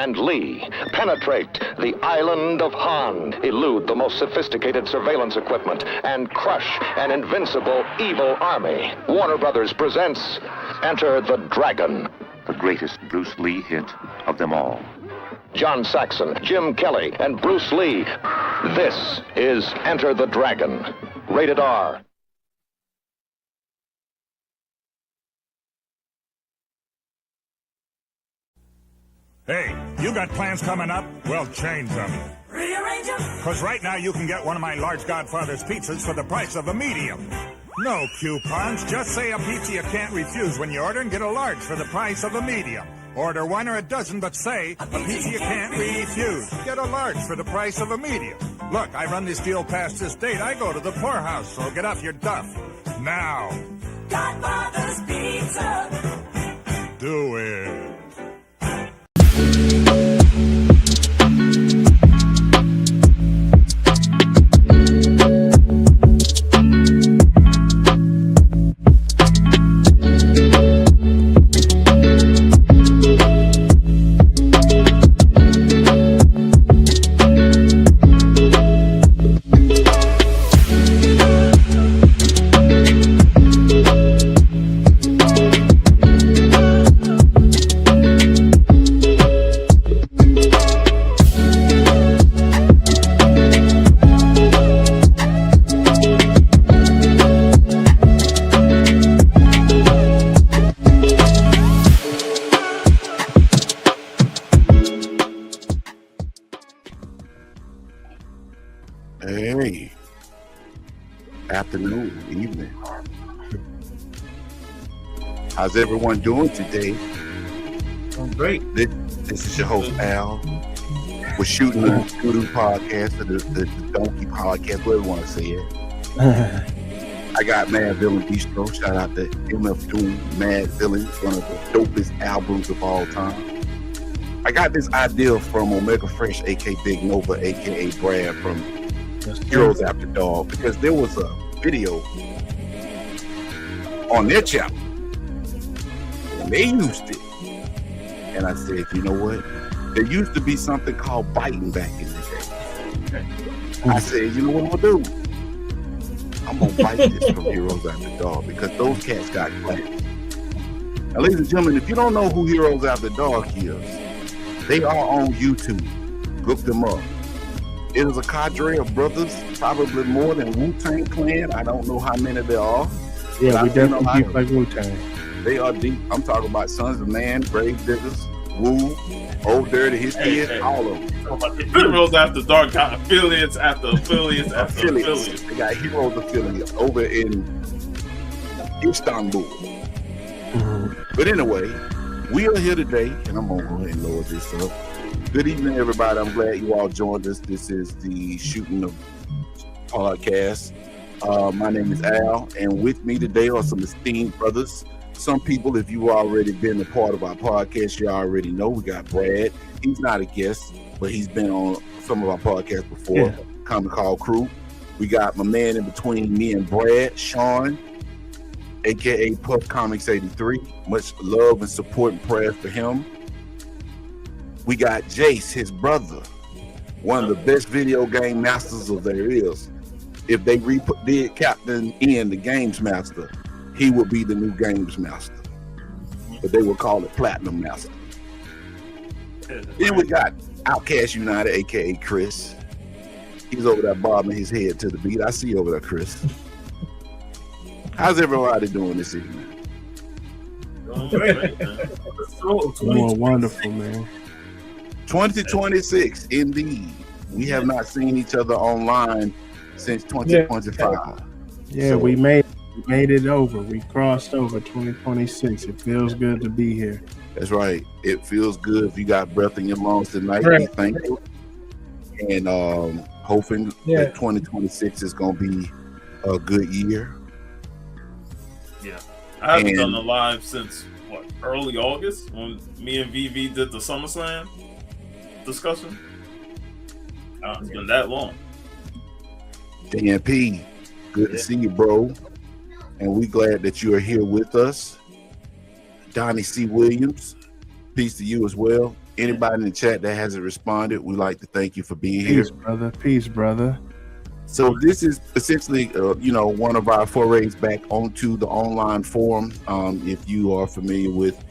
and Lee penetrate the island of Han, elude the most sophisticated surveillance equipment, and crush an invincible evil army. Warner Brothers presents Enter the Dragon. The greatest Bruce Lee hit of them all. John Saxon, Jim Kelly, and Bruce Lee. This is Enter the Dragon. Rated R. Hey, you got plans coming up? Well, change them. Rearrange them? Because right now you can get one of my large Godfather's pizzas for the price of a medium. No coupons, just say a pizza you can't refuse when you order and get a large for the price of a medium. Order one or a dozen, but say a pizza you can't refuse. Get a large for the price of a medium. Look, I run this deal past this date. I go to the poorhouse, so get off your duff. Now. Godfather's Pizza. Do it. Hey, afternoon, evening. How's everyone doing today? I'm great. This is your host, Al. We're shooting the podcast, or the Donkey podcast, whatever you want to say it. I got Mad Villain Bistro. Shout out to MF Doom, Mad Villain, one of the dopest albums of all time. I got this idea from Omega Fresh, aka Big Nova, aka Brad from Heroes After Dark, because there was a video on their channel and they used it, and I said, you know what, there used to be something called biting back in the day. I said, you know what I'm gonna do, I'm gonna bite this from Heroes After Dark, because those cats got class. Now ladies and gentlemen, if you don't know who Heroes After Dark is, they are on YouTube. Look them up. It is a cadre of brothers, probably more than Wu-Tang Clan. I don't know how many there are. Yeah, we definitely deep like Wu-Tang. They are deep. I'm talking about Sons of Man, Grave Diggers, Wu, Old Dirty, his kids, all of them. Heroes After Dark got affiliates after affiliates after affiliates. They got Heroes affiliates over in Istanbul. But anyway, we are here today, and I'm going to go ahead and lower this up. Good evening, everybody. I'm glad you all joined us. This is the Shooting of Podcast. My name is Al, and with me today are some esteemed brothers. Some people, if you've already been a part of our podcast, you already know. We got Brad. He's not a guest, but he's been on some of our podcasts before. Common Call Crew. We got my man in between me and Brad, Sean, aka Puff Comics 83. Much love and support and prayers for him. We got Jace, his brother, one of the best video game masters of there is. If they did Captain Ian, the Games Master, he would be the new Games Master. But they would call it Platinum Master. Then we got Outcast United, aka Chris. He's over there bobbing his head to the beat. I see you over there, Chris. How's everybody doing this evening? Doing wonderful, man. 2026, indeed. We have not seen each other online since 2025. Yeah, so, we made it over. We crossed over 2026. It feels good to be here. That's right. It feels good. If you got breath in your lungs tonight, be thankful. And hoping that 2026 is going to be a good year. Yeah. I haven't done a live since, early August, when me and VV did the SummerSlam discussion. It's been that long. DNP, good to see you, bro. And we glad that you are here with us. Donnie C. Williams, peace to you as well. Anybody in the chat that hasn't responded, we'd like to thank you for being Peace, here. brother. Peace, brother. So this is essentially, one of our forays back onto the online forum. If you are familiar with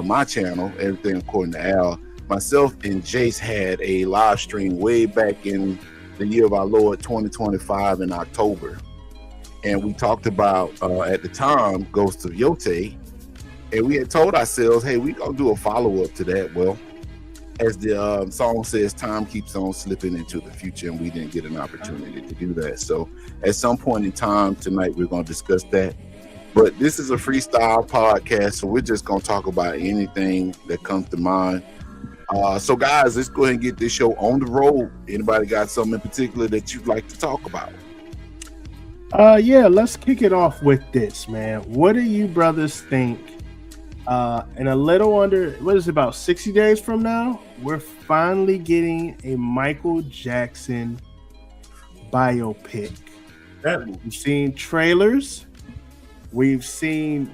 my channel, Everything According to Al, myself and Jace had a live stream way back in the year of our Lord 2025 in October. And we talked about, at the time, Ghost of Yote. And we had told ourselves, hey, we're going to do a follow-up to that. Well, as the song says, time keeps on slipping into the future, and we didn't get an opportunity to do that. So at some point in time tonight, we're going to discuss that. But this is a freestyle podcast, so we're just going to talk about anything that comes to mind. So guys, let's go ahead and get this show on the road. Anybody got something in particular that you'd like to talk about? Yeah, let's kick it off with this, man. What do you brothers think? In a little under, what is it, about 60 days from now, we're finally getting a Michael Jackson biopic. We've seen trailers, we've seen,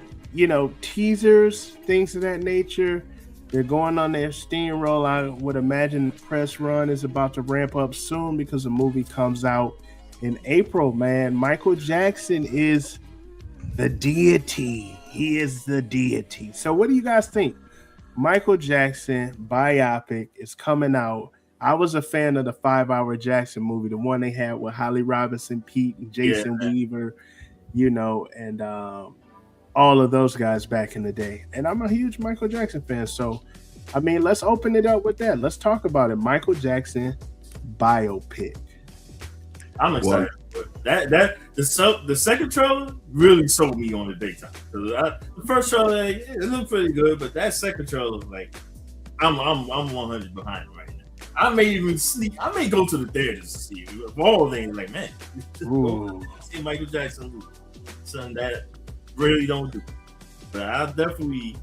teasers, things of that nature. They're going on their steamroll. I would imagine the press run is about to ramp up soon because the movie comes out in April, man. Michael Jackson is the deity. He is the deity. So what do you guys think? Michael Jackson biopic is coming out. I was a fan of the 5-Hour Jackson movie, the one they had with Holly Robinson, Pete, and Jason Weaver, and all of those guys back in the day. And I'm a huge Michael Jackson fan. So, let's open it up with that. Let's talk about it. Michael Jackson biopic. I'm excited. The second trailer really sold me on the daytime. The first trailer, it looked pretty good, but that second trailer, I'm 100 behind right now. I may even sleep. I may go to the theater to see it. Of all things, man, see Michael Jackson movie. Something that really don't do. But I definitely.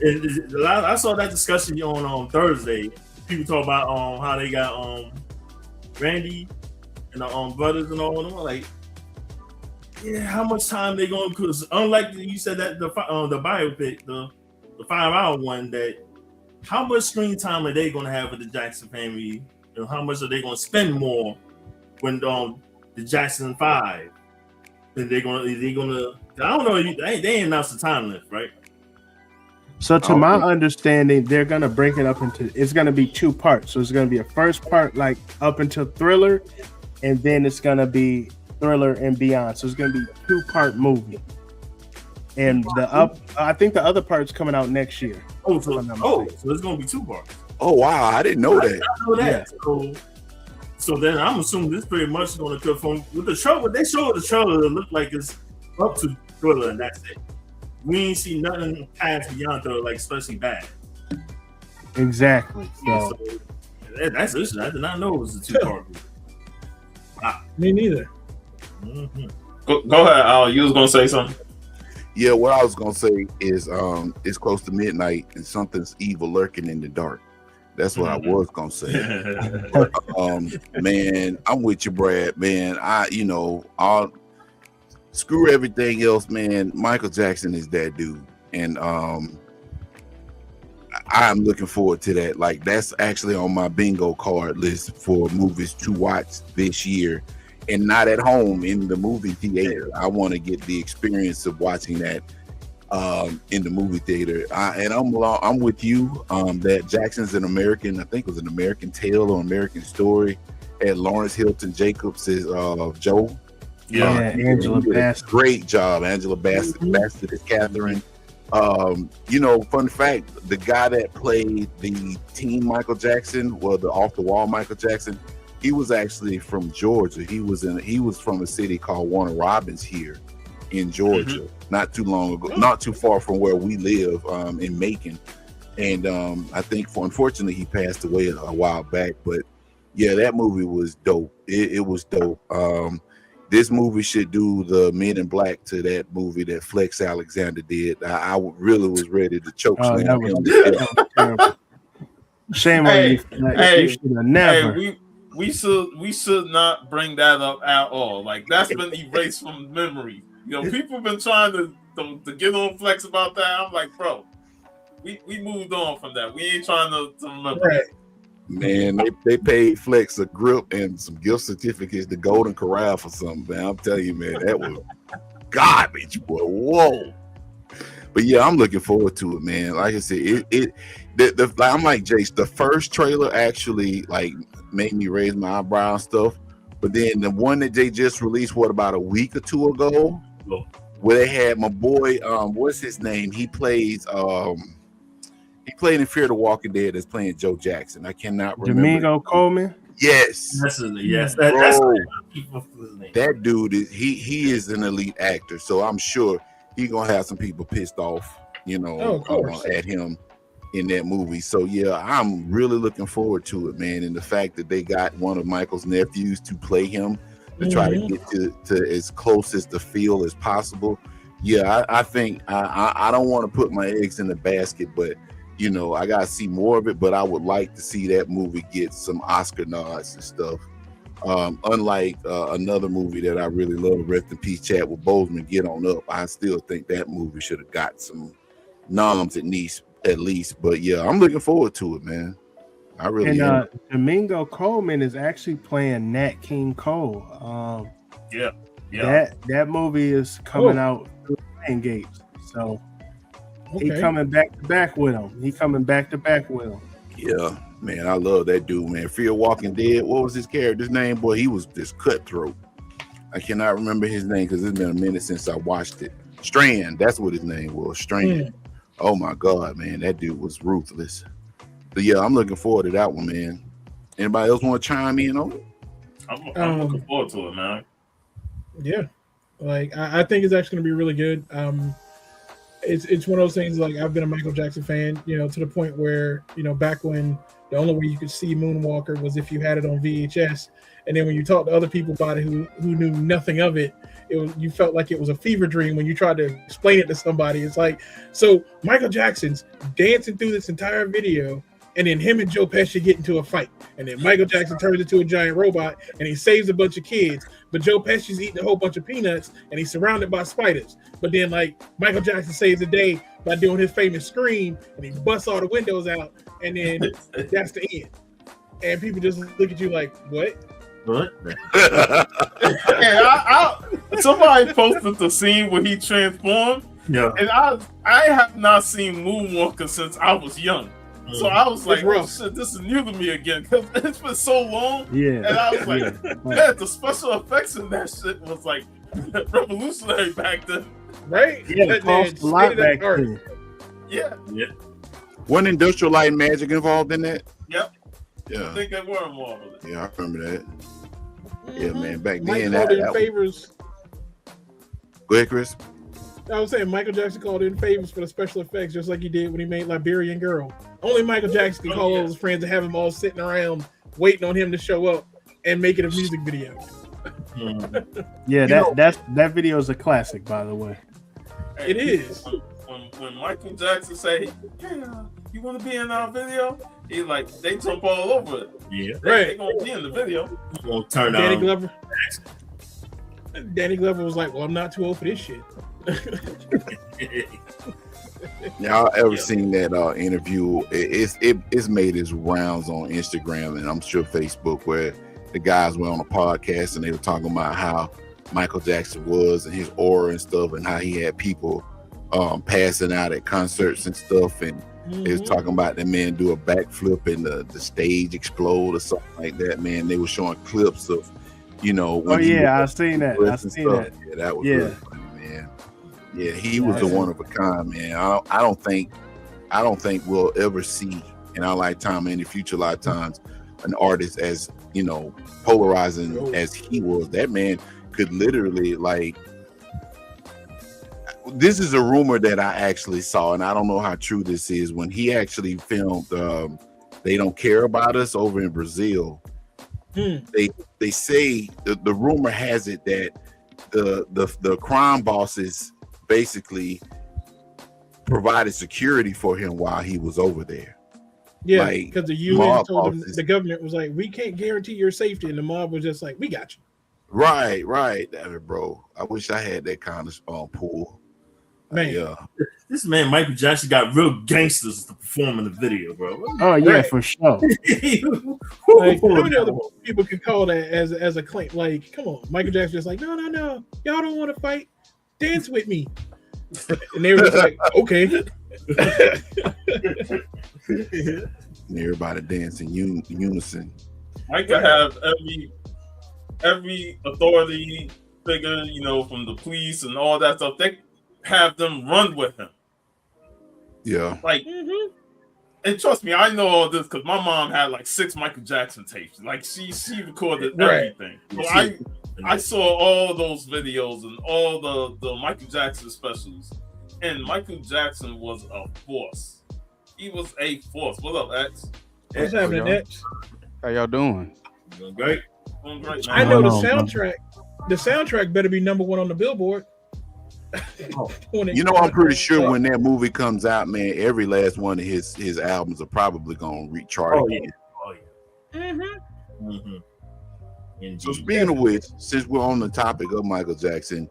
I saw that discussion on Thursday. People talk about how they got Randy and the brothers and all of them. Like, how much time they going? Because unlike you said that the biopic, the 5-hour one, that how much screen time are they going to have with the Jackson family, and how much are they going to spend more when the Jackson 5? And they're gonna. I don't know. They announced the time limit, right? So to my understanding, they're gonna break it up into. It's gonna be 2 parts. So it's gonna be a first part, like up until Thriller, and then it's gonna be Thriller and beyond. So it's gonna be 2-part movie. And I think the other part's coming out next year. So it's gonna be 2 parts. Oh wow, I didn't know that. I didn't know that. Yeah. So then I'm assuming this pretty much is gonna come from with the trailer. What they showed the trailer, it looked like it's up to Thriller, and that's it. We ain't see nothing past beyond Thriller, especially bad. Exactly. So that's interesting. I did not know it was a 2-part movie. Wow. Me neither. Mm-hmm. Go ahead, Al. You was gonna say something. Yeah, what I was gonna say is it's close to midnight and something's evil lurking in the dark. That's what I was gonna say. Man, I'm with you, Brad. Man, I'll screw everything else, man. Michael Jackson is that dude, and I'm looking forward to that. Like, that's actually on my bingo card list for movies to watch this year, and not at home in the movie theater. I want to get the experience of watching that in the movie theater. I'm with you that Jackson's an American. I think it was an American Tale or American Story. Had Lawrence Hilton Jacobs as Joe. Angela Bassett. Great job, Angela Bassett. Bassett is Catherine. Fun fact: the guy that played the teen Michael Jackson, the off the wall Michael Jackson, he was actually from Georgia. He was from a city called Warner Robins here in Georgia, not too long ago, not too far from where we live in Macon. And I think, unfortunately, he passed away a while back. But yeah, that movie was dope. It was dope. This movie should do the Men in Black to that movie that Flex Alexander did. I really was ready to choke slam him. That was terrible. Shame on you. You should have never. We should not bring that up at all. Like, that's been erased from memory. People been trying to get on Flex about that. I'm like, bro, we moved on from that. We ain't trying to remember. Right. Man, they paid Flex a grip and some gift certificates to Golden Corral for something, man. I'm telling you, man, that was garbage, boy. Whoa. But yeah, I'm looking forward to it, man. Like I said, I'm like Jace. The first trailer actually like made me raise my eyebrow and stuff. But then the one that they just released, about a week or two ago, where they had my boy, what's his name? He played in Fear the Walking Dead. That's playing Joe Jackson. I cannot remember. Domingo Coleman. Yes, That's that dude he is an elite actor. So I'm sure he's gonna have some people pissed off, at him in that movie. So yeah, I'm really looking forward to it, man. And the fact that they got one of Michael's nephews to play him to try to get to as close as the feel as possible. Yeah, I think I don't want to put my eggs in the basket, but I gotta see more of it. But I would like to see that movie get some Oscar nods and stuff. Unlike another movie that I really love, Rest in Peace, Chadwick Boseman, Get On Up. I still think that movie should have got some noms at least. But yeah, I'm looking forward to it, man. I really am. Domingo Coleman is actually playing Nat King Cole. Yeah. That movie is coming out through Lion Gates. So he coming back to back with him. Yeah, man, I love that dude, man. Fear Walking Dead. What was his character's name? Boy, he was this cutthroat. I cannot remember his name because it's been a minute since I watched it. Strand, that's what his name was. Strand. Oh my God, man, that dude was ruthless. But yeah, I'm looking forward to that one, man. Anybody else want to chime in on it? I'm looking forward to it, man. Yeah, like I think it's actually gonna be really good. It's one of those things. Like I've been a Michael Jackson fan, to the point where back when the only way you could see Moonwalker was if you had it on VHS, and then when you talk to other people about it who knew nothing of it, you felt like it was a fever dream when you tried to explain it to somebody. It's like, so Michael Jackson's dancing through this entire video, and then him and Joe Pesci get into a fight, and then Michael Jackson turns into a giant robot and he saves a bunch of kids, but Joe Pesci's eating a whole bunch of peanuts and he's surrounded by spiders. But then like Michael Jackson saves the day by doing his famous scream and he busts all the windows out, and then that's the end. And people just look at you like, what? Somebody posted the scene where he transformed. Yeah. And I have not seen Moonwalker since I was young. So I was like, oh shit, this is new to me again because it's been so long. Yeah. And I was like, man, the special effects in that shit was like revolutionary back then. Right? Yeah, it cost a lot back then. Yeah. Wasn't Industrial Light and Magic involved in that? Yep. Yeah. I think they were involved with it. Yeah, I remember that. Yeah, man. Back Mike then, called in favors. Go ahead, Chris. I was saying Michael Jackson called in favors for the special effects, just like he did when he made Liberian Girl. Only Michael Jackson can call all his friends and have them all sitting around waiting on him to show up and make it a music video. Yeah, that video is a classic, by the way. Hey, it is. When Michael Jackson say, "Hey, you want to be in our video?" He like they jump all over it. Yeah, They gonna be in the video. We'll turn Danny Glover. Danny Glover was like, "Well, I'm not too old for this shit." Y'all ever seen that interview? It's made its rounds on Instagram and I'm sure Facebook, where the guys were on a podcast and they were talking about how Michael Jackson was and his aura and stuff, and how he had people passing out at concerts and stuff, and they was talking about that man do a backflip and the stage explode or something like that. Man, they were showing clips of, when I seen that. Yeah, that was really funny, man. Yeah, he was a one of a kind, man. I don't think we'll ever see in our lifetime, in the future lifetimes, an artist as polarizing as he was. That man could literally, like, this is a rumor that I actually saw, and I don't know how true this is. When he actually filmed They Don't Care About Us over in Brazil, they say the rumor has it that the crime bosses basically provided security for him while he was over there. Yeah, because the UN told him, the government was like, we can't guarantee your safety, and the mob was just like, we got you. Right. Damn it, bro. I wish I had that kind of pool. Man, This man Michael Jackson got real gangsters to perform in the video, bro. Oh yeah, Right. for sure. Like, how many other people can call that as a claim? Like, come on, Michael Jackson just like, no, y'all don't want to fight, dance with me, and they were just like, okay. And everybody dancing unison. Mike could have every authority figure, you know, from the police and all that stuff. They have them run with him. Yeah. Like, and trust me, I know all this because my mom had like 6 Michael Jackson tapes. Like she recorded everything. So I saw all those videos and all the Michael Jackson specials. And Michael Jackson was a force. He was a force. What up, X? What's happening, X? How y'all doing? Doing great. Doing great, man. I know the soundtrack. The soundtrack better be #1 on the Billboard. You know, I'm pretty sure when that movie comes out, man, every last one of his albums are probably gonna recharge. Oh yeah. So speaking of which, since we're on the topic of Michael Jackson,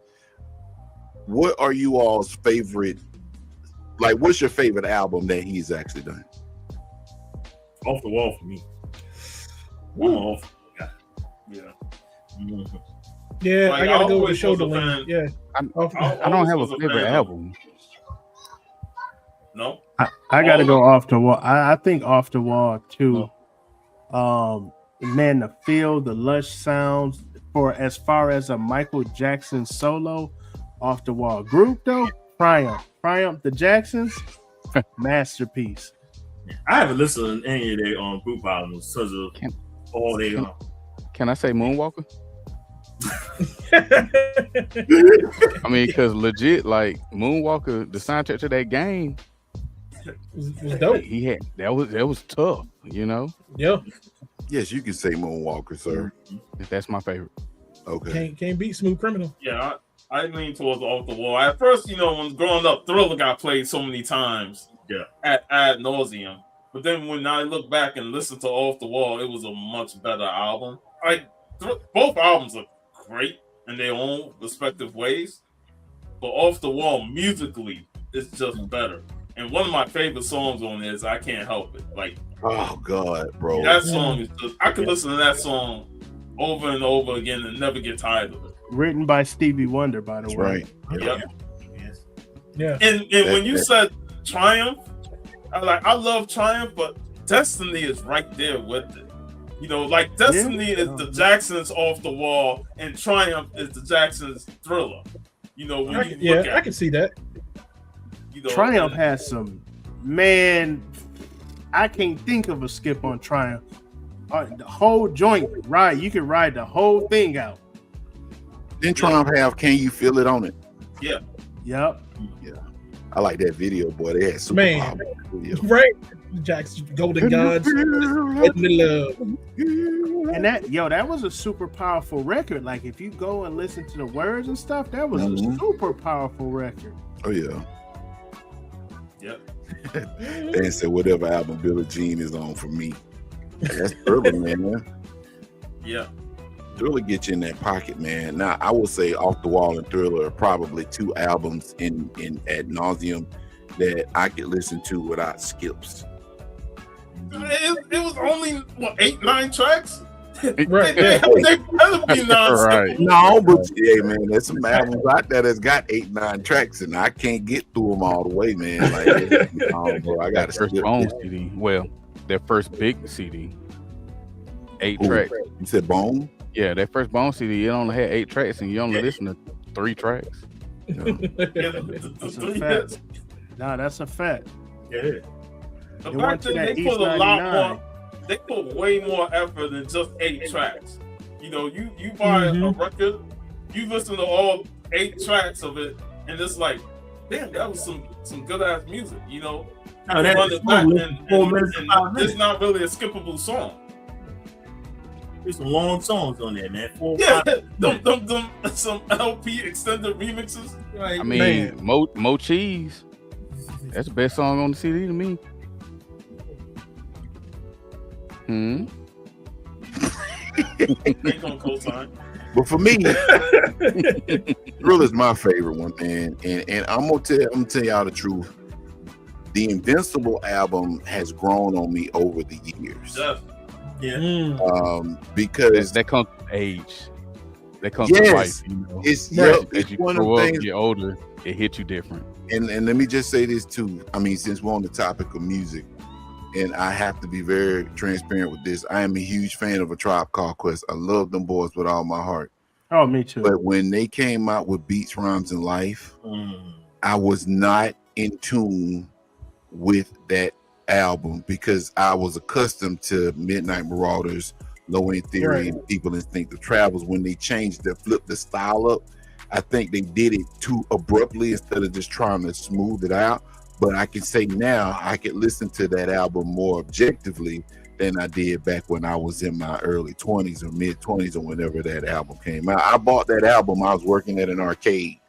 what are you all's favorite? Like, what's your favorite album that he's actually done? Off the Wall for me. Off. Yeah. Yeah, Like, I gotta I go with the always shoulder was a lean. fan. Yeah. I don't have a favorite album. No. I got to go off the wall. I think off the wall too. Man, the feel, the lush sounds for as far as a Michael Jackson solo, off the wall. Group though, Triumph, the Jacksons, masterpiece. I haven't listened to any of their group albums because of all they Can I say Moonwalker? I mean, because legit, like Moonwalker, the soundtrack to that game was dope. He had that was tough, you know. Yeah. Yes, you can say Moonwalker, sir. That's my favorite. Okay. Can't beat Smooth Criminal. Yeah, I lean towards Off the Wall. At first, you know, when growing up, Thriller got played so many times, ad nauseum. But then when I look back and listen to Off the Wall, it was a much better album. Both albums are great in their own respective ways, but Off the Wall musically is just better. And one of my favorite songs on it is I Can't Help It. Like, oh God, bro, that song is just, I could listen to that song over and over again and never get tired of it. Written by Stevie Wonder, by the way. Right. Yep. Yeah. And when you said Triumph, I love Triumph, but Destiny is right there with it. You know, like Destiny is the Jacksons Off the Wall, and Triumph is the Jacksons Thriller. You know, when you look at I can see that. You know, Triumph has some, man. I can't think of a skip on Triumph. The whole joint, right? You can ride the whole thing out. Didn't Triumph have "Can You Feel It" on it? Yeah. Yep. Yeah. I like that video, boy. They had super video. Right. Jack's Golden Gods. And that was a super powerful record. Like if you go and listen to the words and stuff, that was a super powerful record. Oh yeah. Yep. Dan said whatever album Billie Jean is on for me. That's Thriller, man. Yeah. Thriller gets you in that pocket, man. Now I will say Off the Wall and Thriller are probably 2 albums in ad nauseum that I could listen to without skips. It was only 8-9 tracks. Right. They better be Right. No, but yeah, man, there's some albums out there that's got 8-9 tracks, and I can't get through them all the way, man. Like, no, bro, I got to First Bone CD. Well, their first big CD, 8 tracks. You said Bone? Yeah, that first Bone CD, it only had 8 tracks, and you only listen to 3 tracks. That's a fact. Nah, that's a fact. Yeah. The fact that they put a lot more, they put way more effort than just 8 tracks. You know, you buy a record, you listen to all 8 tracks of it, and it's like, damn, that was some good ass music. You know, you can run it back, and it's not really a skippable song. There's some long songs on there, man. 4 Yeah, some LP extended remixes. Like, I mean, Mo Cheese. That's the best song on the CD to me. Ain't gonna co-sign. But for me, Thrill is my favorite one, man. And I'm gonna tell y'all the truth. The Invincible album has grown on me over the years. Because that comes with age. That comes yes, with life. You know? It's as you one of grow the up, things. get older, it hits you different. And let me just say this too. I mean, since we're on the topic of music, and I have to be very transparent with this, I am a huge fan of A Tribe Called Quest. I love them boys with all my heart. Oh, me too. But when they came out with Beats, Rhymes, and Life, I was not in tune with that album because I was accustomed to Midnight Marauders, Low End Theory, and People Instinctive Travels. When they flipped the style up, I think they did it too abruptly instead of just trying to smooth it out. But I can say now I could listen to that album more objectively than I did back when I was in my early 20s or mid 20s or whenever that album came out. I bought that album. I was working at an arcade.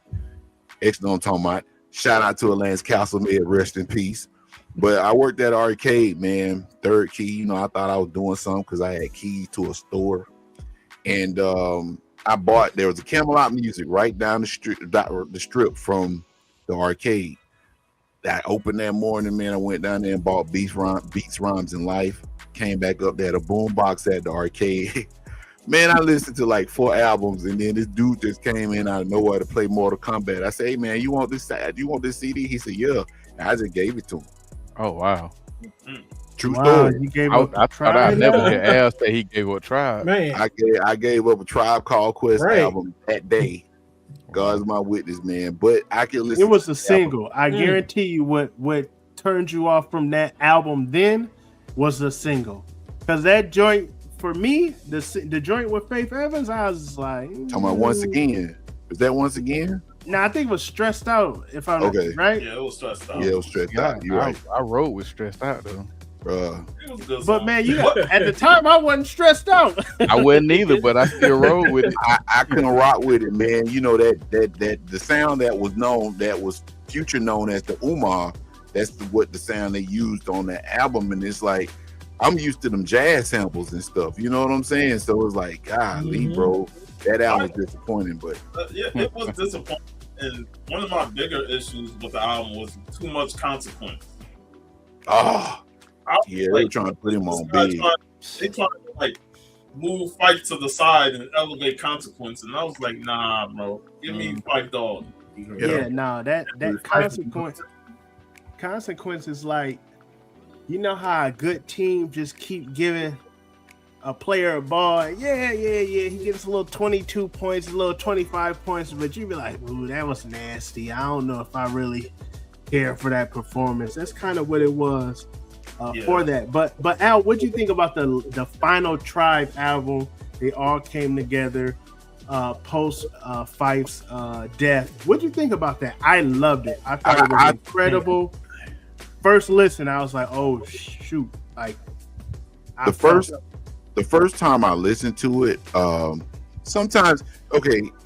Know what I'm talking about. Shout out to Lance Castleman, rest in peace. But I worked at arcade, man. Third key, you know, I thought I was doing something because I had keys to a store. And there was a Camelot Music right down the strip from the arcade. I opened that morning, man. I went down there and bought Beats, Rhymes, and Life. Came back up there, the boom box at the arcade. Man, I listened to like 4 albums, and then this dude just came in out of nowhere to play Mortal Kombat. I said, "Hey, man, you want this CD?" He said, "Yeah." And I just gave it to him. Oh wow. True story. You gave up I thought I never heard Al say he gave up Tribe. Man, I gave up A Tribe Called Quest album that day. God's my witness, man. But I can listen. It was a single. I guarantee you, what turned you off from that album then was the single, because that joint for me, the joint with Faith Evans, I was just like, talking about Once Again. Was that Once Again? No, I think it was Stressed Out. If I'm right. Yeah, it was Stressed Out. Yeah, it was Stressed Out. You're right. I wrote with Stressed Out though. It was a good song. But man, at the time I wasn't stressed out. I wasn't either, but I still rode with it. I couldn't rock with it, man. You know that the sound that was Future known as the Umar. That's what the sound they used on that album, and it's like I'm used to them jazz samples and stuff. You know what I'm saying? So it's like, golly, bro, that album was disappointing. But yeah, it was disappointing. And one of my bigger issues with the album was too much consequence. Yeah, they were trying to put him on big. They trying to like move Fife to the side and elevate Consequence, and I was like, nah, bro, give me Fife Dog. Yeah, no, that consequence is like, you know how a good team just keep giving a player a ball. Yeah. He gets a little 22 points, a little 25 points, but you be like, ooh, that was nasty. I don't know if I really care for that performance. That's kind of what it was. For that, but Al, what do you think about the final Tribe album? They all came together post Fife's death. What do you think about that? I loved it. I thought it was incredible. First listen, I was like, oh shoot! Like the first time I listened to it, sometimes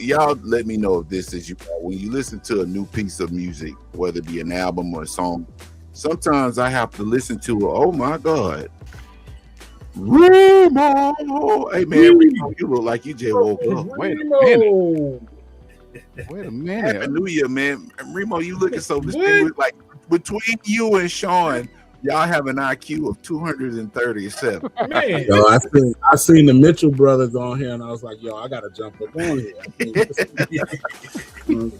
y'all let me know if this is when you listen to a new piece of music, whether it be an album or a song. Sometimes I have to listen to it. Oh my God, Remo! Hey man, Remo, you look like you just woke up. Wait a minute. Happy New Year, man. Remo, you looking so distinguished. Like between you and Sean, y'all have an IQ of 237. Man, yo, I seen the Mitchell brothers on here, and I was like, yo, I gotta jump up on here.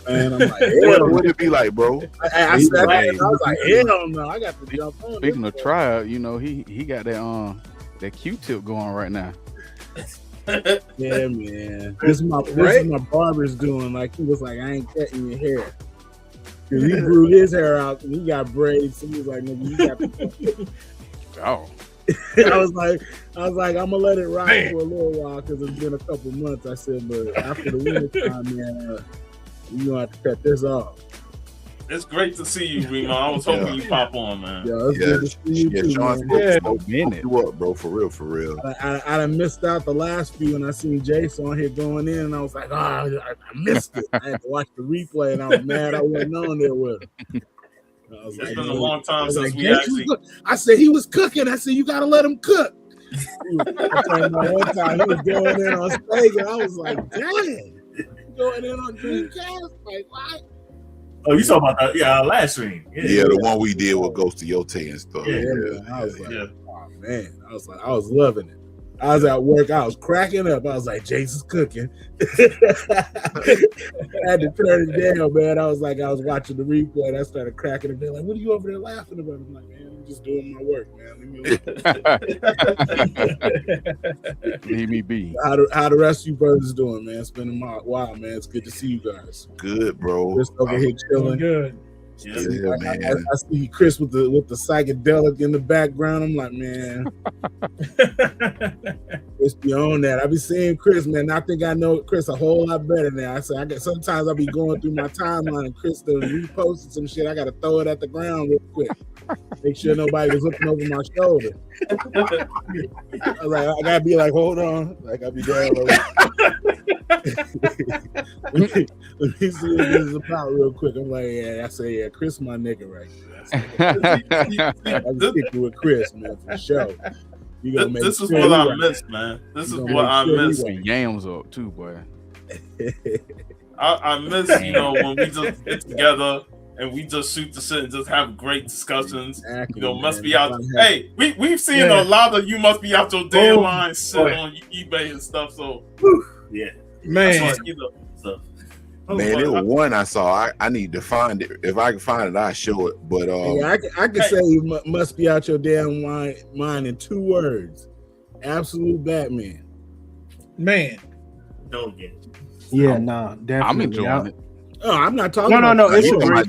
And I'm like, what would it be like, bro? I was like, hell no, I got to jump on. Speaking of Tribe, you know, he got that Q-tip going right now. Yeah, man. This is my barber's doing. Like, he was like, I ain't cutting your hair. Cause he grew his hair out and he got braids. So he was like, nigga, you got Oh. I was like, I'm gonna let it rock for a little while because it's been a couple months. I said, but after the winter time, man, you gonna have to cut this off. It's great to see you, Remo. I was hoping you pop on, man. Yeah, it's good to see you too, Sean man. You up, bro, for real. I done missed out the last few, and I seen Jason on here going in, and I was like, I missed it. I had to watch the replay, and I was mad I wasn't on there with him. It's been a long time since we actually. I said he was cooking. I said you gotta let him cook. I turned my one time, he was going in on stage, and I was like, dang, going in on Dreamcast? Like, what? Oh, you talking about that? Yeah, last stream. Yeah, the one we did with Ghost of Yote and stuff. Yeah, man. I was like, oh man, I was loving it. I was at work, I was cracking up. I was like, Jason's cooking. I had to turn it down, man. I was watching the replay, and I started cracking up. They're like, what are you over there laughing about? I'm like, man, I'm just doing my work, man. Leave me be. How the rest of you brothers doing, man? It's been a while, man. It's good to see you guys. Good, bro. Just over here chilling. Good. Yeah, man. I see Chris with the psychedelic in the background. I'm like, man, it's beyond that. I be seeing Chris, man. I think I know Chris a whole lot better now. Sometimes I be going through my timeline and Chris done reposted some shit. I gotta throw it at the ground real quick. Make sure nobody was looking over my shoulder. I was like, I gotta be like, hold on. Like I be down. Let me see what this is about real quick. I'm like, yeah, I say, yeah, Chris, my nigga, right here. I'm sticking with Chris, man, for sure. This is what I miss, man. This is what I miss. Yams up too, boy. I miss, when we just get together and we just shoot the shit and just have great discussions. Exactly, must be out. Hey, we've seen a lot of you must be out your damn mind shit on eBay and stuff. So yeah, man. Man, there was one I saw. I need to find it. If I can find it, I'll show it. But I can say you must be out your damn mind in 2 words. Absolute Batman. Man. Don't get it. Yeah, nah, definitely. I'm enjoying it. Oh, I'm not talking No, about it's a great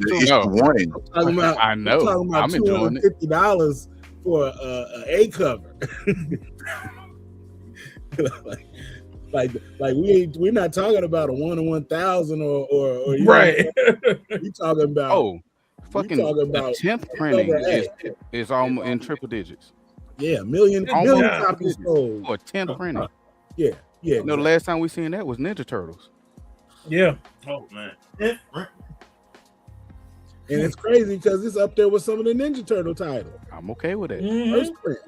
one. I'm talking about, I know. I'm enjoying it. $250 for a cover. Like we're not talking about a 1 in 1,000 or right. We talking about fucking the 10th printing is almost in triple digits. Yeah, million copies sold or 10th printing. Yeah. You know, the last time we seen that was Ninja Turtles. Yeah. Oh man. And it's crazy because it's up there with some of the Ninja Turtle titles. I'm okay with it. Mm-hmm. First print.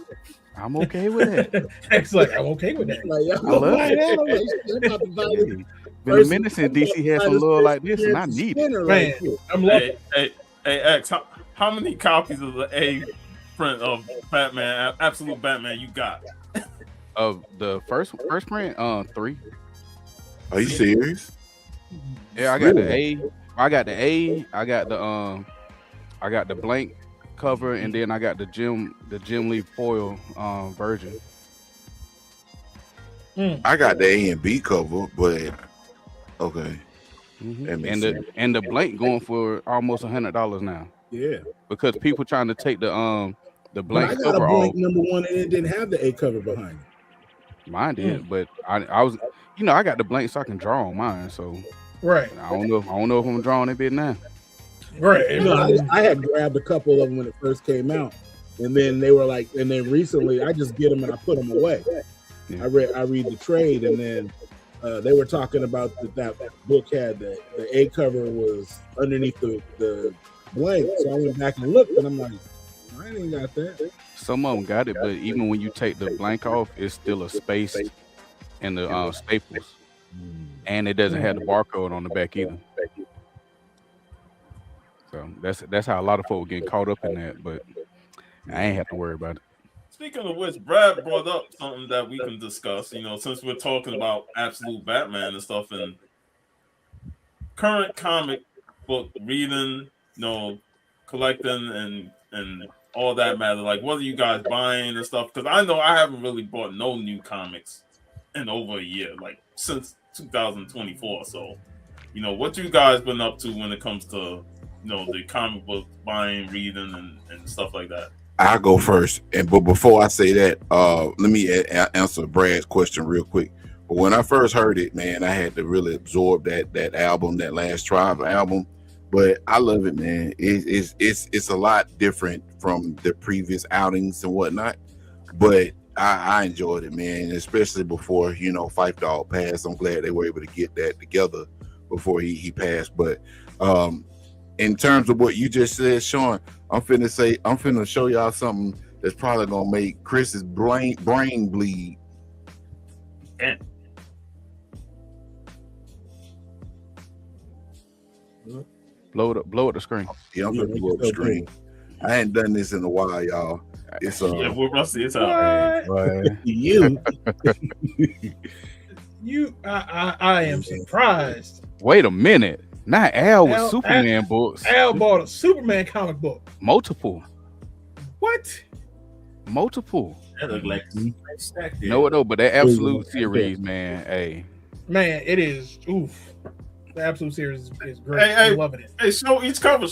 I'm okay with it. It's like I'm okay with that. Like, I love it. Been a minute since DC had some love like this, and I need it. Man, I'm loving it. Hey, X, how many copies of the A print of Batman, Absolute Batman, you got? Of the first print, 3. Are you serious? Yeah, I got the A. I got the A. I got the blank cover, and then I got the Jim Lee foil version. I got the A and B cover, but okay. Mm-hmm. And the blank going for almost $100 now. Yeah, because people trying to take the blank I got cover a blank off. number 1 and it didn't have the A cover behind it. Mine did, but I was, I got the blank so I can draw on mine. So right, I don't know if I'm drawing a bit now. Right, I had grabbed a couple of them when it first came out, and then they were like, and then recently I just get them and I put them away. Yeah. I read the trade, and then they were talking about that book had the A cover was underneath the blank, so I went back and looked, and I'm like, I ain't got that. Some of them got it, but even when you take the blank off, it's still a space in the staples, and it doesn't have the barcode on the back either. So that's how a lot of folks get caught up in that, but I ain't have to worry about it. Speaking of which, Brad brought up something that we can discuss. Since we're talking about Absolute Batman and stuff, and current comic book reading, collecting, and all that matter. Like, what are you guys buying and stuff? Because I know I haven't really bought no new comics in over a year, like since 2024. So, what you guys been up to when it comes to the comic book buying, reading, and stuff like that? I'll go first, but before I say that, let me answer Brad's question real quick. But when I first heard it, man, I had to really absorb that album, that Last Tribe album. But I love it, man. It's a lot different from the previous outings and whatnot. But I enjoyed it, man, especially before Phife Dawg passed. I'm glad they were able to get that together before he passed. But in terms of what you just said, Sean, I'm finna show y'all something that's probably gonna make Chris's brain bleed. Damn. Blow up the screen. Yeah, I'm gonna blow up the screen. I ain't done this in a while, y'all. It's Yeah, we're rusty. It's out. You, I am surprised. Wait a minute. Not Al with Superman books. Al bought a Superman comic book. Multiple. What? Multiple. That look like a stack there. No, but that Absolute series, man. Hey. Man, it is. Oof. The Absolute series is great. Hey, I'm loving it. Hey, show each cover.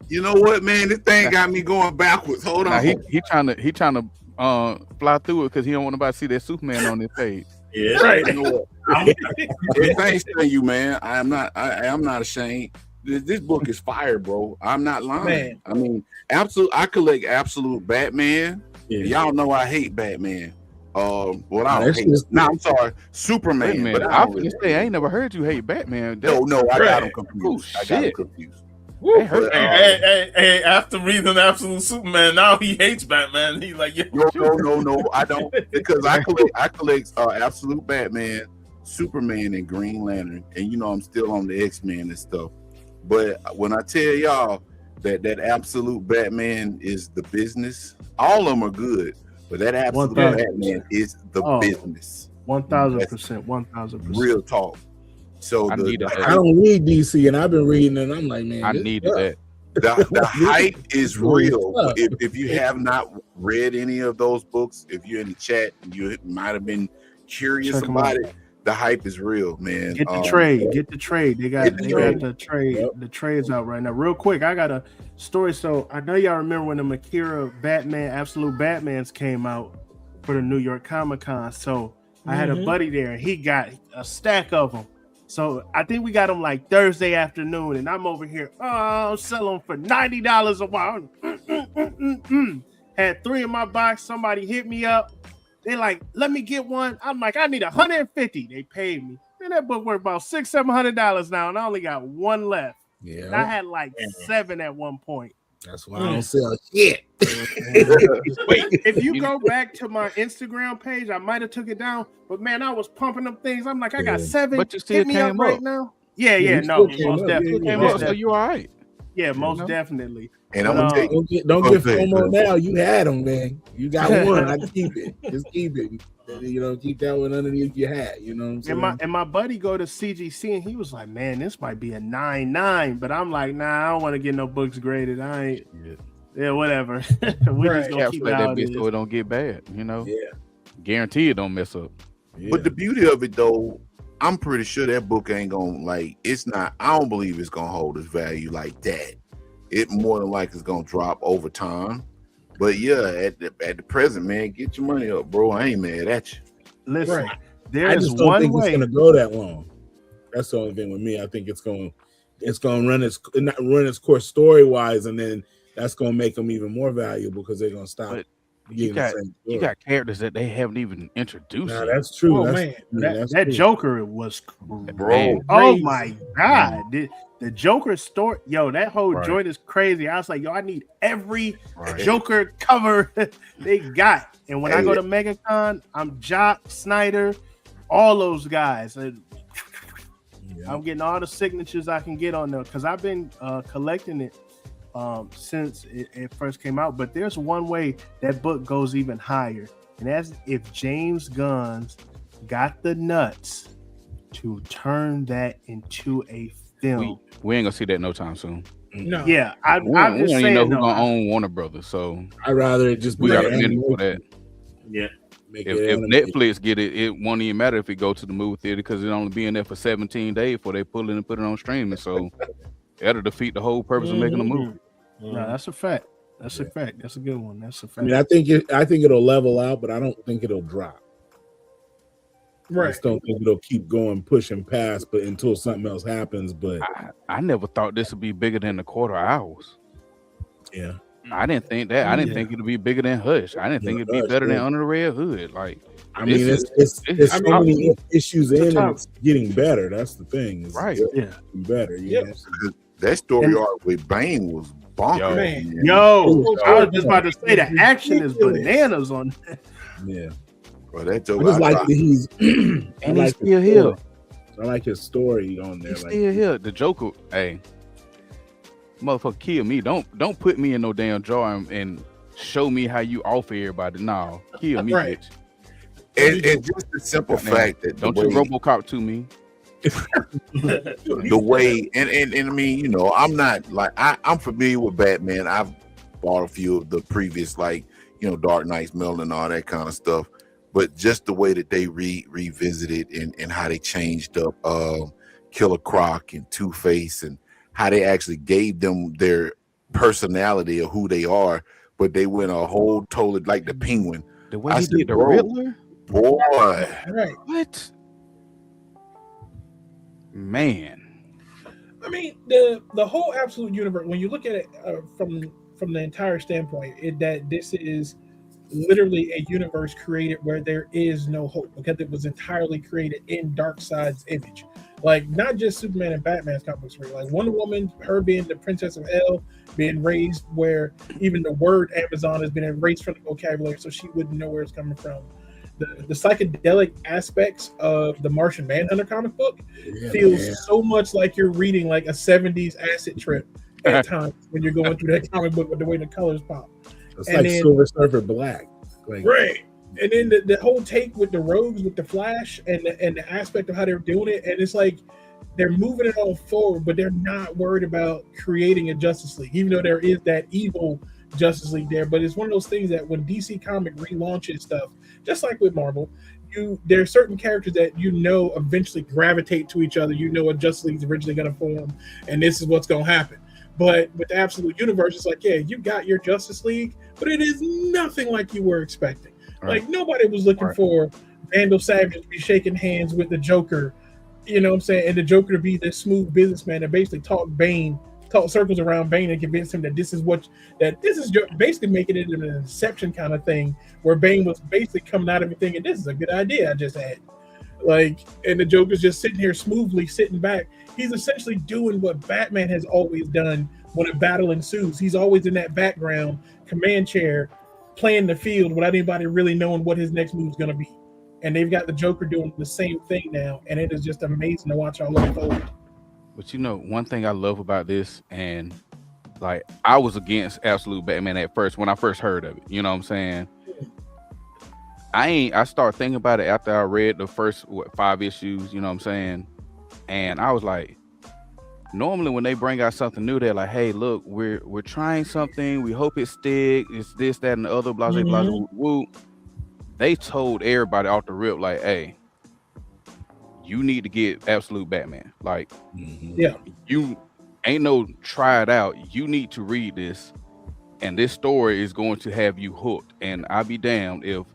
You know what, man? This thing got me going backwards. Hold on. He trying to fly through it because he don't want nobody to see that Superman on his page. Yeah. Right. You know what? Thanks to you, man. I am not ashamed. This book is fire, bro. I'm not lying. Man. I mean, I collect Absolute Batman. Yeah. Y'all know I hate Batman. What I don't hate. I'm sorry, Superman. But I was gonna say I ain't never heard you hate Batman. No, I got him confused. Hey, after reading Absolute Superman, now he hates Batman. He's like, no, I don't, because I collect Absolute Batman, Superman, and Green Lantern, and I'm still on the X-Men and stuff. But when I tell y'all that Absolute Batman is the business, all of them are good, but that Absolute Batman is the business. 1,000%, 1,000%. Real talk. So I don't read DC, and I've been reading, and I'm like, man, I needed that. The hype is real. If you have not read any of those books, if you're in the chat and you might have been curious about it, the hype is real, man. Get the trade. They got the trade. Yep. The trade's out right now. Real quick, I got a story. So I know y'all remember when the Akira Batman, Absolute Batmans came out for the New York Comic Con. So I had a buddy there, and he got a stack of them. So I think we got them like Thursday afternoon, and I'm over here. I'll sell them for $90 a while. Had 3 in my box. Somebody hit me up. They like, let me get one. I'm like, I need $150. They paid me. And that book worth about $600-$700 now, and I only got 1 left. Yeah, and I had like 7 at one point. That's why I don't sell shit. Wait, if you go back to my Instagram page, I might have took it down, but man, I was pumping them things. I'm like, I got 7. But you still came up right now. Yeah, no, most definitely. So you all right? Yeah, most definitely. And I'm gonna take don't get FOMO now. You had them, man. You got one. I keep it. Just keep it. Keep that one underneath your hat. You know what I'm saying? And my buddy go to CGC, and he was like, "Man, this might be a 9.9," but I'm like, "Nah, I don't want to get no books graded. I ain't." Yeah, whatever. We just gonna keep that bitch so it don't get bad. Yeah. Guarantee it don't mess up. Yeah. But the beauty of it, though, I'm pretty sure that book ain't gonna it's not. I don't believe it's gonna hold its value like that. It more than likely is gonna drop over time. But yeah, at the present, man, get your money up, bro. I ain't mad at you. Listen, I there's just don't one think way. it's gonna go that long. That's the only thing with me. I think it's gonna run its course story wise, and then that's gonna make them even more valuable because they're gonna stop. You got characters that they haven't even introduced. Nah, that's true. Oh, that's man, true. that Joker was bro. Oh my God, the Joker story, that whole joint is crazy. I was like, I need every Joker cover they got. And when I go to MegaCon, I'm Jock, Snyder, all those guys. I'm getting all the signatures I can get on there because I've been collecting it since it first came out. But there's one way that book goes even higher, and that's if James Gunn got the nuts to turn that into a film. We ain't gonna see that no time soon. No. Yeah, I'm we just don't even saying. know who's gonna own Warner Brothers, so I'd rather it just be we got a minute for that. Yeah. If Netflix get it, it won't even matter if it go to the movie theater because it only be in there for 17 days before they pull it and put it on streaming. So that'll defeat the whole purpose of making a movie. No, that's a fact. That's a fact. That's a good one. That's a fact. I mean, I think it'll level out, but I don't think it'll drop. Right. I just don't think it'll keep going, pushing past, but until something else happens. But I never thought this would be bigger than the quarter hours. Yeah. I didn't think that. I didn't think it'd be bigger than Hush. I didn't think it'd be better than Under the Red Hood. Like, I mean, it's so many issues in it. It's getting better. That's the thing. Right. Yeah. Better. You know? That story arc with Bane was bonkers. Man. Yo, I was just about to say the action is bananas on that. Yeah. Bro, that I joke. just like that he's And he's still here. I like his story on there. He's like, still here. The Joker, hey, motherfucker, kill me. Don't put me in no damn jar and show me how you off everybody. No, kill me, Right. bitch. And just the simple fact that Don't you RoboCop to me. the way and I mean, you know, I'm not like I'm familiar with Batman. I've bought a few of the previous, like, you know, Dark Knight's Metal and all that kind of stuff, but just the way that they revisited and how they changed up Killer Croc and Two-Face and how they actually gave them their personality of who they are, but they went a whole totally like the Penguin. The way he did the Riddler, boy. Right. What? Man, I mean, the whole absolute universe. When you look at it from the entire standpoint, that this is literally a universe created where there is no hope because it was entirely created in Darkseid's image. Like not just Superman and Batman's comic books, like Wonder Woman, her being the Princess of Hell, being raised where even the word Amazon has been erased from the vocabulary, so she wouldn't know where it's coming from. The psychedelic aspects of the Martian Manhunter comic book feels so much like you're reading like a 70s acid trip at times when you're going through that comic book with the way the colors pop. It's and like then, Silver Surfer Black. Like, right. And then the whole take with the rogues, with the Flash, and the aspect of how they're doing it, and it's like they're moving it all forward, but they're not worried about creating a Justice League, even though there is that evil Justice League there. But it's one of those things that when DC Comic relaunches stuff, just like with Marvel, there are certain characters that eventually gravitate to each other. You know a Justice League is originally going to form, and this is what's going to happen. But with the Absolute Universe, it's like, yeah, you got your Justice League, but it is nothing like you were expecting. Right. Like nobody was looking for Vandal Savage to be shaking hands with the Joker, you know what I'm saying, and the Joker to be this smooth businessman that basically talk circles around Bane and convince him that this is basically making it an Inception kind of thing where Bane was basically coming out of everything and this is a good idea I just had. Like, and the Joker's just sitting here smoothly sitting back. He's essentially doing what Batman has always done when a battle ensues. He's always in that background command chair playing the field without anybody really knowing what his next move is going to be. And they've got the Joker doing the same thing now, and it is just amazing to watch all unfold. But you know, one thing I love about this, and like I was against Absolute Batman at first when I first heard of it. You know what I'm saying? I started thinking about it after I read the first 5 issues. You know what I'm saying? And I was like, normally when they bring out something new, they're like, "Hey, look, we're trying something. We hope it sticks. It's this, that, and the other." Blah blah blah. Woo. They told everybody off the rip, like, "Hey, you need to get Absolute Batman. Like, you ain't no try it out. You need to read this, and this story is going to have you hooked. And I'll be damned if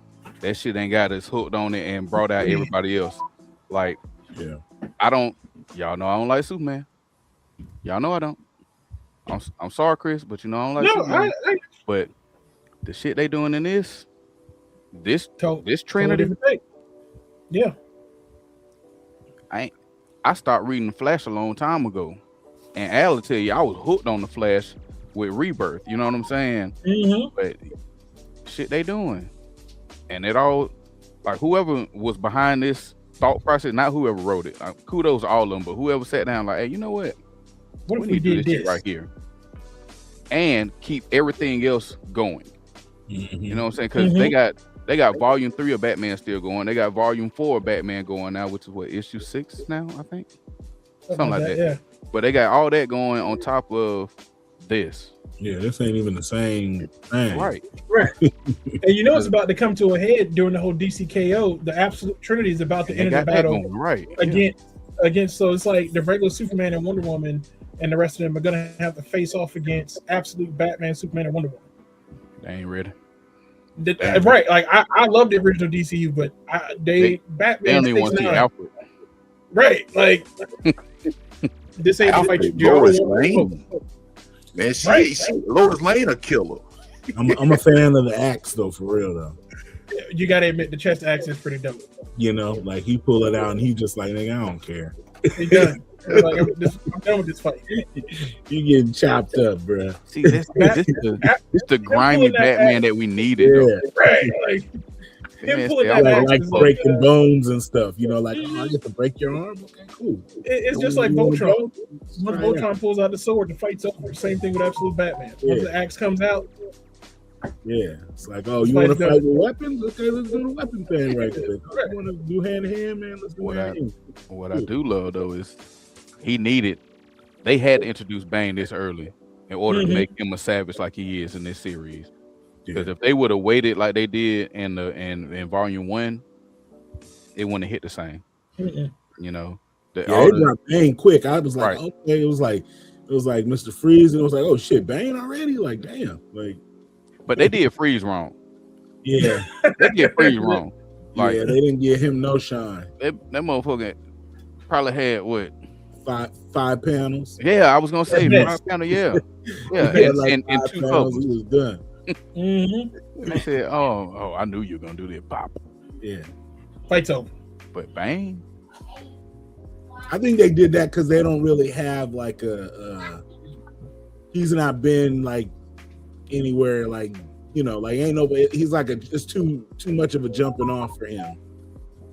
that shit ain't got us hooked on it and brought out everybody else. Like, y'all know I don't like Superman. Y'all know I don't. I'm sorry, Chris, but you know I don't like Superman. But the shit they doing in this Trinity, yeah. I started reading the Flash a long time ago, and Al will tell you I was hooked on the Flash with Rebirth. You know what I'm saying? But shit they doing, and it all, like, whoever was behind this thought process, not whoever wrote it. Kudos to all of them, but whoever sat down like, hey, you know what? What we need to do this shit right here, and keep everything else going. You know what I'm saying? Because they got volume 3 of Batman still going. They got volume 4 of Batman going now, which is what, issue 6 now, I think. Something like that. Yeah. But they got all that going on top of this. Yeah, this ain't even the same thing. Right. And you know it's about to come to a head during the whole DCKO. The Absolute Trinity is about to enter the battle against. So it's like the regular Superman and Wonder Woman and the rest of them are gonna have to face off against Absolute Batman, Superman, and Wonder Woman. They ain't ready. Right, like I love the original DCU, but Batman they only want to see Alfred. Right, like this ain't Alfred, Lois Lane. Man, Lois Lane a killer. I'm a fan of the axe though, for real though. You gotta admit the chest axe is pretty dope. You know, like he pull it out and he just like, nigga, I don't care. He done. Like, I'm done with this fight. You getting chopped up, bro. See, this the grimy Batman that we needed. Though. Right, like him pulling that axe like is breaking bones and stuff. You know, like I get to break your arm. Okay, cool. It's just like Voltron. When Voltron pulls out the sword, the fight's over. Same thing with Absolute Batman. Once the axe comes out. Yeah, it's like, oh, you want to fight with weapons? Okay, let's do the weapon thing right there. You want to do hand to hand, man? Let's do hand to hand. What I do love though is they had to introduce Bane this early in order to make him a savage like he is in this series. Because if they would have waited like they did in Volume 1, it wouldn't have hit the same. You know, it dropped Bane quick. I was like, okay, it was like Mr. Freeze, and it was like, oh shit, Bane already? Like, damn, like. But they did Freeze wrong. Yeah, they did Freeze wrong. Like, yeah, they didn't give him no shine. That motherfucker probably had what? Five panels. Yeah, I was gonna say 5 panels. Yeah, and 2 covers. He was done. They said, "Oh, I knew you were gonna do that, pop." Yeah, fight's over. But Bane, I think they did that because they don't really have like he's not been like anywhere like like ain't nobody. He's like it's too much of a jumping off for him.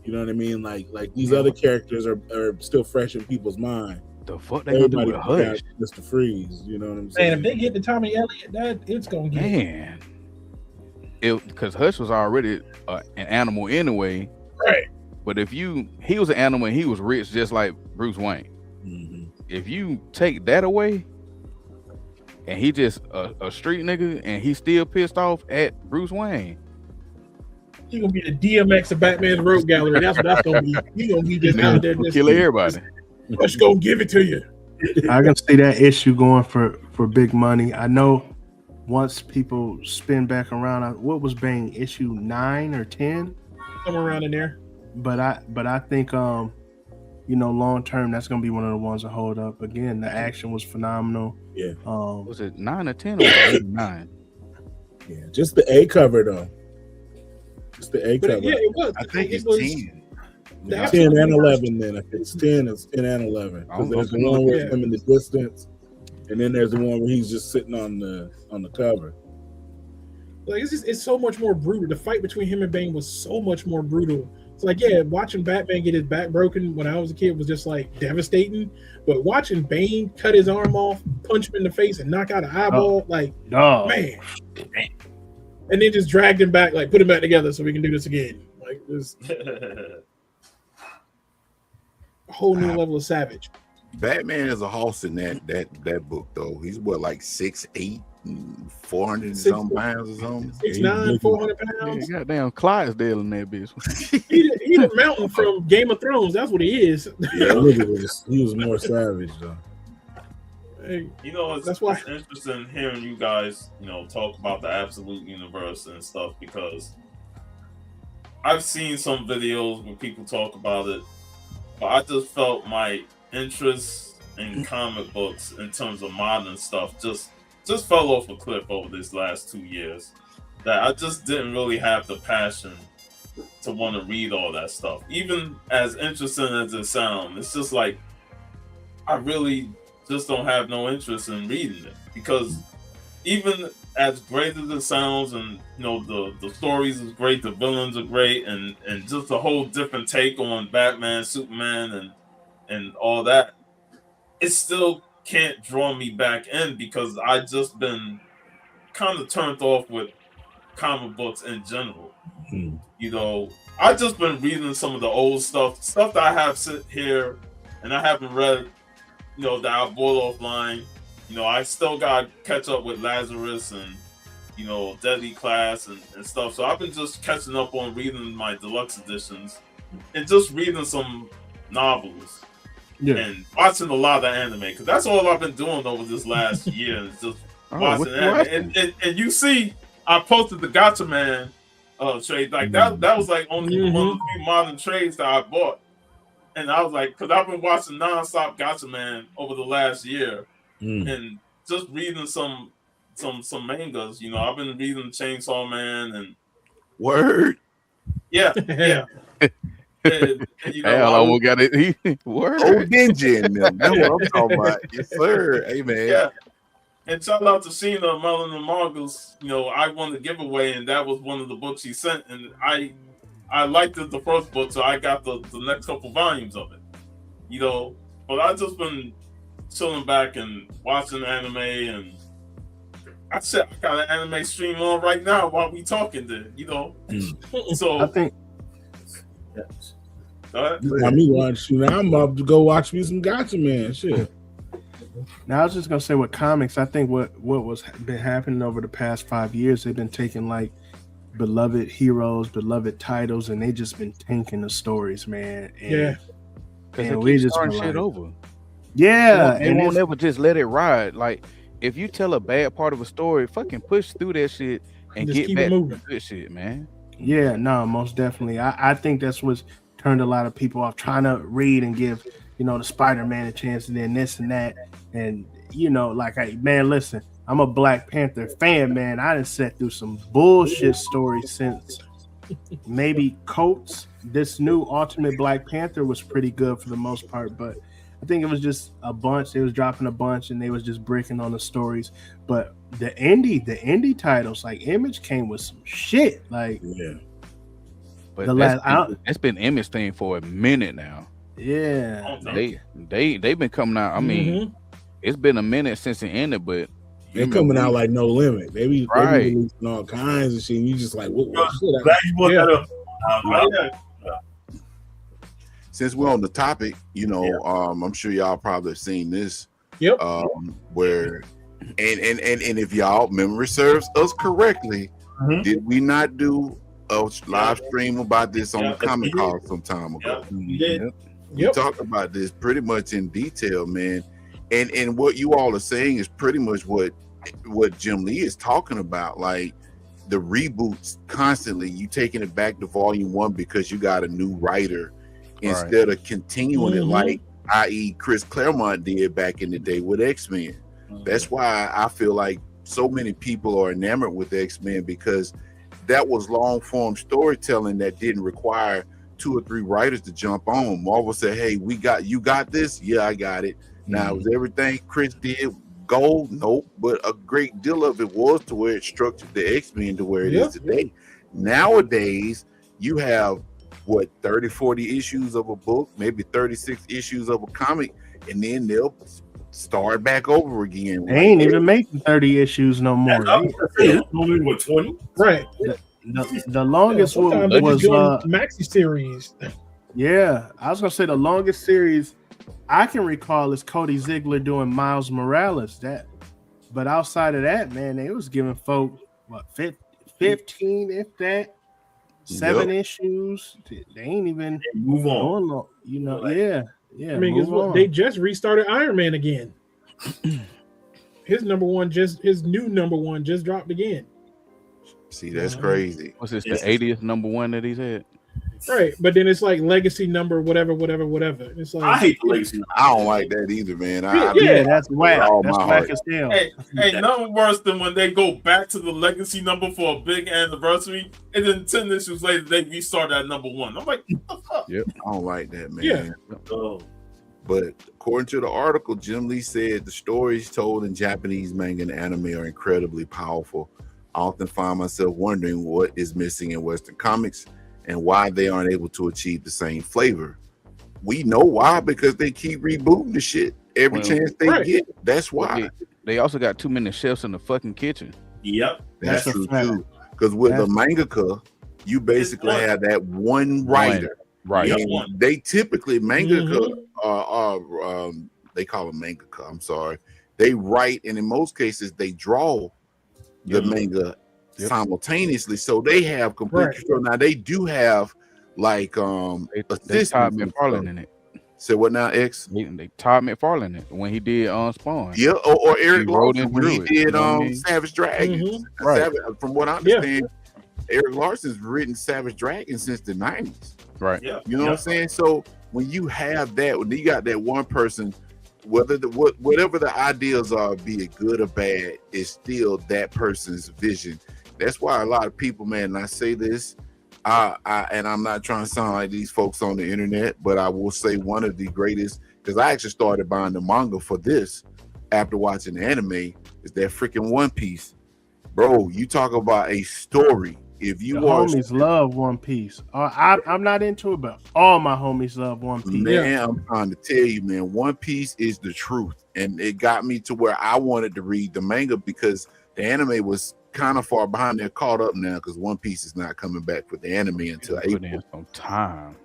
You know what I mean? Like these other characters are still fresh in people's mind. The fuck they gonna do with Hush? Mr. Freeze, you know what I'm saying? Man, if they get to Tommy Elliott, it's gonna get because Hush was already an animal anyway, right? But if he was an animal and he was rich just like Bruce Wayne. If you take that away, and he just a street nigga, and he's still pissed off at Bruce Wayne. He's gonna be the DMX of Batman's Road Gallery. That's what that's gonna be. He's gonna be just out there kill everybody. Let's go give it to you. I can see that issue going for big money. I know once people spin back around, what was Bane, issue 9 or 10? Somewhere around in there. But I think long term that's gonna be one of the ones that hold up. Again, the action was phenomenal. Yeah. Was it 9 or 10 or 8 or 9? Yeah, just the A cover though. Just the A cover. Yeah, it was. I think it's 10. 10 and 11 then. If it's 10, it's 10 and 11. Because there's the one with him in the distance, and then there's the one where he's just sitting on the cover. Like it's so much more brutal. The fight between him and Bane was so much more brutal. It's like, watching Batman get his back broken when I was a kid was just like devastating. But watching Bane cut his arm off, punch him in the face, and knock out an eyeball, man. And then just dragged him back, like put him back together so we can do this again. Like this a whole new level of savage. Batman is a horse in that book though. He's what, like 6'8", 400 and some pounds or something. 6'9", 400 pounds. Yeah, goddamn Clydesdale in that bitch. He the mountain from Game of Thrones. That's what he is. Yeah, he was more savage though. Hey, that's why it's interesting hearing you guys, talk about the Absolute Universe and stuff, because I've seen some videos where people talk about it, but I just felt my interest in comic books in terms of modern stuff just fell off a cliff over these last 2 years. That I just didn't really have the passion to want to read all that stuff. Even as interesting as it sounds, it's just like I really just don't have no interest in reading it, because even as great as it sounds, and the stories is great, the villains are great, and just a whole different take on Batman, Superman, and all that, it still can't draw me back in, because I just been kind of turned off with comic books in general. I just been reading some of the old stuff that I have sit here and I haven't read, that I bought offline. I still got to catch up with Lazarus and, Deadly Class and stuff. So I've been just catching up on reading my deluxe editions and just reading some novels and watching a lot of anime, because that's all I've been doing over this last year, is just watching anime. And you see, I posted the Gotcha Man trade. Like that was like only one of the few modern trades that I bought. And I was like, because I've been watching nonstop Gotcha Man over the last year, and just reading some mangas. I've been reading Chainsaw Man and Word. Yeah. And you know, Hell, I almost got it. Word. Old Dingy in them. That's what I'm talking about. Yes, sir. Hey, man. yeah. And shout out to Sheena, Melon and Mongoose. You know, I won the giveaway, and that was one of the books she sent. And I liked the first book, so I got the next couple volumes of it. You know, but I just been chilling back and watching anime, and I said I got an anime stream on right now while we talking there. You know, so I think. I mean, I'm about to go watch me some Gotcha Man. Shit. Now I was just gonna say with comics, I think what was been happening over the past 5 years, they've been taking like beloved heroes, beloved titles, and they just been tanking the stories, man. And, because we just starting been shit like, over. Yeah, they won't ever just let it ride. Like if you tell a bad part of a story, fucking push through that shit and Just get keep back it to moving. the good shit, man. Yeah, no, most definitely. I think that's what's turned a lot of people off, trying to read and give, the Spider-Man a chance, and then this and that. And, man, listen, I'm a Black Panther fan, man. I done sat through some bullshit stories since maybe Coates. This new Ultimate Black Panther was pretty good for the most part, but I think it was just a bunch. They was dropping a bunch, and they was just breaking on the stories. But the indie titles, like Image came with some shit. Like, yeah. But the that's been Image thing for a minute now. Yeah, they've been coming out. I mean, it's been a minute since it ended, but They're coming out like No Limit. They be Right. releasing all kinds of shit. And you just like, what shit? Glad you brought that up. Since we're on the topic, I'm sure y'all probably have seen this. Yep. Where and if y'all memory serves us correctly, did we not do a live stream about this on the Comic Call some time ago? We talked about this pretty much in detail, man. And what you all are saying is pretty much what Jim Lee is talking about, like the reboots constantly. You taking it back to volume 1 because you got a new writer instead of continuing it like i.e. Chris Claremont did back in the day with X-Men. That's why I feel like so many people are enamored with X-Men, because that was long form storytelling that didn't require 2 or 3 writers to jump on. Marvel said, hey, you got this? Yeah, I got it. Now, was everything Chris did gold? Nope. But a great deal of it was to where it structured the X-Men to where it is today. Nowadays, you have 30, 40 issues of a book, maybe 36 issues of a comic, and then they'll start back over again. They ain't even making 30 issues no more. Only with 20? Right. The longest one was maxi series. Yeah, I was gonna say the longest series I can recall is Cody Ziegler doing Miles Morales. But outside of that, man, they was giving folk 15, if that, 7 issues. They ain't even move on. Long, yeah. I mean, they just restarted Iron Man again. His new number one just dropped again. See, that's crazy. What's this, the 80th number one that he's had? Right, but then it's like legacy number whatever. It's like I hate the legacy. I don't like that either, man. That's whack. That's whack as hell. Hey, nothing worse than when they go back to the legacy number for a big anniversary, and then 10 issues later they restart at number 1. I'm like, what the fuck? Yep, I don't like that, man. Yeah. But according to the article, Jim Lee said the stories told in Japanese manga and anime are incredibly powerful. I often find myself wondering what is missing in Western comics and why they aren't able to achieve the same flavor. We know why, because they keep rebooting the shit every chance they get. That's why. They also got too many chefs in the fucking kitchen. Yep. That's true too. Because with the mangaka, you basically have that one writer. Right. And they typically mangaka they call them mangaka. I'm sorry. They write, and in most cases they draw the manga simultaneously, so they have complete control. Now they do have like they Todd McFarlane in it. So what now, X? They Todd McFarlane it when he did Spawn. Yeah, or Eric Larson when he did it, Savage Dragons. From what I understand, Eric Larson's written Savage Dragons since the 90s. Right. You know what I'm saying? So when you have that, when you got that one person, whatever the ideas are, be it good or bad, is still that person's vision. That's why a lot of people, man, and I say this, and I'm not trying to sound like these folks on the internet, but I will say one of the greatest, because I actually started buying the manga for this after watching the anime, is that freaking One Piece. Bro, you talk about a story. If you homies love One Piece. I'm not into it, but all my homies love One Piece. Man, I'm trying to tell you, man, One Piece is the truth. And it got me to where I wanted to read the manga because the anime was kind of far behind. They're caught up now because One Piece is not coming back for the anime until April. Some time.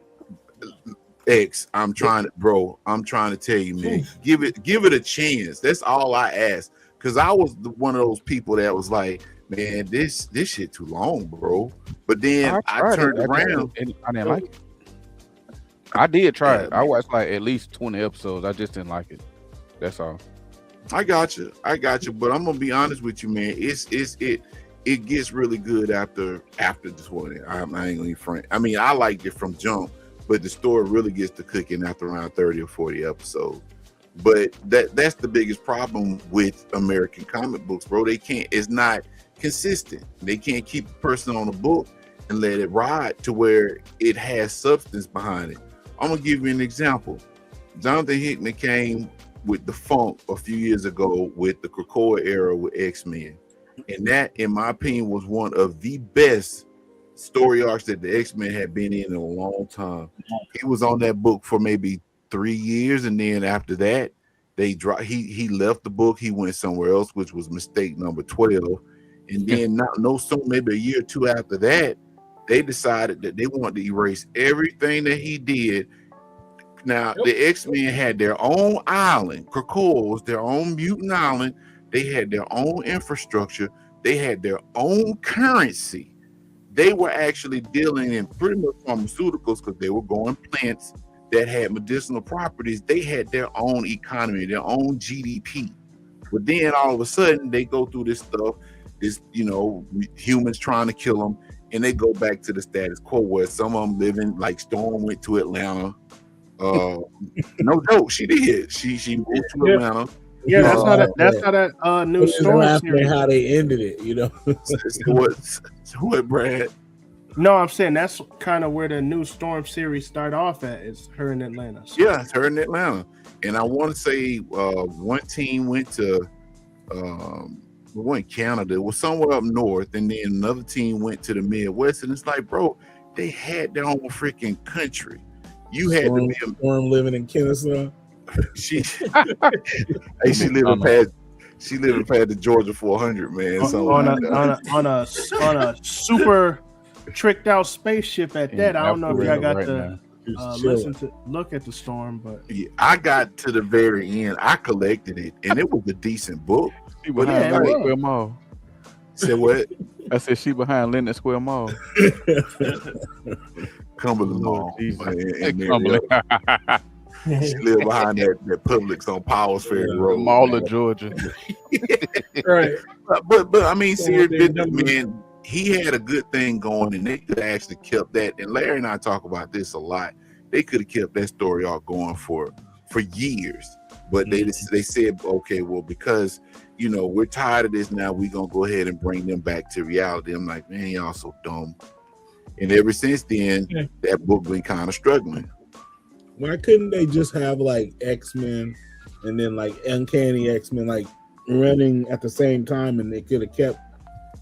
I'm trying to tell you, man, give it a chance. That's all I ask. Because I was one of those people that was like, man, this shit too long, bro. But then I turned around. I didn't like it. I did try it. I watched like at least 20 episodes. I just didn't like it. That's all. I got you. But I'm gonna be honest with you, man. It gets really good after this one. I ain't gonna even front. I mean, I liked it from jump, but the story really gets to cooking after around 30 or 40 episodes. But that's the biggest problem with American comic books, bro. It's not consistent. They can't keep a person on a book and let it ride to where it has substance behind it. I'm gonna give you an example. Jonathan Hickman came with the funk a few years ago with the Krakoa era with X-Men. And that, in my opinion, was one of the best story arcs that the X-Men had been in a long time. He was on that book for maybe 3 years, and then after that, they dropped. He left the book. He went somewhere else, which was mistake number 12. And then maybe a year or two after that, they decided that they wanted to erase everything that he did. Now the X-Men had their own island. Krakoa was their own mutant island. They had their own infrastructure. They had their own currency. They were actually dealing in pretty much pharmaceuticals because they were growing plants that had medicinal properties. They had their own economy, their own GDP. But then all of a sudden they go through this stuff, humans trying to kill them, and they go back to the status quo where some of them living, like Storm went to Atlanta. No joke, she did. She moved to Atlanta. Yeah, that's how that new Storm series. How they ended it, What, Brad? No, I'm saying that's kind of where the new Storm series start off at. Is her in Atlanta. So. Yeah, it's her in Atlanta. And I want to say one team went to Canada. It was somewhere up north, and then another team went to the Midwest. And it's like, bro, they had their own freaking country. You had to be a Storm living in Kennesaw. She living past the Georgia 400, man. So on a super tricked out spaceship at that. I don't know if y'all got to look at the Storm, but yeah, I got to the very end. I collected it, and it was a decent book. She behind Linden Square Mall. Said what? I said she behind Linden Square Mall. Cumberland Mall. She lived behind that Publix on Powers Ferry Road. Mall of Georgia. Right. But I mean, seriously, man, he had a good thing going, and they could have actually kept that. And Larry and I talk about this a lot. They could have kept that story all going for years. But they said, okay, well, because we're tired of this now, we're gonna go ahead and bring them back to reality. I'm like, man, y'all so dumb. And ever since then, that book been kind of struggling. Why couldn't they just have like X-Men and then like Uncanny X-Men like running at the same time, and they could have kept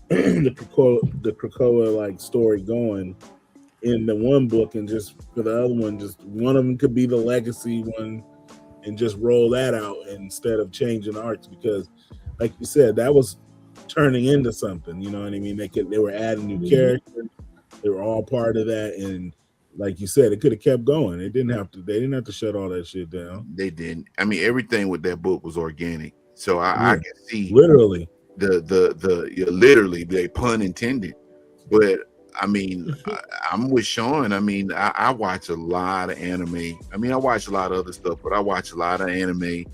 the Krakoa like story going in the one book, and just for the other one, just one of them could be the legacy one, and just roll that out instead of changing arcs, because like you said, that was turning into something. You know what I mean? They were adding new characters. They were all part of that, and like you said, it could have kept going. They didn't have to shut all that shit down. They didn't. I mean, everything with that book was organic. So I can see literally literally, they pun intended. But I mean, I'm with Sean. I mean, I watch a lot of anime. I mean, I watch a lot of other stuff, but I watch a lot of anime.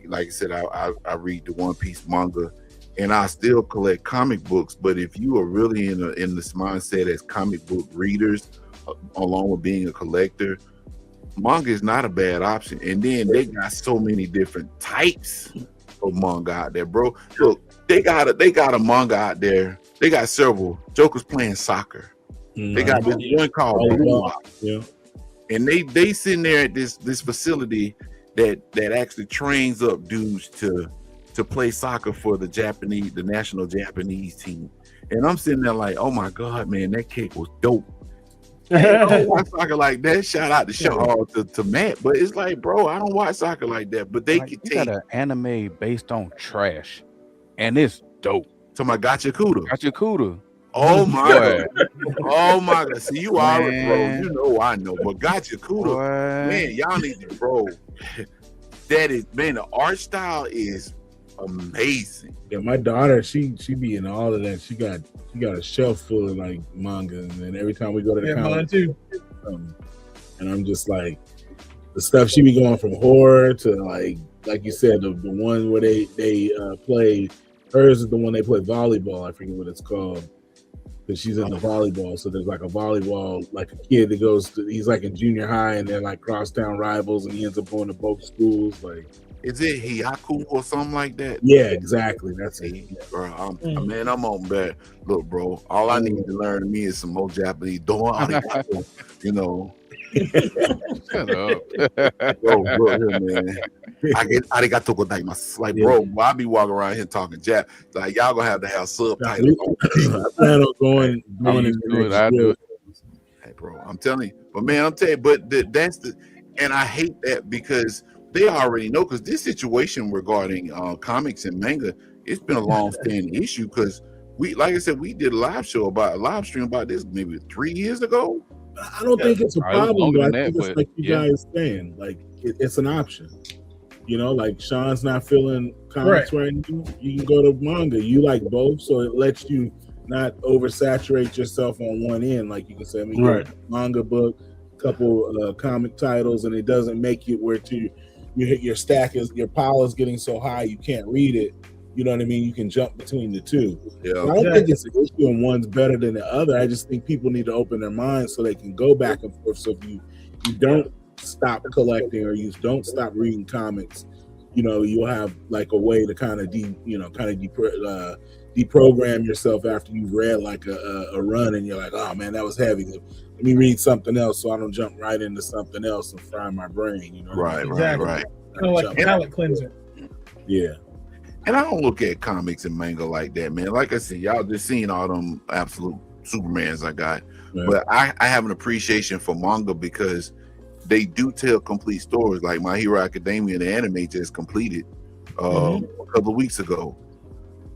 Like I said, I read the One Piece manga, and I still collect comic books. But if you are really in this mindset as comic book readers, along with being a collector, manga is not a bad option. And then they got so many different types of manga out there, bro. Look, they got a manga out there. They got several. Joker's playing soccer. They got this one called Blue Lock. Yeah. And they sitting there at this facility that actually trains up dudes to play soccer for the national Japanese team. And I'm sitting there like, oh my God, man, that kick was dope. I don't watch soccer like that. Shout out to Matt, but it's like, bro, I don't watch soccer like that. But they can take an anime based on trash, and it's dope. To my Gachakuda. Gachakuda. Oh my God. Oh my God. See, you already, bro. You know I know, but Gachakuda, man, y'all need to, bro. That is, man, the art style is amazing. Yeah, my daughter, she be in all of that. She got a shelf full of like manga, and then every time we go to the mine too. And I'm just like, the stuff she be going from horror to like you said, the one where they play. Hers is the one they play volleyball. I forget what it's called, because she's in the volleyball. So there's like a volleyball, like a kid that he's like in junior high, and they're like crosstown rivals, and he ends up going to both schools. Like, is it Hiyaku or something like that? Yeah, exactly. That's it. Bro, man, I'm on bad. Look, bro, all I need to learn to me is some more Japanese. You know. Shut up. Bro, here, man. I get arigato gozaimasu. Like, bro, I be walking around here talking Jap. Like, y'all gonna have to have subtitles. I plan on going I do it. Hey, bro, I'm telling you. But man, I'm telling you, but that's and I hate that because they already know, because this situation regarding comics and manga, it's been a long-standing issue, because like I said, we did a live stream about this maybe 3 years ago. I don't think it's a problem, but I think it's like you guys saying, like it's an option. You know, like Sean's not feeling comics right now. You can go to manga. You like both, so it lets you not oversaturate yourself on one end. Like you can say, I mean, you're a manga book, a couple comic titles, and it doesn't make it where your pile is getting so high you can't read it. You know what I mean? You can jump between the two. Yeah. I don't think it's an issue and one's better than the other. I just think people need to open their minds so they can go back and forth. So if you don't stop collecting or you don't stop reading comics, you know, you'll have like a way to kind of deprogram yourself after you've read like a run, and you're like, oh man, that was heavy. Let me read something else so I don't jump right into something else and fry my brain. You know, right. Kind of like a palate cleanser. Yeah. And I don't look at comics and manga like that, man. Like I said, y'all just seen all them absolute Supermans I got. Yeah. But I have an appreciation for manga because they do tell complete stories. Like My Hero Academia, the anime just completed a couple of weeks ago.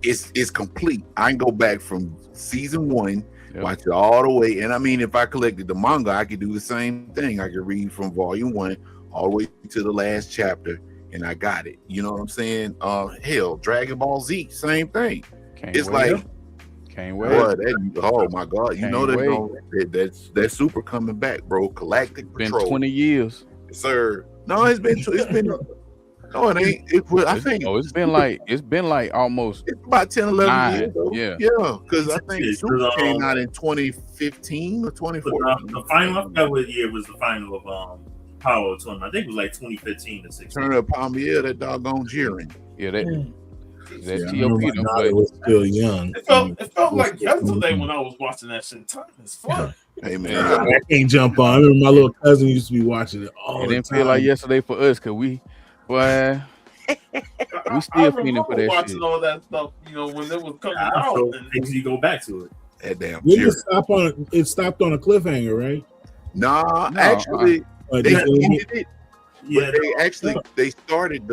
It's complete. I can go back from season 1, watch it all the way. And I mean, if I collected the manga, I could do the same thing. I could read from volume 1 all the way to the last chapter, and I got it. You know what I'm saying? Hell, Dragon Ball Z, same thing. Can't wait. Oh my God! You know that's super coming back, bro. Galactic Patrol. Been 20 years, sir. No, it's been. No, it ain't. I think it's been like almost. It's about 10, 11 9, years. Though. Yeah, because I think Super came out in 2015 or 2014. The final, I forgot what year was the final of Power Tournament. I think it was like 2015 to 16. Turn up Palmier, that doggone Jiren. Yeah, that TOP was still young. It felt like yesterday when I was watching that shit. Time is fun. Hey man, I can't jump on. I remember my little cousin used to be watching it all the time. It didn't feel like yesterday for us because we still feeling for that watching shit. all that stuff, you know, when it was coming out. So and you go back to it. That damn Jiren. It stopped on a cliffhanger, right? Nah, actually. They ended it, but they started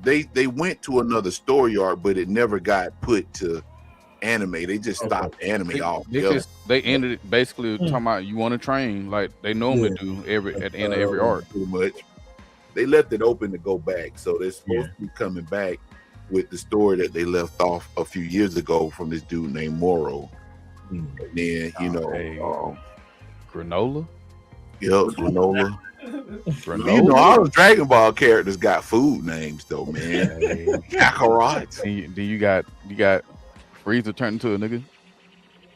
they went to another story arc, but it never got put to anime. They just stopped anime altogether. They ended it basically talking about you want to train like they normally do at the end of every arc. Pretty much. They left it open to go back, so they're supposed to be coming back with the story that they left off a few years ago from this dude named Moro. And then Granola. Yep, Granola. You know, all the Dragon Ball characters got food names though, man. Kakarot. And you got Frieza turned into a nigga.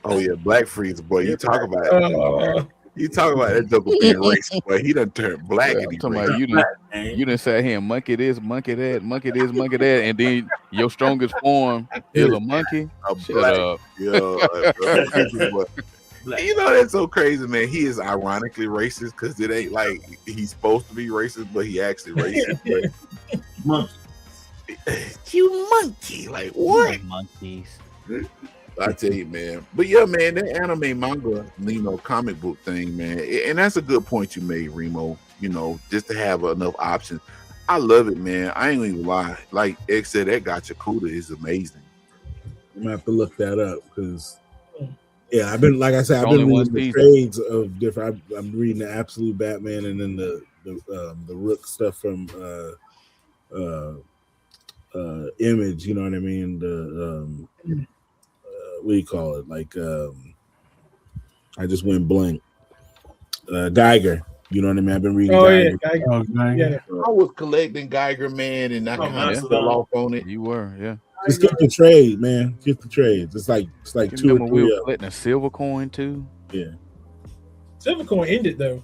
Oh yeah, Black Frieza, boy. You talk about it. You talk about that double being racist, boy. He done turned black. I'm talking about you done sat here and monkey this, monkey that, monkey this, monkey that, and then your strongest form is a monkey. Shut up. Yeah. You know that's so crazy, man. He is ironically racist because it ain't like he's supposed to be racist, but he actually racist. Monkey. You monkey, like what? Monkeys. I tell you, man. But yeah, man, that anime manga, comic book thing, man, and that's a good point you made, Remo. Just to have enough options. I love it, man. I ain't gonna even lie. Like X said, that Gachakuda is amazing. I'm gonna have to look that up because, yeah, I've been reading the trades of different. I'm reading the Absolute Batman and then the Rook stuff from Image. You know what I mean? The what do you call it? Like I just went blank. Geiger. You know what I mean? I've been reading Geiger. Yeah, Geiger. Geiger. Yeah. I was collecting Geiger, man, and I kind of fell off on it. You were, yeah. Just get the trade, man. Get the trades. It's like You 2 or remember we 3 were of collecting a silver coin too? Yeah. Silver coin ended though.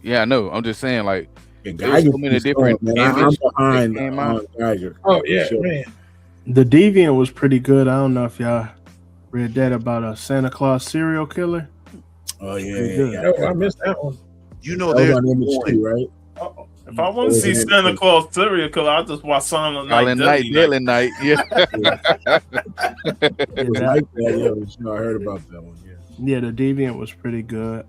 Yeah, I know. I'm just saying, like, And there's Geiger so many keeps different going, man. I'm images behind that came on out. Geiger. Oh yeah, Sure. man. The Deviant was pretty good. I don't know if y'all read that about a Santa Claus serial killer. Oh yeah, Pretty good. yeah. No, I missed that one. That there's was on Image one. too, right? If I want to see Santa Claus serial killer, I'll just watch Silent Night, Deadly Night. Yeah. It was like that, yeah. I heard about that one. Yeah. Yeah, the Deviant was pretty good.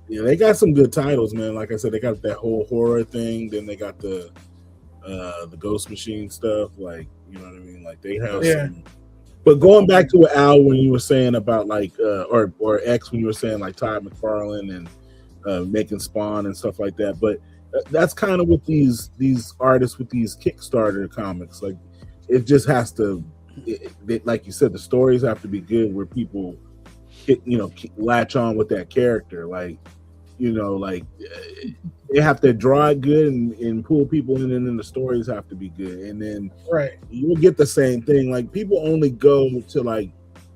Yeah, they got some good titles, man. Like I said, they got that whole horror thing. Then they got the Ghost Machine stuff. Like, you know what I mean? Like they have some. But going back to what Al, when you were saying about like, or X, when you were saying like Todd McFarlane and making Spawn and stuff like that. But that's kind of with these artists with these Kickstarter comics. Like, it just has to, like you said, the stories have to be good where people, latch on with that character. Like, like they have to draw it good and pull people in, and then the stories have to be good. And then you'll get the same thing. Like, people only go to like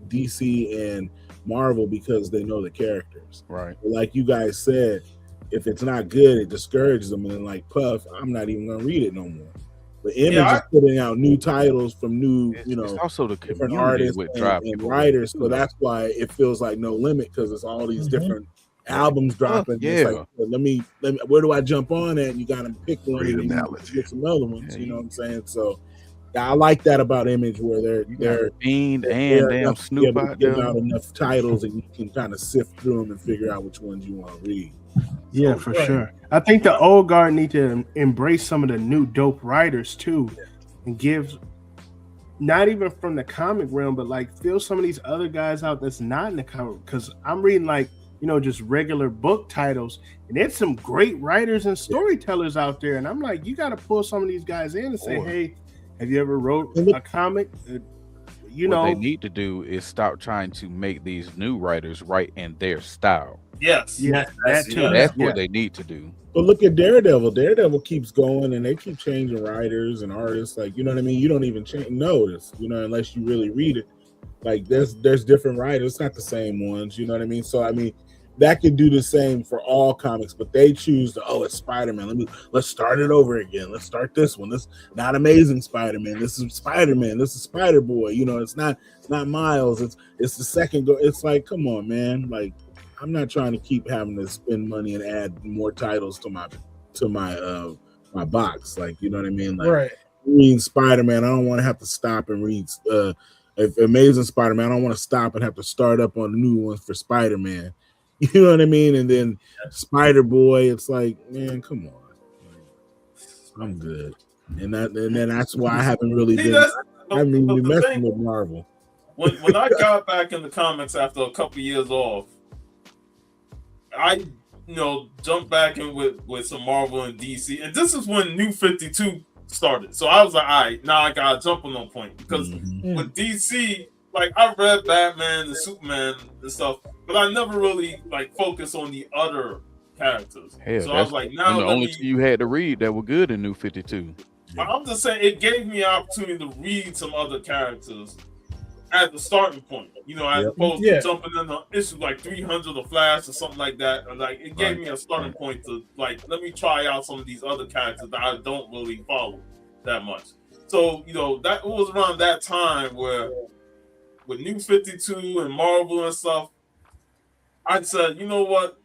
DC and Marvel because they know the characters. Right. But like you guys said, if it's not good, it discourages them. And then like Puff, I'm not even gonna read it no more. The Image is putting out new titles from new, it's also the different community artists with and writers. So that's why it feels like No Limit, because it's all these different albums dropping. Yeah. It's like, well, let me, where do I jump on at? You got to pick one Great and then analogy. get some other ones. You know what I'm saying? So I like that about Image, where they're Fiend and damn Snoop out giving there. out enough titles and you can kind of sift through them and figure out which ones you want to read. Yeah, for sure. I think the old guard need to embrace some of the new dope writers too, and give, not even from the comic realm, but like fill some of these other guys out that's not in the comic. Because I'm reading like, just regular book titles, and there's some great writers and storytellers out there. And I'm like, you got to pull some of these guys in and say, hey, have you ever wrote a comic? What they need to do is stop trying to make these new writers write in their style. Yes. Yeah, That's what they need to do. But look at Daredevil. Daredevil keeps going, and they keep changing writers and artists. Like, you know what I mean? You don't even notice, unless you really read it. Like, there's different writers. It's not the same ones. You know what I mean? So, I mean, that could do the same for all comics, but they choose to, it's Spider-Man. Let's start it over again. Let's start this one. This not Amazing Spider-Man. This is Spider-Man. This is Spider-Boy. It's not Miles. It's the second go. It's like, come on, man. Like, I'm not trying to keep having to spend money and add more titles to my box. Like, you know what I mean? Like, reading Spider-Man, I don't want to have to stop and read if Amazing Spider-Man. I don't want to stop and have to start up on the new ones for Spider-Man. You know what I mean? And then Spider-Boy, it's like, man, come on. I'm good. And then that's why I haven't really been messing with Marvel. When I got back in the comics after a couple years off, I jumped back in with some Marvel and DC, and this is when New 52 started. So I was like, all right, now I gotta jump on point, because with DC, like, I read Batman and Superman and stuff, but I never really like focused on the other characters. Hell, so I was like, now the only two you had to read that were good in New 52. I'm just saying, it gave me an opportunity to read some other characters at the starting point, as opposed to jumping in the issue like 300 of Flash or something like that. And like, it gave me a starting point to like, let me try out some of these other characters that I don't really follow that much. So, that was around that time where with New 52 and Marvel and stuff, I said, you know what?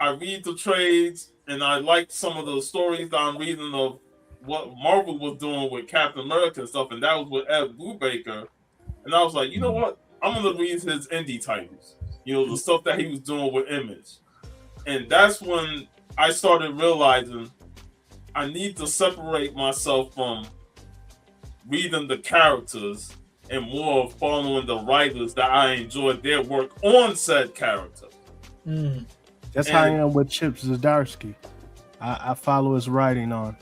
I read the trades, and I liked some of the stories that I'm reading of what Marvel was doing with Captain America and stuff, and that was with Ed Brubaker. And I was like, you know what? I'm gonna read his indie titles. You know, the stuff that he was doing with Image. And that's when I started realizing I need to separate myself from reading the characters and more of following the writers that I enjoyed their work on said character. That's how I am with Chip Zdarsky. I follow his writing on,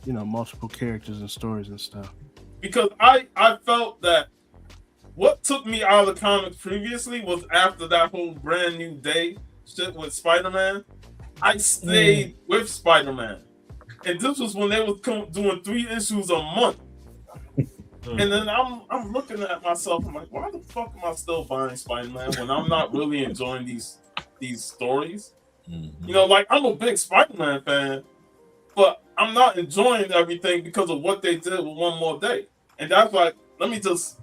multiple characters and stories and stuff. Because I felt that what took me out of the comics previously was after that whole Brand New Day shit with Spider-Man, I stayed with Spider-Man. And this was when they was doing 3 issues a month. And then I'm looking at myself, I'm like, why the fuck am I still buying Spider-Man when I'm not really enjoying these stories? You know, like, I'm a big Spider-Man fan, but I'm not enjoying everything because of what they did with One More Day. And that's like, let me just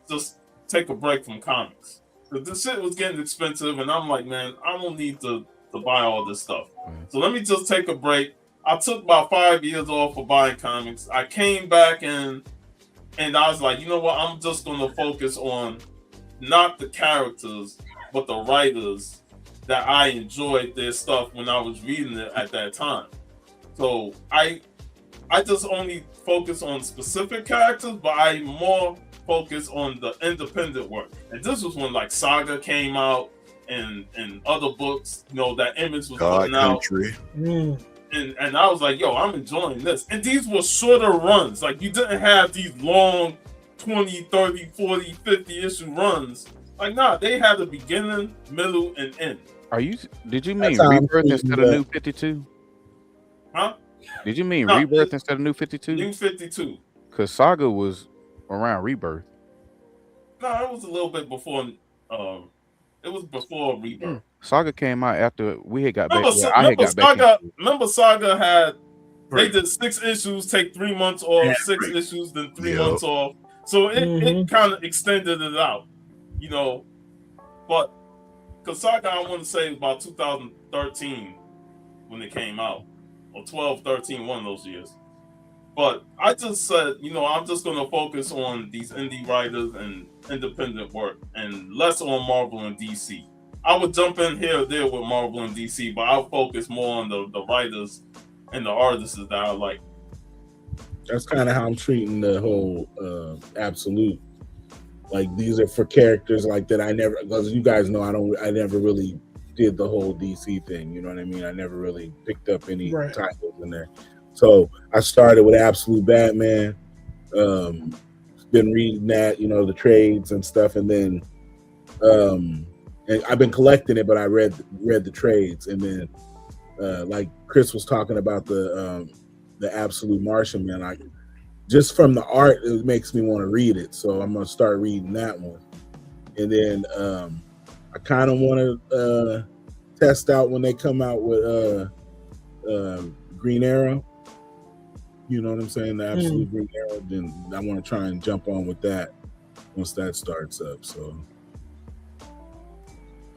take a break from comics. But this shit was getting expensive, and I'm like, man, I don't need to buy all this stuff. So let me just take a break. I took about 5 years off for buying comics. I came back and I was like, you know what? I'm just going to focus on not the characters, but the writers that I enjoyed their stuff when I was reading it at that time. So I just only focus on specific characters, but I more focus on the independent work. And this was when like Saga came out and other books, that Image was putting out. And I was like, yo, I'm enjoying this. And these were shorter runs. Like, you didn't have these long 20, 30, 40, 50 issue runs. Like, nah, they had a beginning, middle, and end. Did you mean Rebirth instead of New 52? Huh? Did you mean Rebirth instead of New 52? New 52. Because Saga was around Rebirth. No, it was a little bit before. It was before Rebirth. Saga came out after we had got back. Remember Saga had they did 6 issues, take 3 months off, 6 issues, then 3 months off. So it kind of extended it out, But because Saga, I want to say about 2013 when it came out, or 12, 13, one of those years. But I just said, I'm just going to focus on these indie writers and independent work and less on Marvel and DC. I would jump in here or there with Marvel and DC, but I'll focus more on the writers and the artists that I like. That's kind of how I'm treating the whole Absolute. Like, these are for characters like that I never, because you guys know I never really did the whole DC thing. You know what I mean? I never really picked up any titles in there. So I started with Absolute Batman. Been reading that, the trades and stuff, and then and I've been collecting it, but I read the trades, and then like Chris was talking about the Absolute Martian Man. Just from the art, it makes me want to read it, so I'm gonna start reading that one, and then I kind of want to test out when they come out with Green Arrow. You know what I'm saying? The Absolute Green Arrow. Then I want to try and jump on with that once that starts up. So,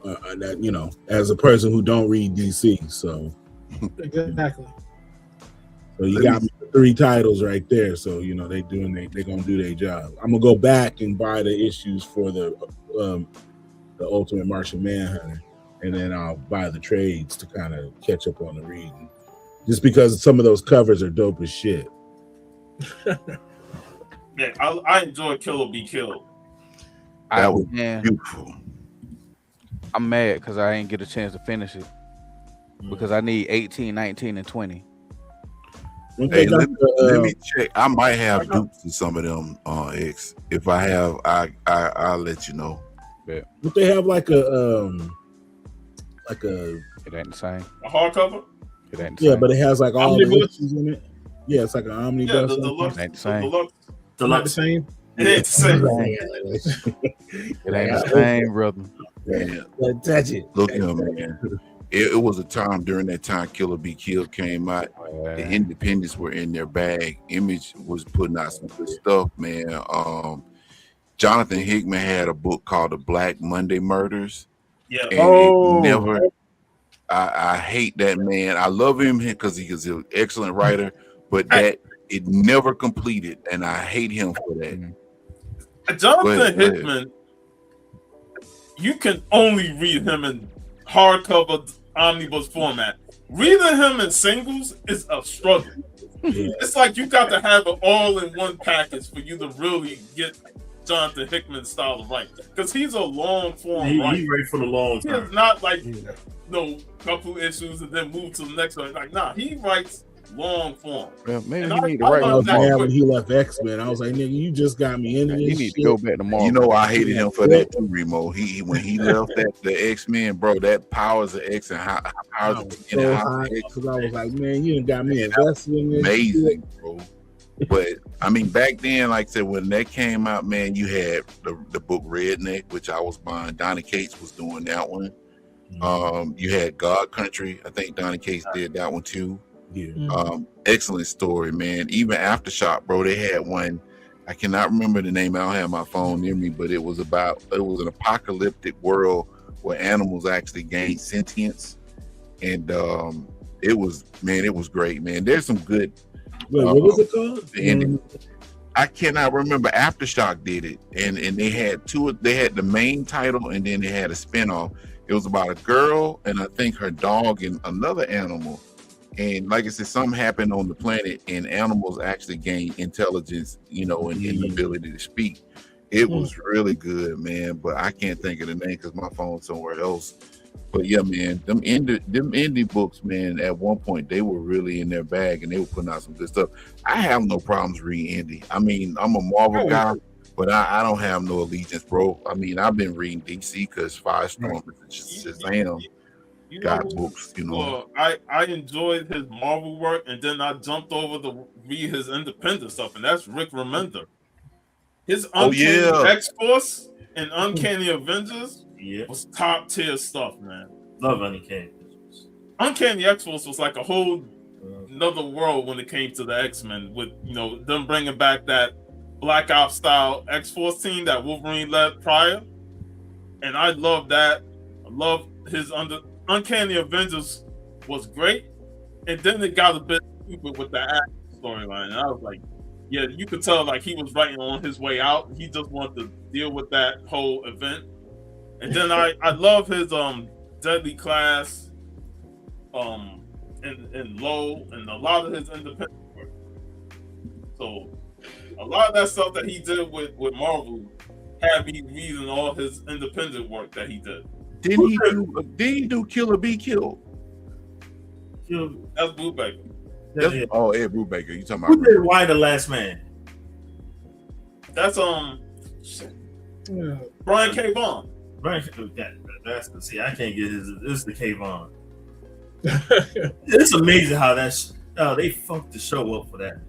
that as a person who don't read DC, so exactly. So you got me 3 titles right there. So they're gonna do their job. I'm gonna go back and buy the issues for the Ultimate Martian Manhunter, and then I'll buy the trades to kind of catch up on the reading. Just because some of those covers are dope as shit. Yeah, I enjoy Kill or Be Killed. That was beautiful. I'm mad because I ain't get a chance to finish it because I need 18, 19, and 20. Hey, let me check. I might have dupes in some of them X. If I have, I'll let you know. Yeah. But they have like a it ain't the same. A hardcover? It ain't the same. But it has like all the issues in it. Yeah, it's like an omnibus. Yeah, the deluxe. It ain't the same. Not the same. It ain't the same. It ain't the same, brother. Man, touch it. Look here, man. It was a time during that time Killer Be Killed came out. The independents were in their bag. Image was putting out some good stuff, man. Jonathan Hickman had a book called The Black Monday Murders. Yeah. And Oh. it never. I hate that man. I love him because he is an excellent writer, but that it never completed, and I hate him for that. Jonathan Hickman, you can only read him in hardcover omnibus format. Reading him in singles is a struggle. It's like you got to have it all in one package for you to really get Jonathan Hickman's style of writing, because he's a long form writer. He writes for the long time. He's not like couple issues and then move to the next one. Like, nah, he writes long form. Well, maybe And he need to I write love more. that when he left X-Men, I was like, nigga, you just got me into this. He need to go back to Marvel. You know, I hated him for that too, Remo. When he left the X-Men, bro, that Powers of X and how Powers of X, because I was like, man, you done got me invested in this. Amazing, bro. But I mean, back then, like I said, when that came out, man, you had the book Redneck, which I was buying. Donny Cates was doing that one. You had God Country. I think Donny Cates did that one too. Yeah. Excellent story, man. Even Aftershock, bro, they had one. I cannot remember the name. I don't have my phone near me, but it was an apocalyptic world where animals actually gained sentience, and it was great, man. There's some good. What was it called? And I cannot remember. Aftershock did it, and they had two. They had the main title, and then they had a spinoff. It was about a girl and I think her dog and another animal. And like I said, something happened on the planet, and animals actually gain intelligence, and the ability to speak. It was really good, man. But I can't think of the name because my phone's somewhere else. But yeah, man, them indie books, man, at one point they were really in their bag and they were putting out some good stuff. I have no problems reading indie. I mean, I'm a Marvel guy, but I don't have no allegiance, bro. I mean, I've been reading DC because Firestorm and Shazam got books, Well, I enjoyed his Marvel work, and then I jumped over to read his independent stuff, and that's Rick Remender. His Uncanny X-Force and Uncanny Avengers was top tier stuff, man. Love Uncanny. Uncanny X-Force was like a whole another world when it came to the X-Men, with them bringing back that Black Ops style X-Force team that Wolverine led prior, and I love that. I love his Uncanny Avengers was great, and then it got a bit stupid with the action storyline, and I was like, yeah, you could tell like he was writing on his way out. He just wanted to deal with that whole event. And then I love his Deadly Class and Low, and a lot of his independent work. So a lot of that stuff that he did with Marvel had me reading all his independent work that he did. Didn't he do Kill or Be Killed? That's Brubaker. Ed Brubaker. You talking about? Who did Why the Last Man? That's Brian K. Vaughan. That's see, I can't get his. This is the K. Vaughan. It's amazing how they fucked the show up for that.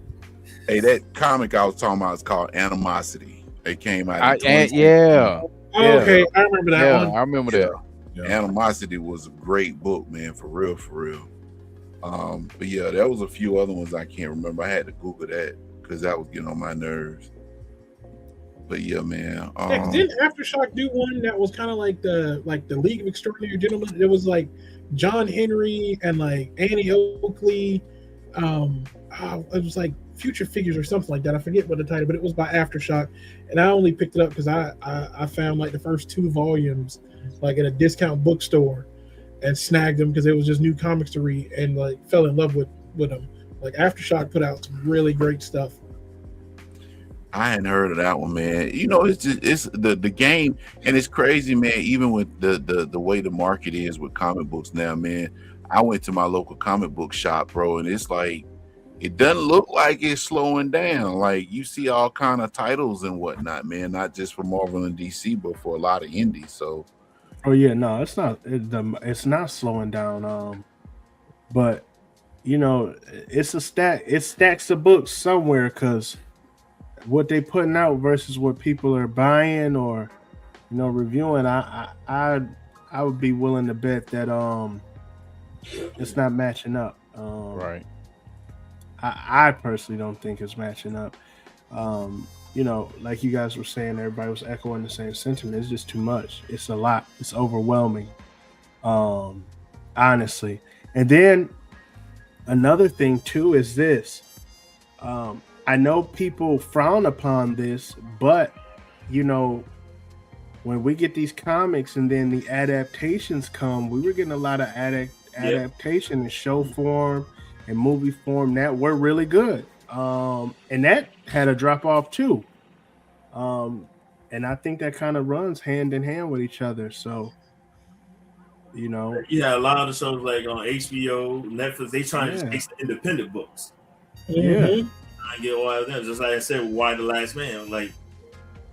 Hey, that comic I was talking about is called Animosity. It came out. Okay, I remember that one. I remember that. Animosity was a great book, man, for real. But yeah, there was a few other ones I can't remember. I had to Google that because that was getting on my nerves. But yeah, man. Didn't Aftershock do one that was kind of like the League of Extraordinary Gentlemen? It was like John Henry and like Annie Oakley. It was like Future Figures or something like that. I forget what the title, but it was by Aftershock, and I only picked it up because I found like the first 2 volumes like at a discount bookstore and snagged them because it was just new comics to read, and like fell in love with them. Like Aftershock put out some really great stuff. I hadn't heard of that one, man. It's the game, and it's crazy, man. Even with the way the market is with comic books now, man. I went to my local comic book shop, bro, and it's like it doesn't look like it's slowing down. Like you see all kind of titles and whatnot, man. Not just for Marvel and DC, but for a lot of indies. So, oh yeah, no, it's not. It's not slowing down. But it's a stack. It stacks of books somewhere because what they putting out versus what people are buying or reviewing. I would be willing to bet that it's not matching up. Right. I personally don't think it's matching up. you know, like you guys were saying, everybody was echoing the same sentiment. It's just too much. It's a lot. It's overwhelming. Honestly. And then another thing too is this. I know people frown upon this, but you know, when we get these comics and then the adaptations come, we were getting a lot of adaptation in show form and movie form that were really good. And that had a drop off too. And I think that kind of runs hand in hand with each other. So, you know, yeah, a lot of the shows like on HBO, Netflix, they trying to make independent books. Yeah, I get all of them. Just like I said, Why the Last Man? Like,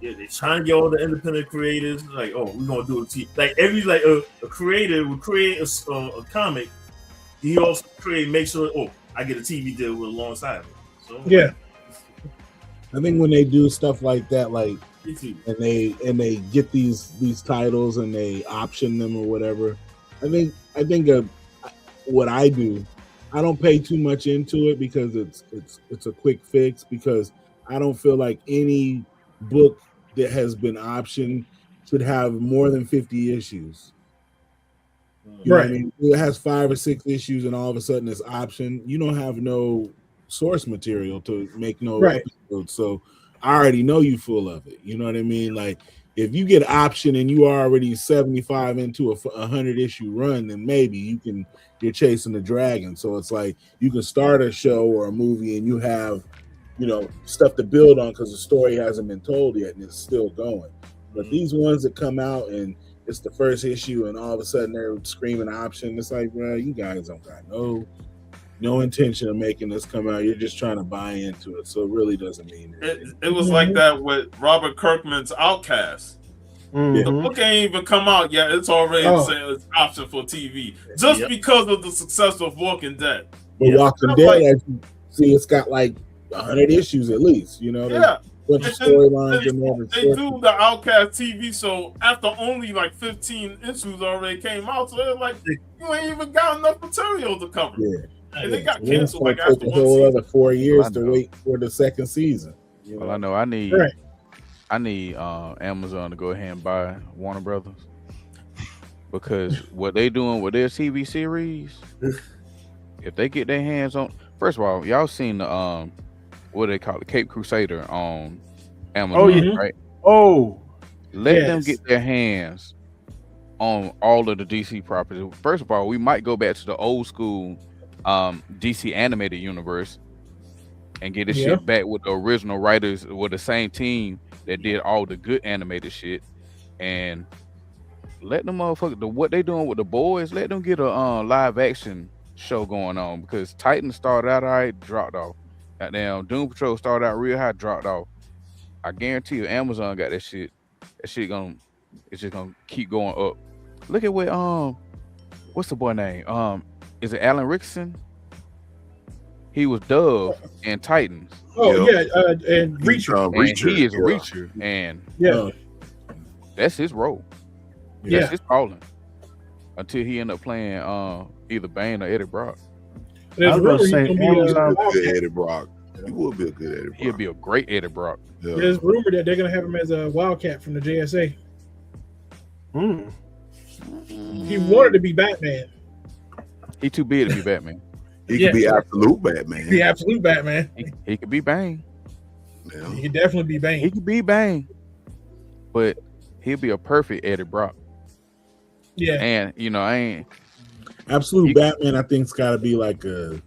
yeah, they trying to get all the independent creators. Like, oh, we're gonna do a TV. Like a creator would create a comic. He also make sure. Oh, I get a TV deal with alongside it. So yeah. I think when they do stuff like that, like and they get these titles and they option them or whatever, I think what I do, I don't pay too much into it because it's a quick fix, because I don't feel like any book that has been optioned should have more than 50 issues. You know what I mean? It has 5 or 6 issues and all of a sudden it's option. You don't have no source material to make no episode. So I already know you full of it. You know what I mean? Like, if you get option and you are already 75 into a 100 issue run, then maybe you're chasing the dragon. So it's like you can start a show or a movie and you have, you know, stuff to build on because the story hasn't been told yet and it's still going. But these ones that come out and it's the first issue and all of a sudden they're screaming option, it's like, bro, you guys don't got no intention of making this come out. You're just trying to buy into it, so it really doesn't mean anything. It was like that with Robert Kirkman's Outcast. The book ain't even come out yet. It's already saying it's option for TV just because of the success of Walking Dead. But Walking Dead, see, it's got like 100 issues at least. You know, bunch of storylines and all. They do the Outcast TV show after only like 15 issues already came out, so they're like, you ain't even got enough material to cover. Yeah. And they got canceled like after a whole other 4 years to wait for the second season. You know? Well, I know I need Amazon to go ahead and buy Warner Brothers, because what they doing with their TV series, if they get their hands on, first of all, y'all seen the what they call it, Cape Crusader on Amazon, right? Let them get their hands on all of the DC properties. First of all, we might go back to the old school DC animated universe and get this shit back with the original writers, with the same team that did all the good animated shit, and let them motherfucker what they doing with the boys, let them get a live action show going on, because Titans started out all right, dropped off. Goddamn, Doom Patrol started out real high, dropped off. I guarantee you Amazon got that shit. It's just gonna keep going up. Look at what what's the boy name? Is it Alan Rickson? He was Dove in Titans. And Reacher. And he is Reacher, and that's his role. That's his calling. Until he end up playing either Bane or Eddie Brock. I was going to say Amazon. Good Eddie Brock. He would be a good Eddie Brock. He'll be a great Eddie Brock. Yeah. There's rumor that they're going to have him as a Wildcat from the JSA. He wanted to be Batman. He too big to be Batman. He could be absolute Batman. The absolute Batman. He could be Bane. Yeah. He could definitely be Bane. He could be Bane. But he'll be a perfect Eddie Brock. Yeah. And, you know, I ain't... Absolute Batman, I think it's got to be like a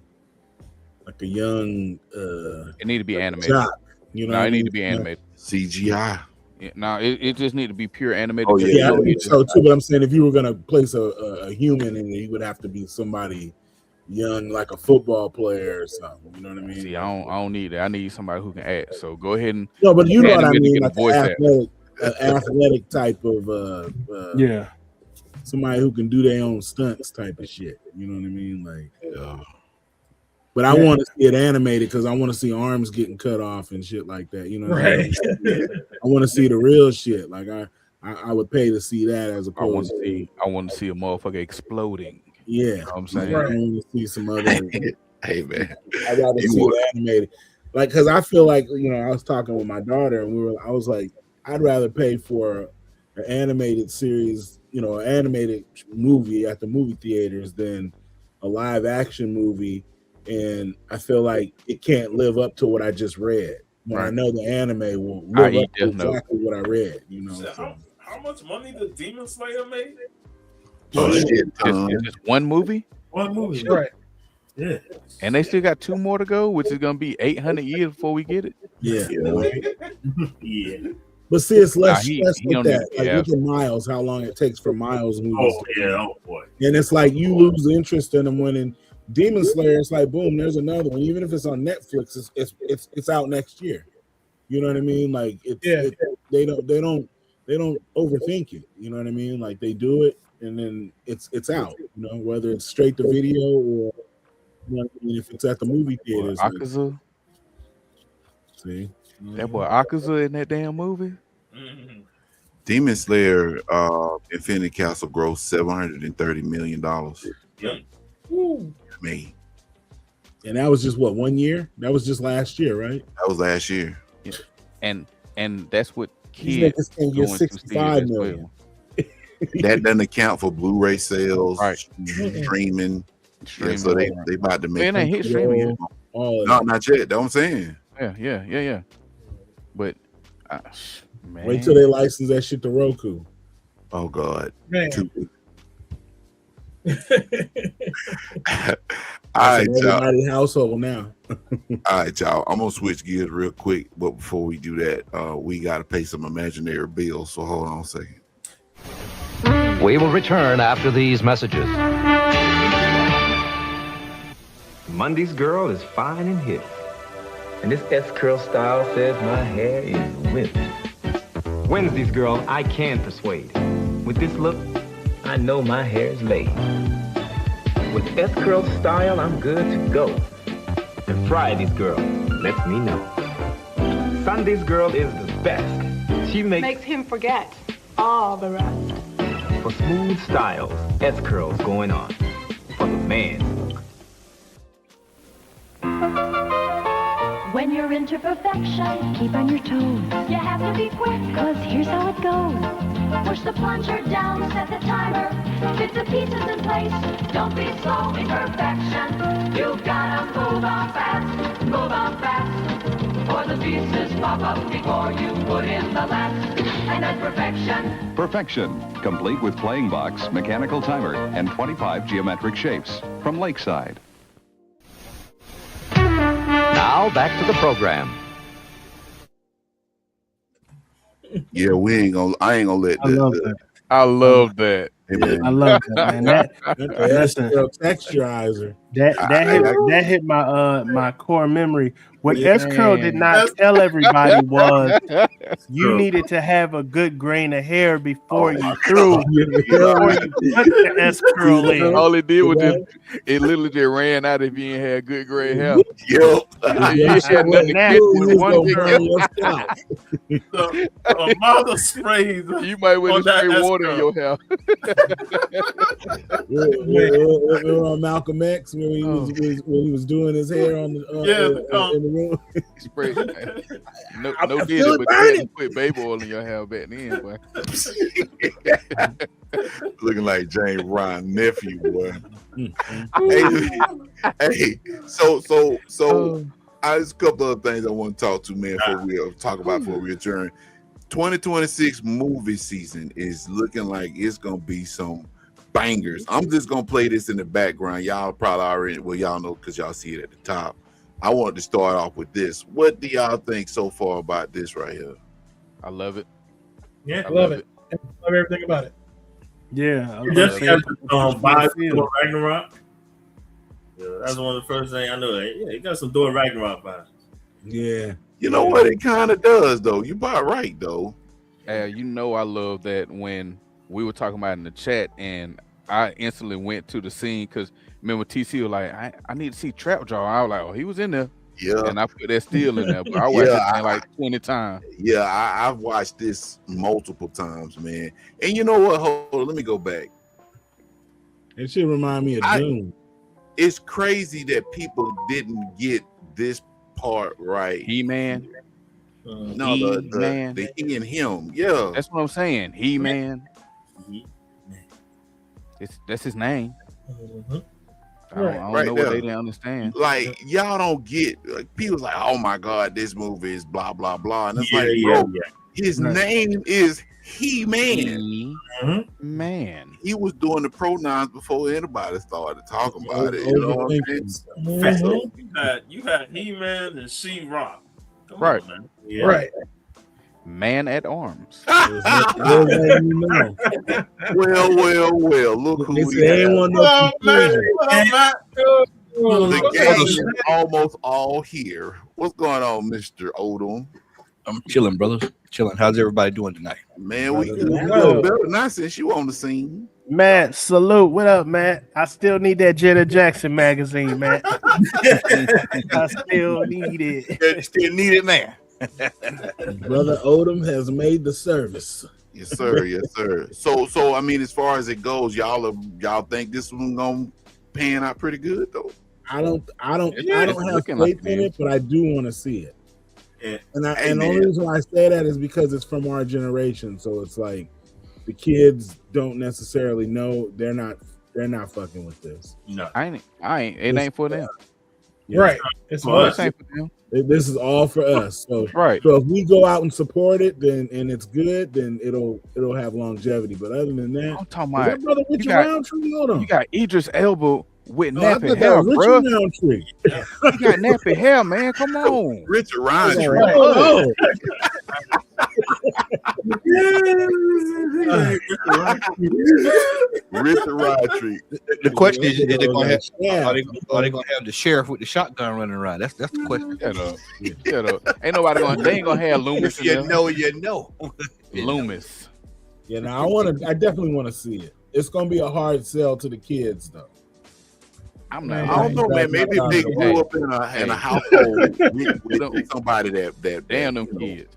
young... it need to be animated. Jock, you know, it need to be animated. CGI. Yeah, no, it just need to be pure animated. Oh, yeah, I think so too. But I'm saying if you were going to place a human in there, you would have to be somebody young, like a football player or something. You know what I mean? See, I don't need that. I need somebody who can act. So go ahead and... No, but you know what I mean? Like an athletic type of... somebody who can do their own stunts type of shit. You know what I mean? Like, but I want to see it animated because I want to see arms getting cut off and shit like that. You know what I mean? I want to see the real shit. Like I would pay to see that as opposed I want to see a motherfucker exploding. Yeah. You know what I'm saying? I want to see some other. Hey man, I'd rather see it animated. Like, because I feel like, I was talking with my daughter, and I was like, I'd rather pay for an animated series, an animated movie at the movie theaters than a live action movie. And I feel like it can't live up to what I just read. When I know the anime will live up to exactly what I read. So how much money did Demon Slayer make? Oh, shit. Just one movie? One movie, right? Yeah. And they still got 2 more to go, which is gonna be 800 years before we get it. Yeah. Yeah. But see, it's less he stress with don't that. even- Like, look at Miles, how long it takes for Miles movies. Oh yeah. Oh boy. And it's like you lose interest in them when in Demon Slayer, it's like boom, there's another one. Even if it's on Netflix, it's out next year. You know what I mean? Like they don't overthink it. You know what I mean? Like they do it and then it's out. Whether it's straight to video or if it's at the movie theaters. Akaza. See that boy Akaza in that damn movie. Demon Slayer Infinity Castle grossed $730 million. Yeah. Me. And that was just what, 1 year? That was just last year, right? That was last year. Yeah. And that's what These kids niggas can get going to 65 as million. well. That doesn't account for Blu-ray sales, Right. streaming. Yeah, so they about to make. Man, they hit streaming yet. No, not yet. That's what I'm saying. Yeah. But man, Wait till they license that shit to Roku. Oh God. Man. All right, y'all. Everybody's household now. All right, y'all. I'm gonna switch gears real quick, but before we do that, we gotta pay some imaginary bills. So hold on a second. We will return after these messages. Monday's girl is fine and hip. And this S-curl style says my hair is whipped. Wednesday's girl, I can persuade. With this look, I know my hair is laid. With S-curl style, I'm good to go. And Friday's girl lets me know. Sunday's girl is the best. She makes him forget all the rest. For smooth styles, S-curls going on. For the man's look. When you're into perfection, keep on your toes. You have to be quick, cause here's how it goes. Push the plunger down, set the timer. Fit the pieces in place, don't be slow in perfection. You gotta move on fast. For the pieces pop up before you put in the last. And then perfection. Perfection, complete with playing box, mechanical timer, and 25 geometric shapes. From Lakeside. Now back to the program. Yeah, I ain't gonna let I love that. I love that. I love that, man. Listen, texturizer. That hit my core memory. What S Curl did not tell everybody was you needed to have a good grain of hair before you put the S Curl in. All it did was it literally just ran out if you ain't had good gray hair. Yep. You had nothing to get with one The amount of sprays. You might want to spray water in your hair. Remember on Malcolm X when he was doing his hair on the in the room. Spray. No did it, but you had to put baby oil in your hair back then, boy. Looking like James Ryan nephew, boy. Hey, so there's a couple of things I want to talk to, man, before we adjourn. 2026 movie season is looking like it's gonna be some bangers. I'm just gonna play this in the background. Y'all probably already, y'all know because y'all see it at the top. I wanted to start off with this. What do y'all think so far about this right here? I love it. Yeah, I love it. I love everything about it. Yeah, Just got Thor Ragnarok. Yeah, that's one of the first things I know. Yeah, it got some Thor Ragnarok vibes. Yeah. You know what? It kind of does, though. You about right, though. You know, I love that when we were talking about it in the chat, and I instantly went to the scene because remember TC was like, I need to see Trap Jaw. I was like, oh, he was in there. Yeah. And I put that still in there, but I watched it like 20 times. Yeah, I've watched this multiple times, man. And you know what? Hold on, let me go back. It should remind me of Doom. It's crazy that people didn't get this part right. He-Man. No, the he and him. Yeah. That's what I'm saying. He-Man. That's his name. I don't know what they didn't understand. Like, y'all don't get, like, people's like, oh my God, this movie is blah, blah, blah. And it's bro, his name is He-Man. Man. He was doing the pronouns before anybody started talking about it. You know what I'm saying? You had He-Man and She-Rock. Right. Man. Yeah. Right. Man at arms. Well. Look who we have. The game is almost all here. What's going on, Mr. Odom? I'm chilling, brothers. Chilling. How's everybody doing tonight? Man, we doing better now since you on the scene. Matt, salute. What up, Matt? I still need that Janet Jackson magazine, Matt. I still need it. Still need it, man. Brother Odom has made the service. Yes, sir. Yes, sir. So I mean, as far as it goes, y'all think this one gonna pan out pretty good though? I don't have faith in it, but I do want to see it. Yeah. And the only reason why I say that is because it's from our generation. So it's like the kids don't necessarily know, they're not fucking with this. No, I ain't. It ain't for them. Yeah. Right. It's for us. This ain't for them. This is all for us. So right. So if we go out and support it, then and it's good, then it'll have longevity. But other than that, I'm talking about that brother Richard Roundtree? Hold on. You got Idris Elba with I nappy thought that hair, was bro. Richard Roundtree. You got nappy hair, man. Come on. Richard Roundtree. Oh. Richard Roundtree. The question is they gonna have, are they gonna have the sheriff with the shotgun running around? That's the question. Shut up. Ain't nobody they ain't gonna have Loomis. If you know, you know. Loomis. Yeah, now I definitely want to see it. It's gonna be a hard sell to the kids though. I'm not. I don't know, man. Maybe if they grew up in a household with somebody that damn them kids.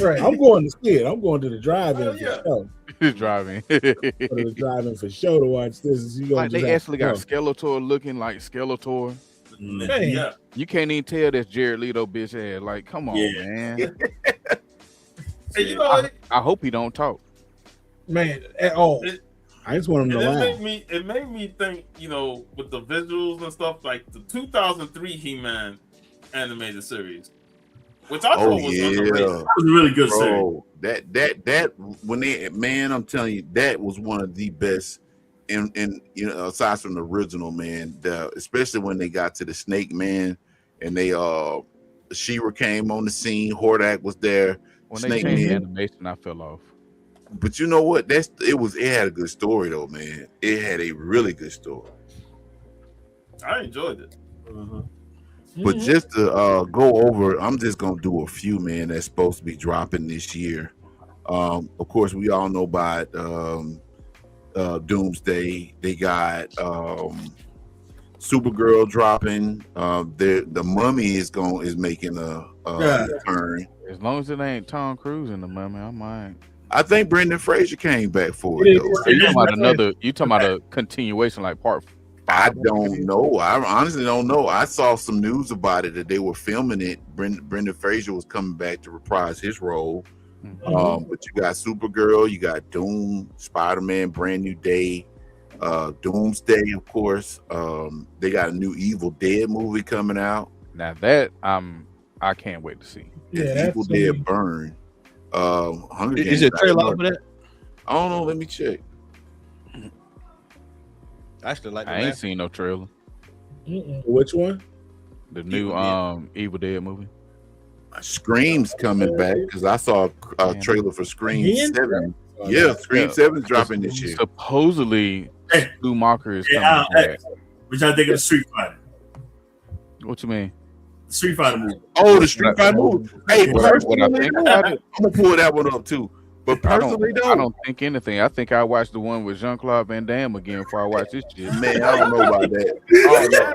Right. I'm going to see it. I'm going to the drive-in for sure. Driving. The drive-in for sure to watch this. Like they actually got Skeletor looking like Skeletor. Man. Yeah. You can't even tell that's Jared Leto bitch ass. Like, come on, man. Hey, you know, I hope he don't talk. Man, at all. I just want him to laugh. It made me think, you know, with the visuals and stuff, like the 2003 He-Man animated series, which I thought was underrated. That was a really good series. That when they, man, I'm telling you, that was one of the best. And you know, aside from the original, man, especially when they got to the Snake Man and they She-Ra came on the scene, Hordak was there. When Snake they changed the Man. animation, I fell off. But you know what? It had a good story though, man. It had a really good story. I enjoyed it. But just to go over, I'm just gonna do a few, man, that's supposed to be dropping this year. Of course, we all know about Doomsday. They got Supergirl dropping. The Mummy is making a return. As long as it ain't Tom Cruise in the Mummy, I might. I think Brendan Fraser came back for it though. So you talking about a continuation like part 5? I don't know. I honestly don't know. I saw some news about it that they were filming it. Brendan Fraser was coming back to reprise his role. But you got Supergirl, you got Doom, Spider-Man, Brand New Day, Doomsday, of course. They got a new Evil Dead movie coming out. Now that I can't wait to see. Yeah, Evil Dead Burn. Hunger Games. Is it a trailer for that? I don't know. Let me check. I still like. I ain't seen no trailer. Which one? The new Evil Dead movie. Scream's coming back because I saw a trailer for Scream 7. Yeah, Scream 7's dropping this year. Supposedly, Schumacher is coming back. Which I think of Street Fighter. What you mean? Street Fighter movie. Oh, the Street Fighter movie. Hey, what I personally, think about it, I'm gonna pull that one up too. But personally, I don't think anything. I think I watched the one with Jean-Claude Van Damme again before I watched this shit. Man, I don't know about that. I don't know.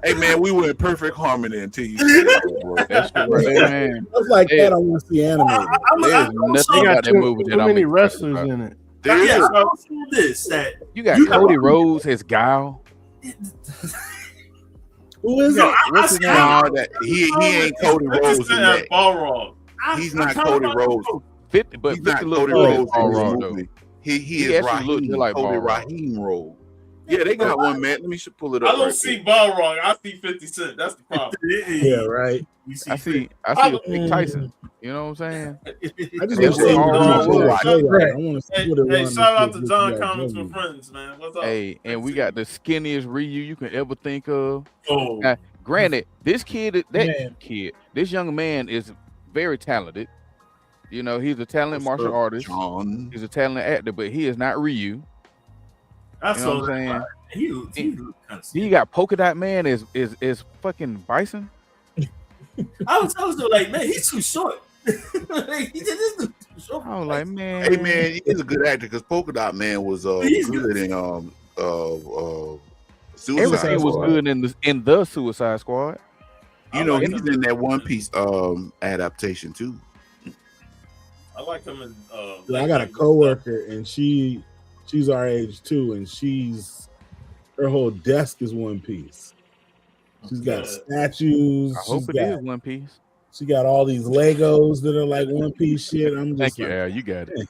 Hey, man, we were in perfect harmony until you said that, That's man. Stuff like that I want to see animated. There's nothing about that movie that I'm many excited wrestlers about. in it. This that You got Cody Rhodes as Guile. Who is No, it? What's his name? No, that he ain't Cody Rhodes in that. Balrog. He's not Cody Rhodes. 50, but He's 50 not look Cody good as Rhodes in this Balrog, though. movie. He He is actually looked Raheem, just like Cody Balrog. Raheem role. Yeah, they got one, man. Let me pull it up. I don't right see Balrog. I see 50 Cent. That's the problem. Yeah, right. I see a Big Tyson. You know what I'm saying? I just That's want to see what Balrog Joe was. Right. I want to see what it Hey, was. shout out to John Comics for Friends, man. What's up? Hey, and we got the skinniest Ryu you can ever think of. Oh, Now, granted, this Man. this young man is very talented. You know, he's a talented martial artist. John. He's a talented actor, but he is not Ryu. I You know saw what I'm saying? that. He looked kind of He got Polka Dot Man is fucking Bison. I was like, man, he's too short. Like, he just is too short. I was like, man. Hey man, he's a good actor because Polka Dot Man was He's good in Suicide Everything was Squad. good in the Suicide Squad. You know, he's in that One Piece adaptation too. I like him in. I got a coworker, and she's our age too, and her whole desk is One Piece. She's got statues. I hope it is One Piece. She got all these Legos that are like One Piece shit. I'm just Thank you, Al. You got it.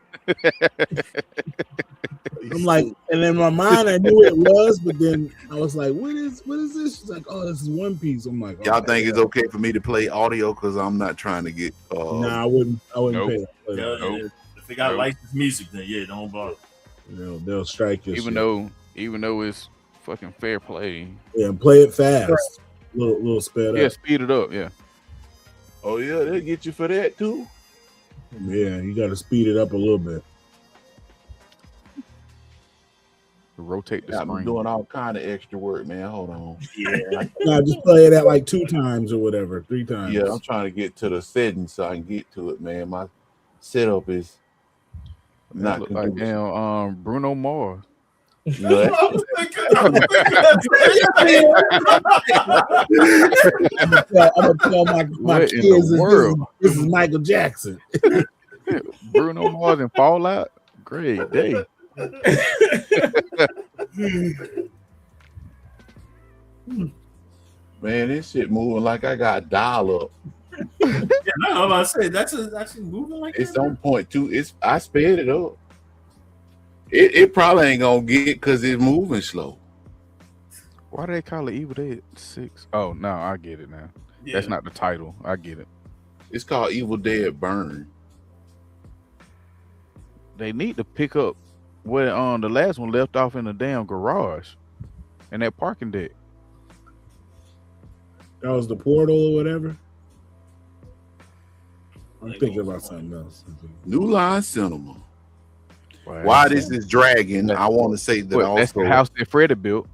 I'm like, and in my mind, I knew it was, but then I was like, what is this? She's like, oh, this is One Piece. I'm like, Y'all think it's okay for me to play audio because I'm not trying to get. Nah, I wouldn't Nope. pay. If they got licensed music, then yeah, don't bother. They'll strike you. Even though it's fucking fair play. Yeah, and play it fast. Little sped Yeah, up. speed it up. Yeah. Oh yeah, they'll get you for that too. Yeah, you got to speed it up a little bit. Rotate the I'm screen. doing all kind of extra work, man. Hold on. Yeah, Nah, just play it at like 2 times or whatever, 3 times. Yeah, I'm trying to get to the settings so I can get to it, man. My setup is not Look like damn Bruno Mars. You know, I'm gonna tell my What in kids the world? this is Michael Jackson. Bruno Mars and Fallout. Great day. man, this shit moving like I got dial up. Yeah, no, I'm about to say that's actually moving like It's that. on point too. I sped it up. It probably ain't gonna get because it's moving slow. Why do they call it Evil Dead 6? Oh no, I get it now. Yeah. That's not the title. I get it. It's called Evil Dead Burn. They need to pick up where the last one left off in the damn garage and that parking deck. That was the portal or whatever. I'm thinking about something else. New Line Cinema. Why this is dragging? I want to say that That's also. the house that Freddie built.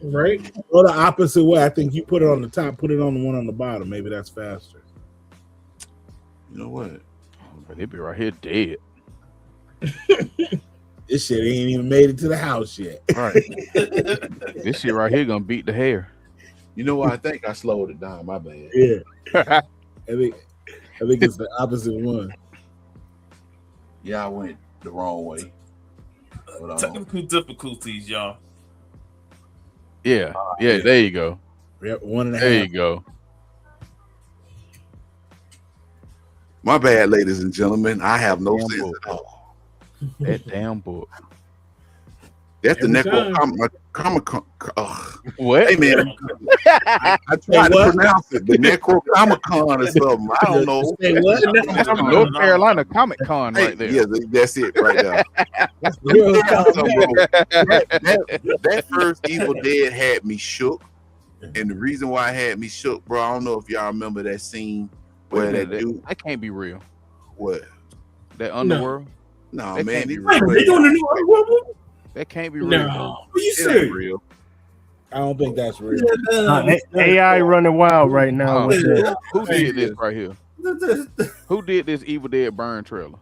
Right? Or the opposite way. I think you put it on the top, put it on the one on the bottom. Maybe that's faster. You know what? But they be right here dead. This shit ain't even made it to the house yet. Right. This shit right here gonna beat the hair. You know what? I think I slowed it down. My bad. Yeah. I think it's the opposite one. Yeah, I went the wrong way. Technical difficulties, y'all. Yeah. Yeah, there you go. Yep, 1.5. There you go. My bad, ladies and gentlemen. I have no Damn sense book. at all. That damn book. That's the Every time. Necronomicon. What? Hey man, I tried to pronounce it. The Necronomicon or something. I don't know. Say what? North Carolina Comic Con right there. Yeah, that's it right there. That first Evil Dead had me shook, and the reason why it had me shook, bro, I don't know if y'all remember that scene where that dude. That can't be real. What? That underworld. No, That man. can't be These real. They doing the new Underworld? That can't be real. No. Are you it ain't serious? real. I don't think that's real. AI running wild right now. With that. Who did this right here? Who did this Evil Dead Burn trailer?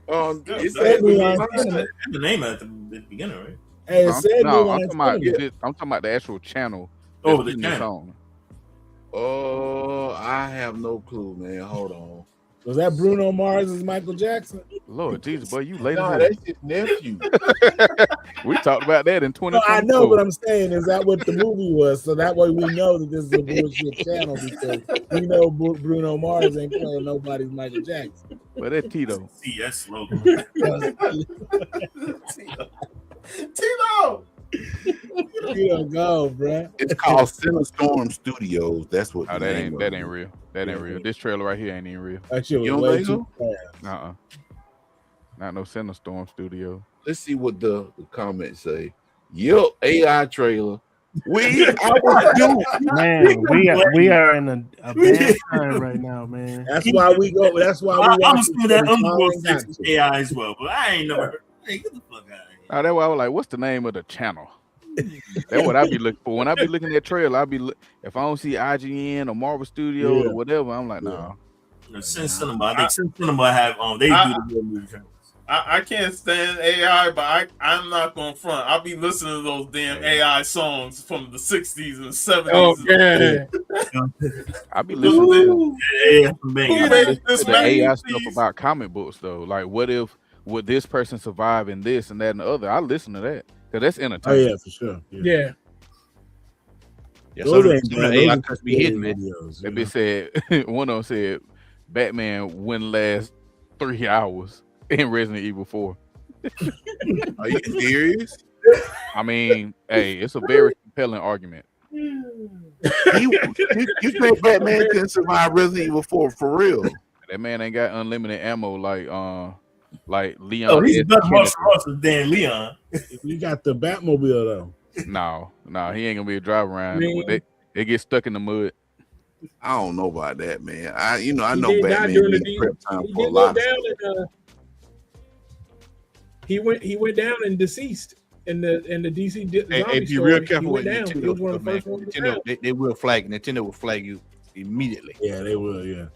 It said said New Line The name at the beginning, right? Hey, it said No, New I'm Line talking about Cinema. I'm talking about the actual channel. Oh, that's the putting this channel. on. Oh, I have no clue, man. Hold on. Was that Bruno Mars as Michael Jackson? Lord Jesus, boy, you late No, as that's his nephew. We talked about that in No, 2024. I know, but I'm saying, is that what the movie was? So that way we know that this is a bullshit channel because we know Bruno Mars ain't playing nobody's Michael Jackson. But that's Tito. See, that's slogan. Tito. You don't go, bro. It's called Storm Studios. That's what. Oh, the that name ain't of that it ain't real. That ain't real. This trailer right here ain't even real. That shit was You don't way think too so? fast. Not no Storm Studio. Let's see what the comments say. Yep, AI trailer. I was doing. Man, we are in a bad time right now, man. That's why we go. That's why we I'm watch assuming that Underworld 6 is AI as well, but I ain't never heard. Hey, get the fuck out of here. Oh, that's why I was like, what's the name of the channel? That's what I be looking for. When I be looking at that trailer, I be if I don't see IGN or Marvel Studios or whatever, I'm like, nah. Sin Cinema. I think Sin Cinema have they do the real movie trailers. I can't stand AI, but I'm not gonna front. I'll be listening to those damn AI songs from the 60s and 70s. Oh, yeah. I be listening to this the AI stuff about comic books though. Like, would this person survive in this and that and the other? I listen to that because that's Oh entertaining. yeah, for sure. Yeah. Yeah, so the AI cuts be hitting, man. That bitch said one of them said Batman wouldn't last 3 hours in Resident Evil 4. Are you serious? I mean, hey, it's a very compelling argument. You think Batman can survive Resident Evil 4 for real? That man ain't got unlimited ammo like Leon. Oh, he's better than Dan Leon. You got the Batmobile though. No, he ain't gonna be a drive around. Man. They get stuck in the mud. I don't know about that, man. I He know did die Batman during the needs prep time he for a did lot go of down stuff. and he went down and deceased in the DC zombie Hey, be story. real He careful went with down. Nintendo. He was one of the man. first ones to Nintendo, down. they will flag. Nintendo will flag you immediately. Yeah, they will. Yeah.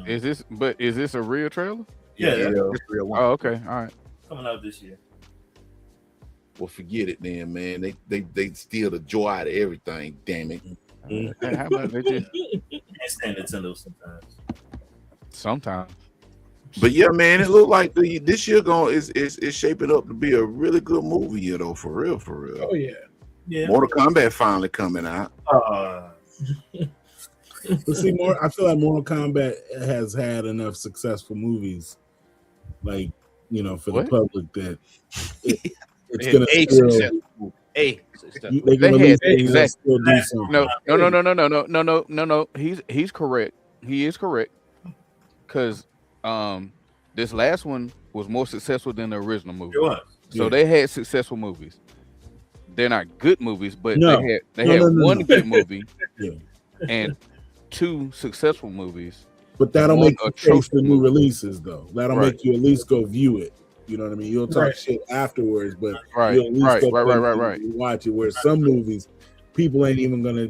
Is this a real trailer? Yeah, it's real one. Oh, okay, all right. Coming out this year. Well, forget it then, man. They steal the joy out of everything. Damn it. Hey, how about they just Can't stand Nintendo sometimes. sometimes? But yeah, man, it looked like this year is shaping up to be a really good movie, you know, for real. Oh yeah. Yeah. Mortal Kombat finally coming out. But see, I feel like Mortal Kombat has had enough successful movies, like for the public that it's gonna still. They can release things and still do something. No. He's correct. He is correct. Because this last one was more successful than the original movie. It was. So they had successful movies. They're not good movies, but they had one good movie and 2 successful movies. But that'll make you taste the new releases, though. That'll make you at least go view it. You know what I mean? You'll talk shit afterwards, but you'll at least go watch it. Where some movies, people ain't even gonna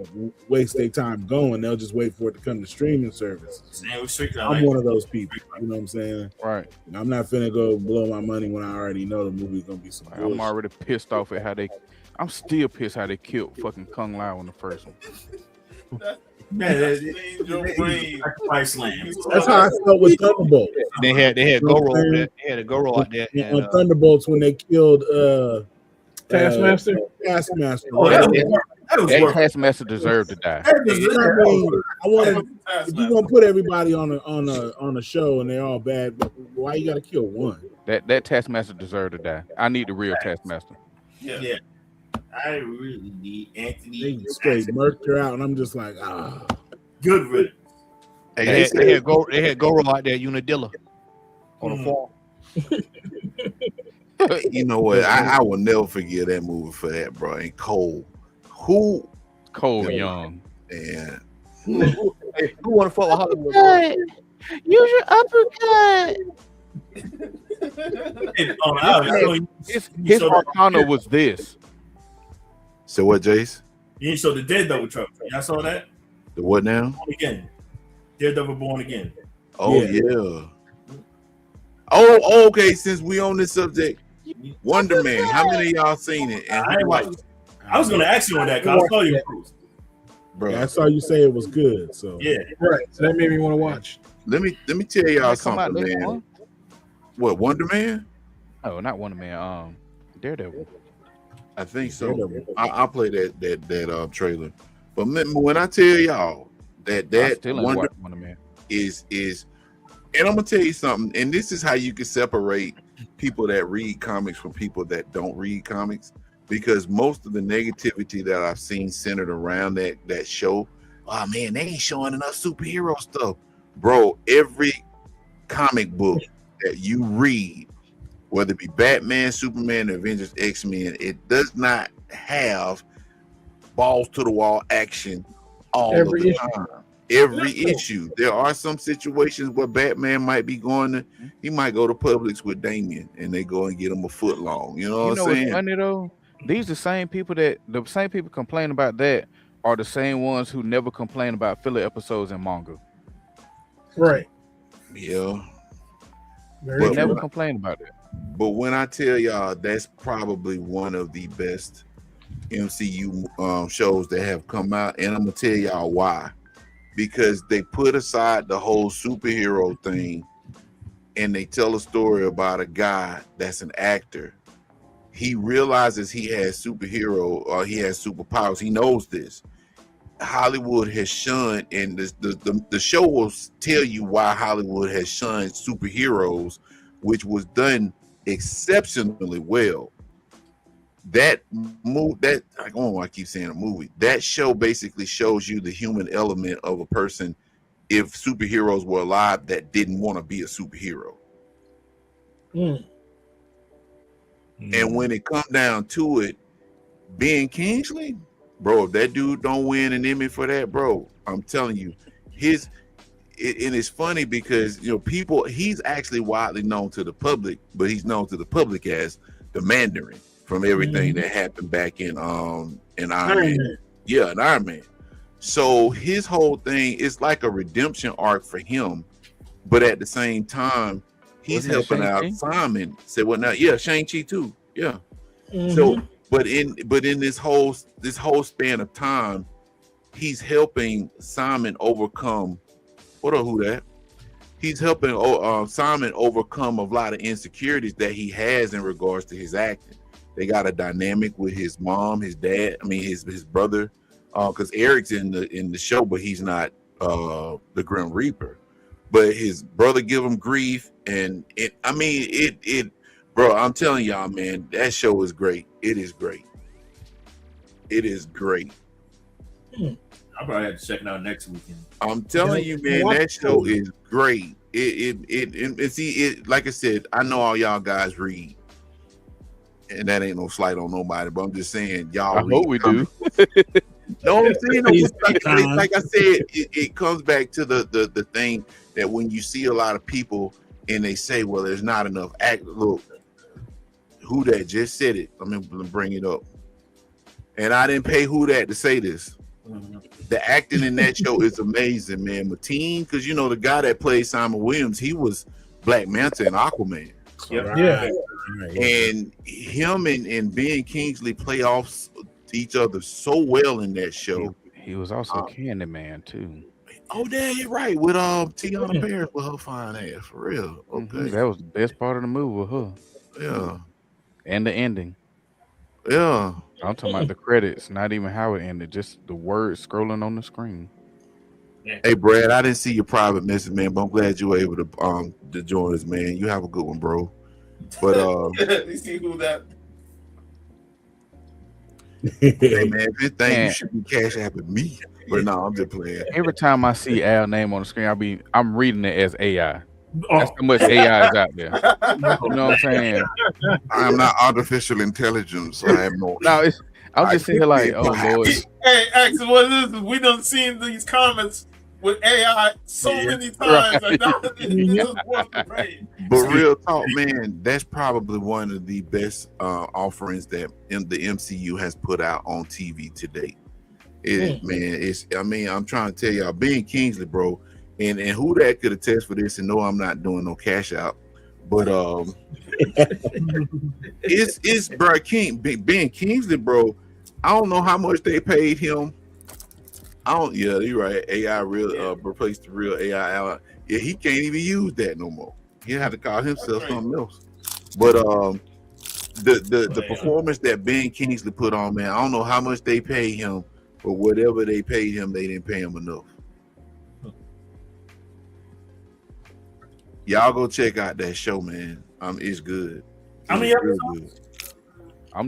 waste their time going. They'll just wait for it to come to streaming services. I'm one of those people. You know what I'm saying? Right. I'm not finna go blow my money when I already know the movie's gonna be some bullshit. I'm already pissed off at how I'm still pissed how they killed fucking Kung Lao in the first one. Man, That's how I felt with Thunderbolt. They had Goro out there. They had a Goro out there. On Thunderbolts when they killed Taskmaster. Taskmaster. That Taskmaster deserved to die. I want if you're gonna put everybody on a show and they're all bad, why you gotta kill one? That Taskmaster deserved to die. I need the real Taskmaster. Yeah. I really need Anthony. They straight murked her out, and I'm just like, good riddance. Hey, they had Goro out there, Unadilla, on the farm. You know what? I will never forget that movie for that, bro. And Cole Young. And who want to fuck with Hollywood? Use your uppercut. His Arcana was this. So what, Jace? You ain't show the Daredevil trailer. Y'all saw that? The what now? Born Again. Daredevil Born Again. Oh yeah. Oh, okay. Since we on this subject, Wonder Man. How many of y'all seen it? And I ain't watched it. I was gonna ask you on that because I saw you, bro. Yeah, I saw you say it was good. So yeah, right. So that made me want to watch. Let me tell y'all something, man. What, Wonder Man? Oh, not Wonder Man. Daredevil. I think so. I'll play that trailer. But when I tell y'all that Wonder Man is, and I'm gonna tell you something, and this is how you can separate people that read comics from people that don't read comics, because most of the negativity that I've seen centered around that show, oh man, they ain't showing enough superhero stuff, bro. Every comic book that you read, whether it be Batman, Superman, Avengers, X-Men, it does not have balls to the wall action all of the time. Every issue. There are some situations where Batman might be he might go to Publix with Damien and they go and get him a foot long. You know what I'm saying? What's funny though? The same people complain about that are the same ones who never complain about filler episodes in manga. Right. Yeah. They never complain about it. But when I tell y'all, that's probably one of the best MCU shows that have come out, and I'm gonna tell y'all why. Because they put aside the whole superhero thing and they tell a story about a guy that's an actor. He realizes he has he has superpowers. He knows this. Hollywood has shunned, and the show will tell you why Hollywood has shunned superheroes, which was done exceptionally well. I keep saying a movie. That show basically shows you the human element of a person if superheroes were alive that didn't want to be a superhero. And when it comes down to it, Ben Kingsley, bro, if that dude don't win an Emmy for that, bro, I'm telling you, and it's funny because he's actually widely known to the public, but he's known to the public as the Mandarin from everything that happened back in Iron Man. Yeah, in Iron Man. So his whole thing is like a redemption arc for him, but at the same time, he's helping out Simon. Said what now? Yeah, Shang-Chi too. Yeah. So, but in this whole span of time, he's helping Simon overcome. He's helping Simon overcome a lot of insecurities that he has in regards to his acting. They got a dynamic with his mom, his dad. I mean, his brother, because Eric's in the show, but he's not the Grim Reaper. But his brother give him grief, and bro, I'm telling y'all, man, that show is great. It is great. It is great. I'll probably have to check it out next weekend. I'm telling you, man, that show is great. It like I said, I know all y'all guys read. And that ain't no slight on nobody, but I'm just saying, y'all. I hope we do. No, I'm saying, like I said, it comes back to the thing that when you see a lot of people and they say, "Well, there's not enough act." Look, who that just said it? I'm gonna bring it up, and I didn't pay who that to say this. The acting in that show is amazing, man. Mateen, because the guy that played Simon Williams, he was Black Manta and Aquaman. Yeah. And him and Ben Kingsley play off each other so well in that show. He was also Candyman too. Oh, damn, you're right. With Tiana Paris with her fine ass, for real. Okay. That was the best part of the movie with her. Yeah. And the ending. Yeah. I'm talking about the credits, not even how it ended, just the words scrolling on the screen. Hey, Brad, I didn't see your private message, man, but I'm glad you were able to join us, man. You have a good one, bro. But you see who that? Hey, man, if you think you should be cash apping me, but no, I'm just playing. Every time I see Al's name on the screen, I'm reading it as AI. That's how much AI is out there. You know what I'm saying? I'm not artificial intelligence. So I have no. No, I'm just sitting here like, oh Lord. Hey, X, what is this? We done seen these comments with AI so many times. Right. But real talk, man, that's probably one of the best offerings that the MCU has put out on TV to date. I'm trying to tell y'all, Ben Kingsley, bro, and who that could attest for this, and no, I'm not doing no cash out, but it's bro, Ben Kingsley, bro. I don't know how much they paid him. Yeah, you're right. AI replaced the real AI. Yeah, he can't even use that no more. He had to call himself something else. But the performance that Ben Kingsley put on, man. I don't know how much they paid him, but whatever they paid him, they didn't pay him enough. Y'all go check out that show, man. It's good. How many episodes?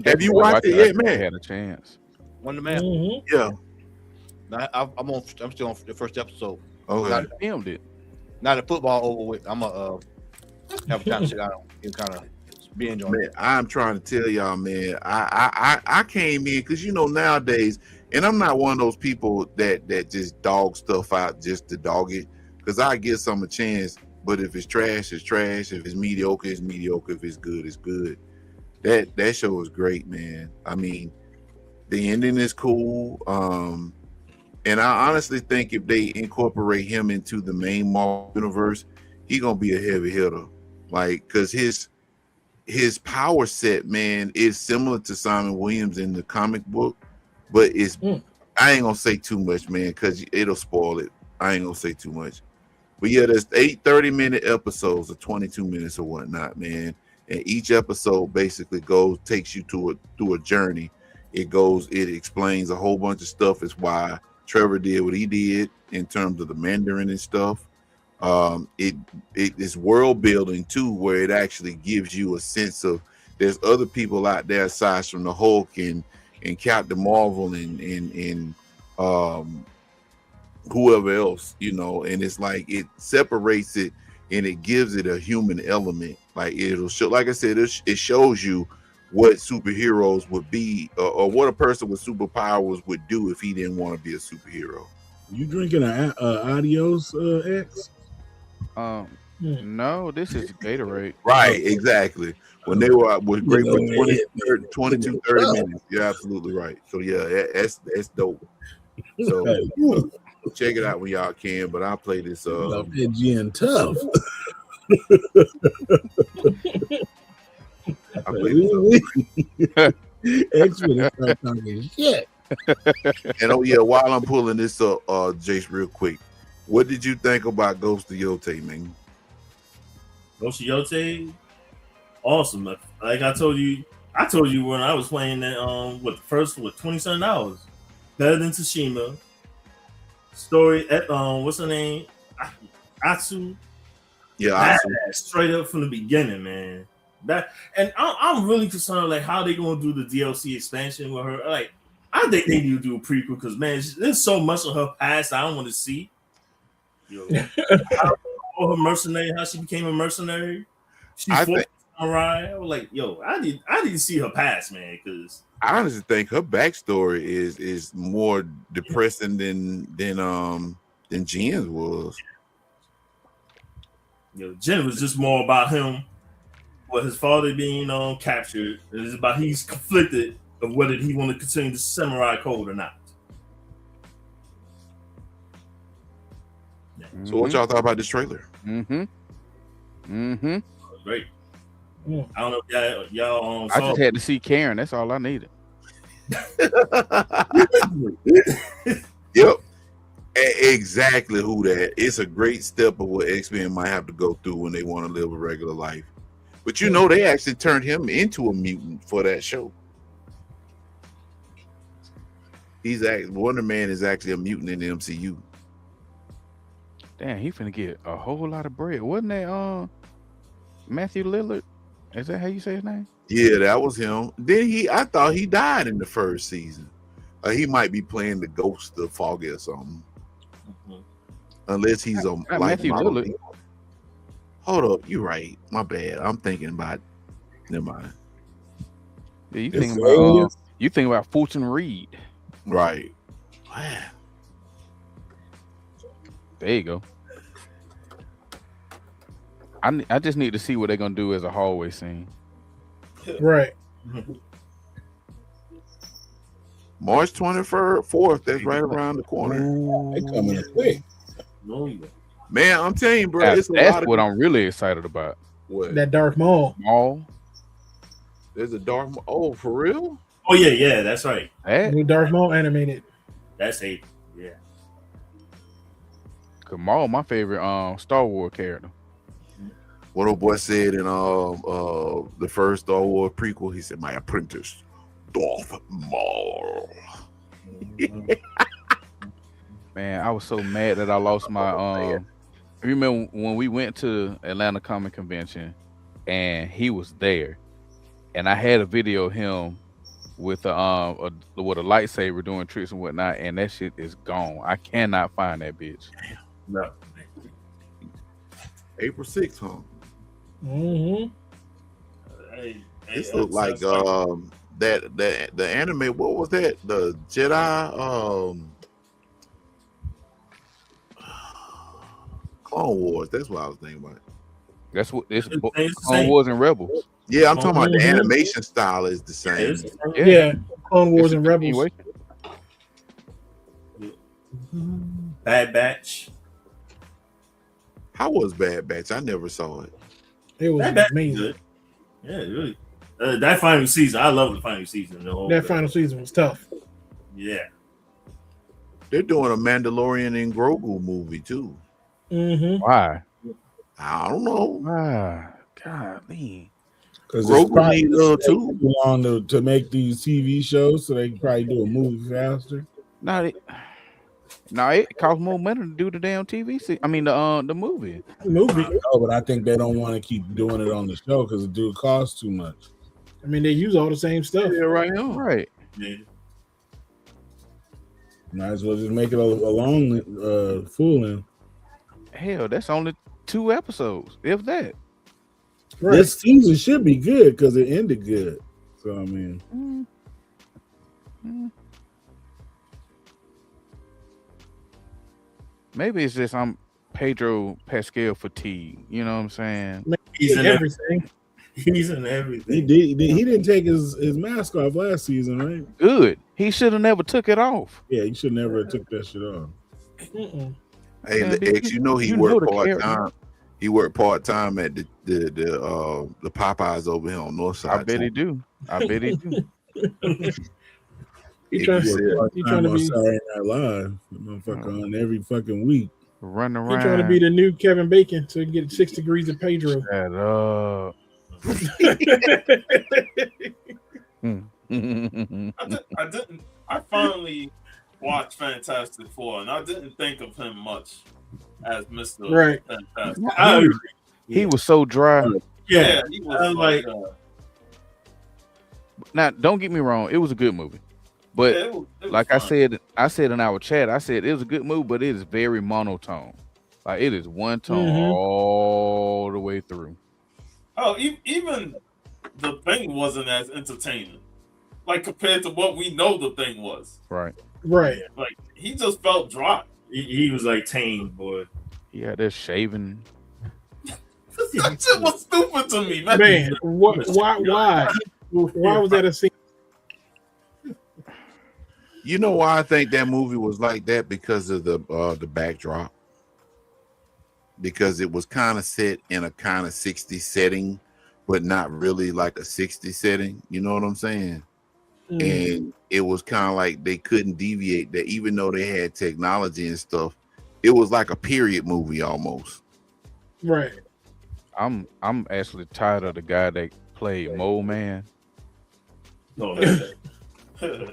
Have you watched it yet, man? Had a chance. One the man. Yeah. I'm still on the first episode. Okay. Not filmed it. Now the football over with. I'm gonna have a time to sit down and kind of binge on Man, it. I'm trying to tell y'all, man. I came in because nowadays, and I'm not one of those people that just dog stuff out just to dog it. Because I give some a chance. But if it's trash, it's trash. If it's mediocre, it's mediocre. If it's good, it's good. That show is great, man. I mean, the ending is cool. And I honestly think if they incorporate him into the main Marvel universe, he gonna be a heavy hitter. Like, cause his power set, man, is similar to Simon Williams in the comic book, but it's I ain't gonna say too much, man, because it'll spoil it. I ain't gonna say too much. But yeah, there's 8 30-minute episodes of 22 minutes or whatnot, man. And each episode basically takes you through a journey. It explains a whole bunch of stuff. It's why Trevor did what he did in terms of the Mandarin and stuff. It is world building too, where it actually gives you a sense of there's other people out there aside from the Hulk and Captain Marvel and whoever else, and it's like it separates it and it gives it a human element. Like it'll show, like I said, it shows you what superheroes would be or what a person with superpowers would do if he didn't want to be a superhero. You drinking Adios, X? No, this is Gatorade. Right, exactly. When they were great for 22, 30 minutes. You're absolutely right. So yeah, that's dope. So check it out when y'all can. But I'll play this. Edgy and tough. I play this. X-Men start talking shit. And while I'm pulling this up, Jace, real quick, what did you think about Ghost of Yote, man? Ghost of Yote, awesome. Like I told you when I was playing that the first 20-something hours. Better than Tsushima. Story at what's her name? Atsu. Yeah, straight up from the beginning, man. I'm really concerned like how they gonna do the DLC expansion with her. Like, I think they need to do a prequel because man, there's so much of her past I don't want to see. How her mercenary, how she became a mercenary. She's samurai. I was like, I need to see her past, man, because I honestly think her backstory is more depressing than Jen's was. Jen was just more about him, his father being captured. It's about he's conflicted of whether he want to continue the samurai code or not. So what y'all thought about this trailer? Great. I don't know if y'all I just had to see Karen. That's all I needed. Yep. Exactly who that. It's a great step of what X-Men might have to go through when they want to live a regular life. But they actually turned him into a mutant for that show. Wonder Man is actually a mutant in the MCU. Damn, he finna get a whole lot of bread. Wasn't that Matthew Lillard? Is that how you say his name? Yeah, that was him. Then I thought he died in the first season. He might be playing the ghost of Foggy or something. Unless he's on Matthew Lillard. Hold up, you're right. My bad. I'm thinking about. Never mind. Yeah, you think about Fulton Reed, right? Wow. There you go. I just need to see what they're gonna do as a hallway scene. Right. March 24th. That's right around the corner. They coming quick. Man, I'm telling you, bro. That's what I'm really excited about. What? That Dark Maul. There's a Dark Maul. Oh, for real? Oh yeah, that's right. New Dark Maul animated. That's it. Yeah. Maul, my favorite Star Wars character. What old boy said in the first Star Wars prequel, he said, "My apprentice, Darth Maul." Man, I was so mad that I lost my you remember when we went to Atlanta Comic Convention and he was there, and I had a video of him with with a lightsaber doing tricks and whatnot, and that shit is gone. I cannot find that bitch. No. April 6th, huh? Mm-hmm. This looked like that the anime. What was that? The Jedi Clone Wars. That's what I was thinking about. That's what it's Clone Wars and Rebels. Yeah, I'm talking about the animation style is the same. Yeah, Clone Wars and Rebels. Bad Batch. How was Bad Batch? I never saw it. It was Bad Batch amazing. good. Yeah, really. That final season, I love the final season. That final season was tough. Yeah. They're doing a Mandalorian and Grogu movie too. Mm-hmm. Why? I don't know. Why? Golly. Because Grogu need too long to make these TV shows, so they can probably do a movie faster. No, it costs more money to do the damn TV. I mean the movie. Oh, but I think they don't want to keep doing it on the show because it do cost too much. I mean, they use all the same stuff. Yeah, right now. Right. Yeah. Might as well just make it a long full in. Hell, that's only 2 episodes, if that. Right. This season should be good because it ended good. So I mean, maybe it's just I'm Pedro Pascal fatigue. You know what I'm saying? He's in everything. He's in everything. He didn't take his mask off last season, right? Good. He should have never took it off. Yeah, he should never have took that shit off. Hey, X, he worked part time. He worked part time at the Popeyes over here on North Side. I bet he do. He trying to be Saturday Night Live, motherfucker, on every fucking week. Running around. He trying to be the new Kevin Bacon so he can get 6 degrees of Pedro. Shut up. I finally watched Fantastic Four, and I didn't think of him much as Mr. Right. Fantastic. He was so dry. Yeah, he was like now, don't get me wrong, it was a good movie. But it was like fun. I said in our chat, I said it was a good movie, but it is very monotone. Like it is one tone all the way through. Oh, even the thing wasn't as entertaining, like compared to what we know the thing was. Right. Right. Like he just felt dry. He was like tame, boy. Yeah, they're shaving. That shit was stupid to me, man. Man, why was that a scene? You know why I think that movie was like that? Because of the backdrop. Because it was kind of set in a kind of 60s setting, but not really like a 60s setting. You know what I'm saying? And it was kind of like they couldn't deviate that, even though they had technology and stuff. It was like a period movie almost. Right. I'm actually tired of the guy that played Mole Man.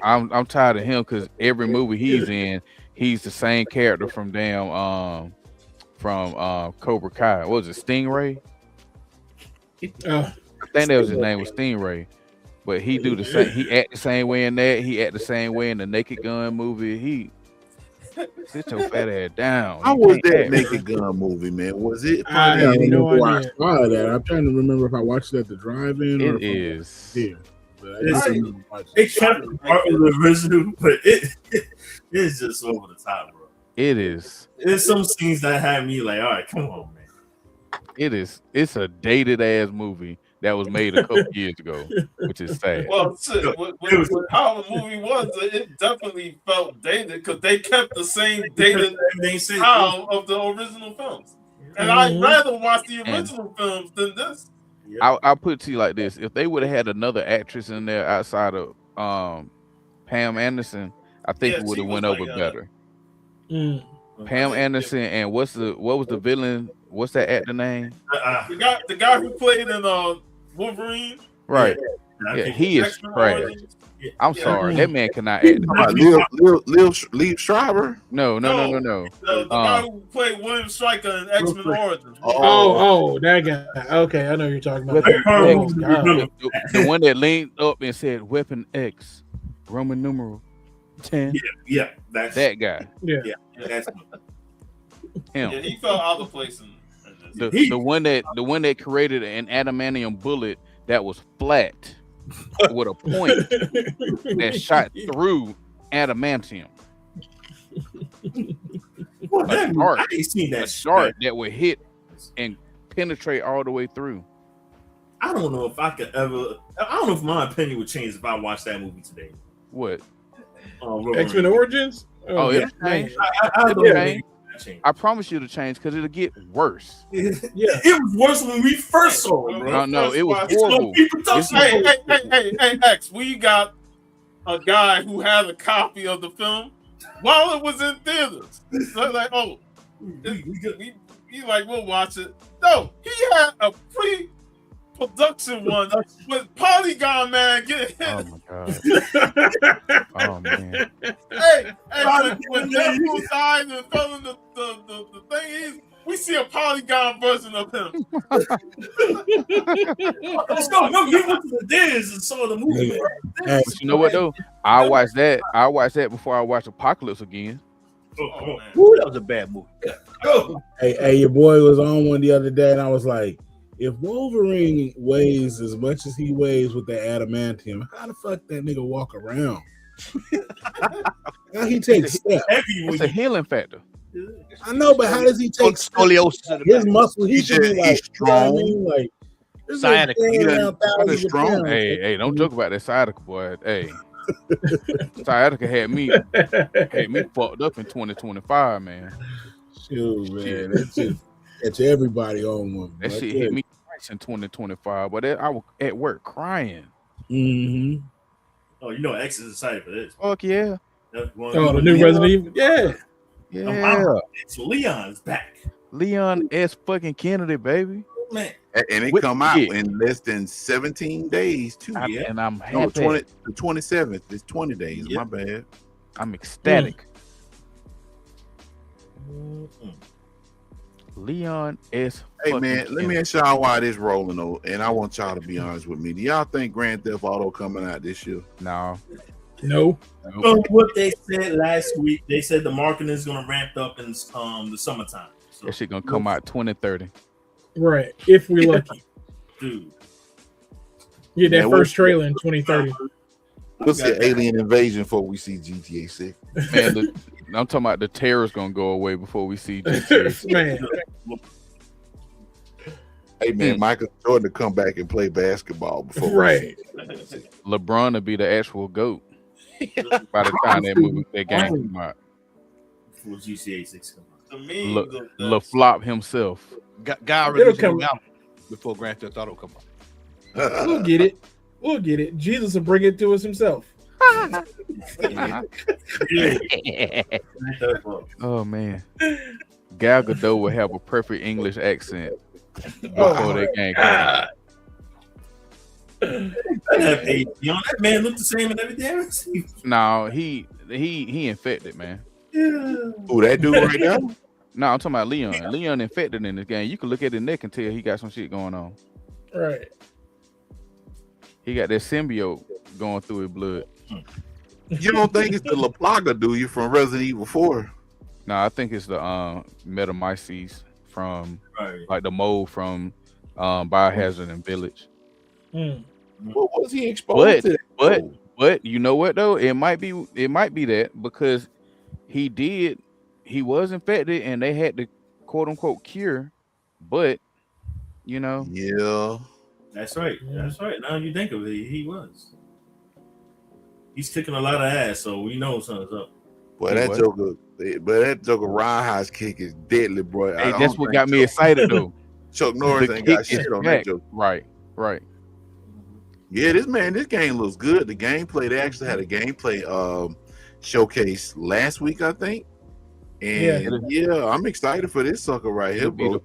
I'm tired of him because every movie he's in, he's the same character from Cobra Kai. What was it, Stingray? I think that was his name was Stingray. But he do the same. He act the same way in that. He act the same way in the Naked Gun movie. He sit your fat ass down. How was that Naked Gun movie, man? Was it? I have no idea. I saw that. I'm trying to remember if I watched it at the drive-in. It is. Yeah. It kept part of the original, but it's just over the top, bro. It is. There's some scenes that had me like, all right, come on, man. It is. It's a dated ass movie that was made a couple years ago, which is sad. Well, with how the movie was, it definitely felt dated because they kept the same dated style of the original films. And I'd rather watch the original films than this. I'll put it to you like this: if they would have had another actress in there outside of Pam Anderson, I think it would have went over better. Pam Anderson and what was the villain what's that actor name? The guy who played in Wolverine. Right. Yeah, he is trash. I'm sorry, that man cannot act. Liev Schreiber? No. The guy who played William Stryker in X-Men Origins. Oh, that guy. Okay, I know who you're talking about. The one that leaned up and said "Weapon X," Roman numeral 10. Yeah, that's that guy. Yeah, that's him. Yeah, he fell out of place. The one that created an adamantium bullet that was flat with a point that shot through adamantium. A dart that would hit and penetrate all the way through. I don't know if I could ever. I don't know if my opinion would change if I watched that movie today. What? X-Men Origins? Oh, yeah. it'll change. It'll change. I promise you to change because it'll get worse. Yeah, it was worse when we first saw it, bro. No, it was horrible. Hey, X, we got a guy who had a copy of the film while it was in theaters. So like, we'll watch it. No, he had a pre-production one with Polygon Man getting hit. Oh my god. Oh man. Hey, when Deadpool died and fell in the thing, we see a Polygon version of him. Let's go. You went to the Diz and saw the movie. But you know what though? I watched that before I watched Apocalypse again. Ooh, that was a bad movie. Hey, your boy was on one the other day, and I was like, if Wolverine weighs as much as he weighs with the adamantium, how the fuck that nigga walk around? How he takes steps? It's a healing factor. I know, but how does he take scoliosis? His muscle, he should be like strong. Like Sciatica. Strong. Hey, don't joke about that sciatica, boy. Hey, sciatica had me fucked up in 2025, man. Shoot, man, it's everybody on one. That shit hit me twice in 2025, but I was at work crying. Mm-hmm. Oh, you know, X is excited for this. Fuck yeah. The new Resident Evil. Yeah. Yeah. So Leon's back. Leon S. fucking Kennedy, baby. Man. And it come out in less than 17 days, too. And I'm happy. No, the 27th. It's 20 days. My bad. I'm ecstatic. Leon S. Hey, man, let me ask y'all why this rolling, though, and I want y'all to be honest with me. Do y'all think Grand Theft Auto coming out this year? No. What they said last week, they said the marketing is going to ramp up in the summertime. So. That shit going to come out 2030. Right, if we lucky. Dude. Yeah, that first trailer in 2030. We'll see Alien Invasion before we see GTA 6. Man, I'm talking about the terror's going to go away before we see GTA 6. Man. Hey, man, Michael Jordan to come back and play basketball before right. LeBron to be the actual GOAT by the time that game come out. Before GTA 6 come out. LaFlop himself. Guy released an album before Grand Theft Auto come out. We'll get it. Jesus will bring it to us himself. Oh man, Gal Gadot will have a perfect English accent before that game comes. That man looked the same in everything. No, he infected, man. Who that dude right now? No, I'm talking about Leon. Leon infected in this game. You can look at his neck and tell he got some shit going on. Right. He got that symbiote going through his blood. You don't think it's the La Plaga, do you, from Resident Evil 4? No, I think it's the Metamyces from like the mold from Biohazard and Village. What was he exposed to? But you know what though? It might be that because he was infected and they had to quote unquote cure, but you know. Yeah. That's right. Now you think of it, he was. He's kicking a lot of ass, so we know something's up. Boy, that Joker roundhouse kick is deadly, bro. Hey, that's what got me excited though. Chuck Norris ain't got shit on that joke. Right. Yeah, this game looks good. The gameplay, they actually had a gameplay showcase last week, I think. And yeah, I'm excited for this sucker right here, bro.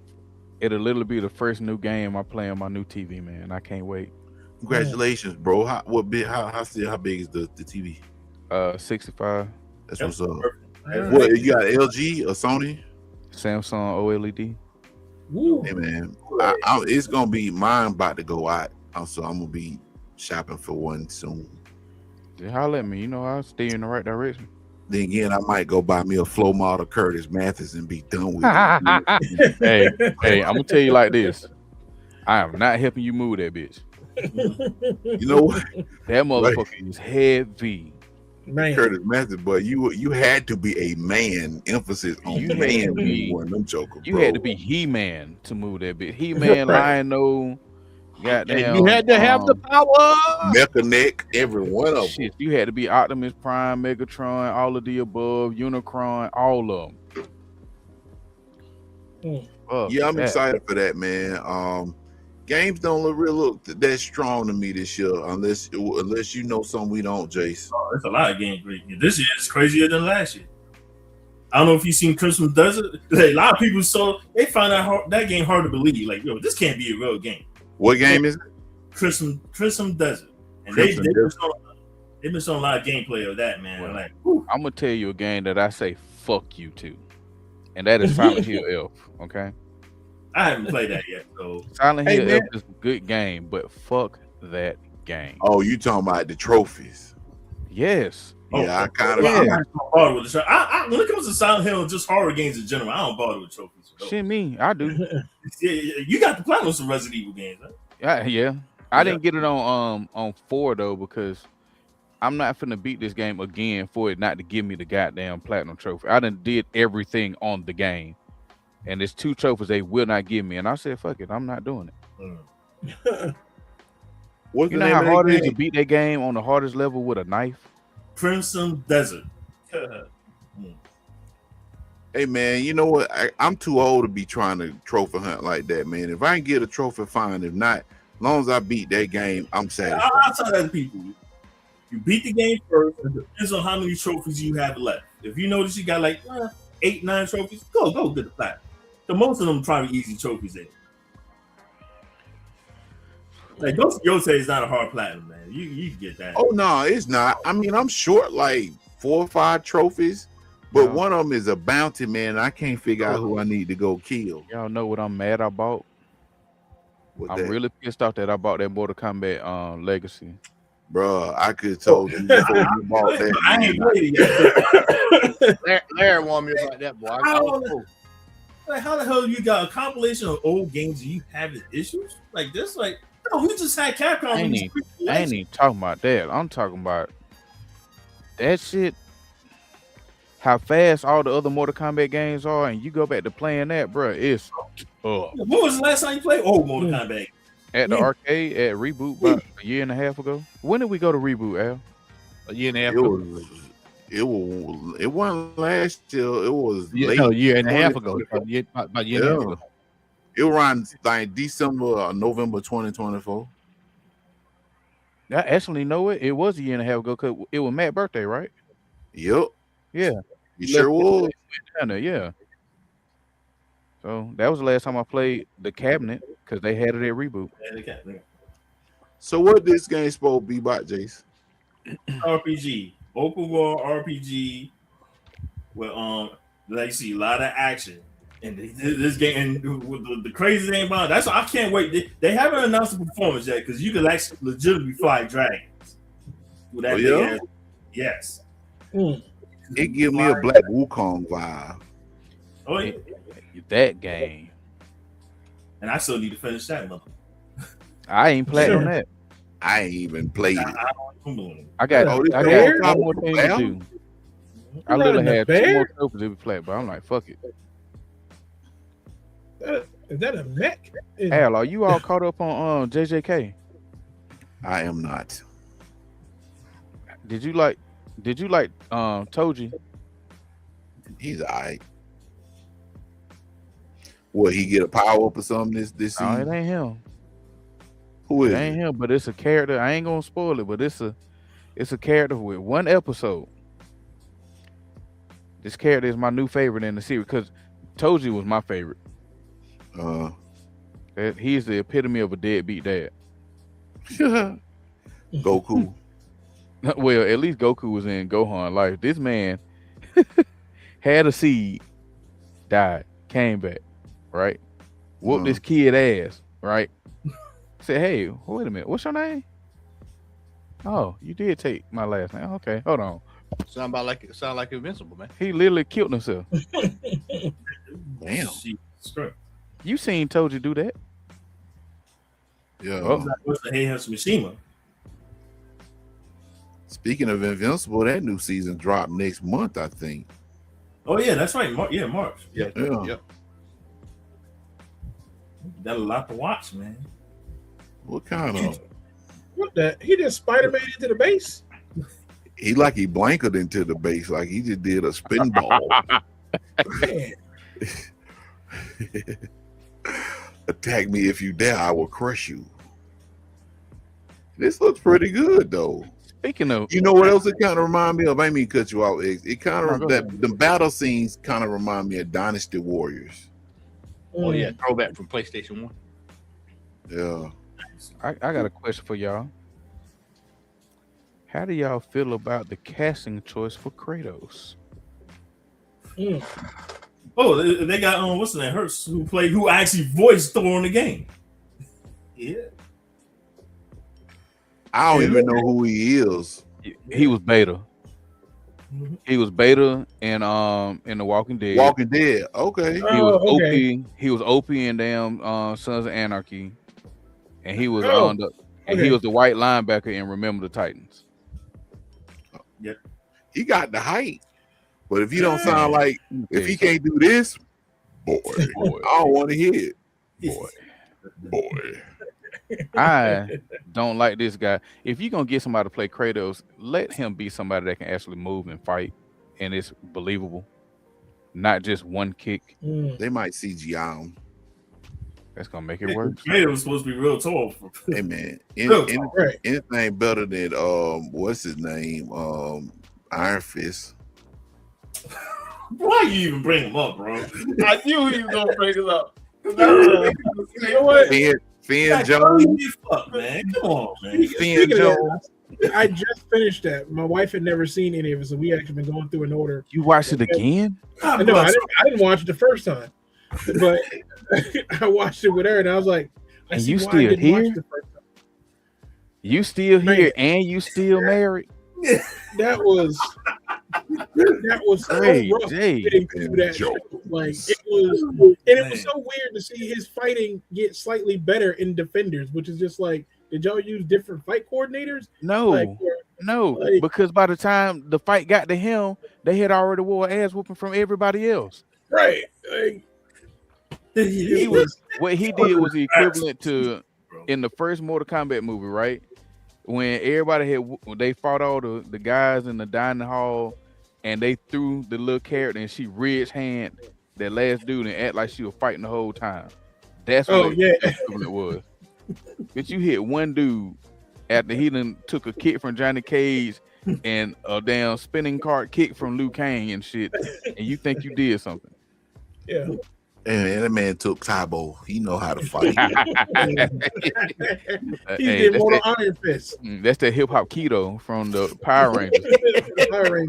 It'll literally be the first new game I play on my new TV, man. I can't wait. Congratulations, bro. How big is the TV? 65. That's what's up. What you got? LG or Sony? Samsung OLED. Hey man, it's gonna be mine about to go out. So I'm gonna be shopping for one soon. Yeah, holler at me. You know I'll steer in the right direction. Then again, I might go buy me a flow model Curtis Mathis and be done with it. hey, I'm gonna tell you like this. I am not helping you move that bitch. You know what? That motherfucker is heavy. Man. Curtis Mathis, but you had to be a man. Emphasis on You man had to when be- you won them joker, You bro. had to be He-Man to move that bitch. He-Man, Lion-O, goddamn. You had to have the power. Mecha Neck, every one of them. Shit, you had to be Optimus Prime, Megatron, all of the above, Unicron, all of them. Yeah, I'm excited for that, man. Games don't look that strong to me this year, unless you know something we don't, Jace. Oh, there's a lot of games great. This year is crazier than last year. I don't know if you've seen Christmas Desert. Like, a lot of people they find that game hard to believe. Like, yo, this can't be a real game. What game is it? Christmas Desert. And they've been showing a lot of gameplay of that, man. Well, like, I'm gonna tell you a game that I say fuck you to, and that is Silent Hill Elf. Okay, I haven't played that yet. So Silent Hill Elf is a good game, but fuck that game. Oh, you talking about the trophies? Yes. Yeah, I kind of. I'm not bother with the when it comes to Silent Hill, just horror games in general, I don't bother with trophies. Shit, me, I do. Yeah, you got the platinum some Resident Evil games, huh? Yeah. I didn't get it on 4 though because I'm not finna beat this game again for it not to give me the goddamn platinum trophy. I done did everything on the game, and there's 2 trophies they will not give me, and I said, "Fuck it, I'm not doing it." What's You the know name how of that hard it is game? to beat that game on the hardest level with a knife? Crimson Desert. Hey man, you know what? I'm too old to be trying to trophy hunt like that, man. If I can get a trophy, fine. If not, as long as I beat that game, I'm satisfied. I'll tell that to people. You beat the game first, and it depends on how many trophies you have left. If you notice you got like 8, 9 trophies, go get the platinum. The most of them probably easy trophies there. Like Ghost of Yotei is not a hard platinum, man. You can get that. Oh no, it's not. I mean, I'm short like 4 or 5 trophies, but one of them is a bounty, man. I can't figure out who I need to go kill. Y'all know what I'm mad I bought? I'm that? really pissed off that I bought that Mortal Kombat Legacy. Bruh, I could have told you before you bought that. I ain't played it yet. Larry warned me about that, boy. Like, how the hell you got a compilation of old games and you having issues like this? Like, no, we just had Capcom. I ain't even talking about that. I'm talking about that shit. How fast all the other Mortal Kombat games are, and you go back to playing that, bro. It's When was the last time you played old Mortal Kombat? at the arcade at Reboot about a year and a half ago. When did we go to Reboot, Al? A year and a half It ago. it wasn't last year. It was late. No, a year and a half ago. About a year and a half ago. It was around like December or November 2024. I actually know it. It was a year and a half ago because it was Matt's birthday, right? Yep. Yeah. You sure was. Down there, yeah. So that was the last time I played the cabinet because they had it at Reboot. So what this game supposed to be about, Jace? RPG, open world RPG. Well, like you see a lot of action, and this game. And the crazy thing about it, that's why I can't wait. They haven't announced the performance yet because you could actually legitimately fly dragons. With that big ass- yes. It give me a Black Wukong vibe. Oh yeah. That game. And I still need to finish that one. I ain't played on that. I ain't even played it. I got one more thing to do. I literally had 2 more trophies to be played, but I'm like, fuck it. Is that a mech? Al, are you all caught up on JJK? I am not. Did you like Toji? He's alright. What, he get a power up or something this No, season? it ain't him. Who is it? Ain't him, but it's a character. I ain't gonna spoil it, but it's a character with 1 episode. This character is my new favorite in the series because Toji was my favorite. He's the epitome of a deadbeat dad. Goku. Well, at least Goku was in Gohan life. This man had a seed, died, came back, right? Whooped this kid ass, right? Said, hey, wait a minute, what's your name? Oh, you did take my last name. Okay, hold on. Sound like Invincible, man. He literally killed himself. Damn. You seen Toji do that? Yeah. What's the Heihachi Mishima? Speaking of Invincible, that new season dropped next month, I think. Oh yeah, that's right. March. Yeah. Got a lot to watch, man. What kind of? What the? He just Spider-Man into the base? He blankered into the base, like he just did a spin ball. Attack me if you dare, I will crush you. This looks pretty good, though. Speaking of, you know what else it kind of remind me of? I mean, cut you out. It kind of the battle scenes kind of remind me of Dynasty Warriors. Oh yeah, throwback from PlayStation 1. Yeah. I got a question for y'all. How do y'all feel about the casting choice for Kratos? Oh, they got what's the name? Hurst, who actually voiced Thor in the game. Yeah. I don't even know who he is. He was Beta. He was Beta in The Walking Dead. Walking Dead. Okay. He was OP. He was OP in damn Sons of Anarchy, and he was he was the white linebacker in Remember the Titans. Yep. He got the height, but if he don't sound like, if he can't do this, boy, I don't want to hear it. Boy. I don't like this guy. If you're gonna get somebody to play Kratos, let him be somebody that can actually move and fight, and it's believable, not just one kick. They might CGI him. That's gonna make it worse. Kratos was supposed to be real tall. Hey man, anything better than what's his name? Iron Fist. Why you even bring him up, bro? I knew he was gonna bring it up. You know what? Finn Jones. Fuck, man. Come on, man. Finn Jones. I just finished that. My wife had never seen any of it, so we actually been going through an order. You watched it again? No, I didn't watch it the first time, but I watched it with her, and I was like, and you still here? You still here, and you still married? That was so rough getting through that show. Like it was, and it was so weird to see his fighting get slightly better in Defenders, which is just like, did y'all use different fight coordinators? No, because by the time the fight got to him, they had already wore ass whooping from everybody else. Right. Like, what he did was the equivalent to in the first Mortal Kombat movie, right? When everybody they fought all the guys in the dining hall, and they threw the little character, and she ridged hand that last dude and act like she was fighting the whole time. That's what it was. But you hit one dude after he done took a kick from Johnny Cage and a damn spinning cart kick from Liu Kang and shit, and you think you did something. Yeah. And that man took Tybo. He know how to fight. He did Mortal Iron Fist. That's the hip hop keto from the Power Rangers.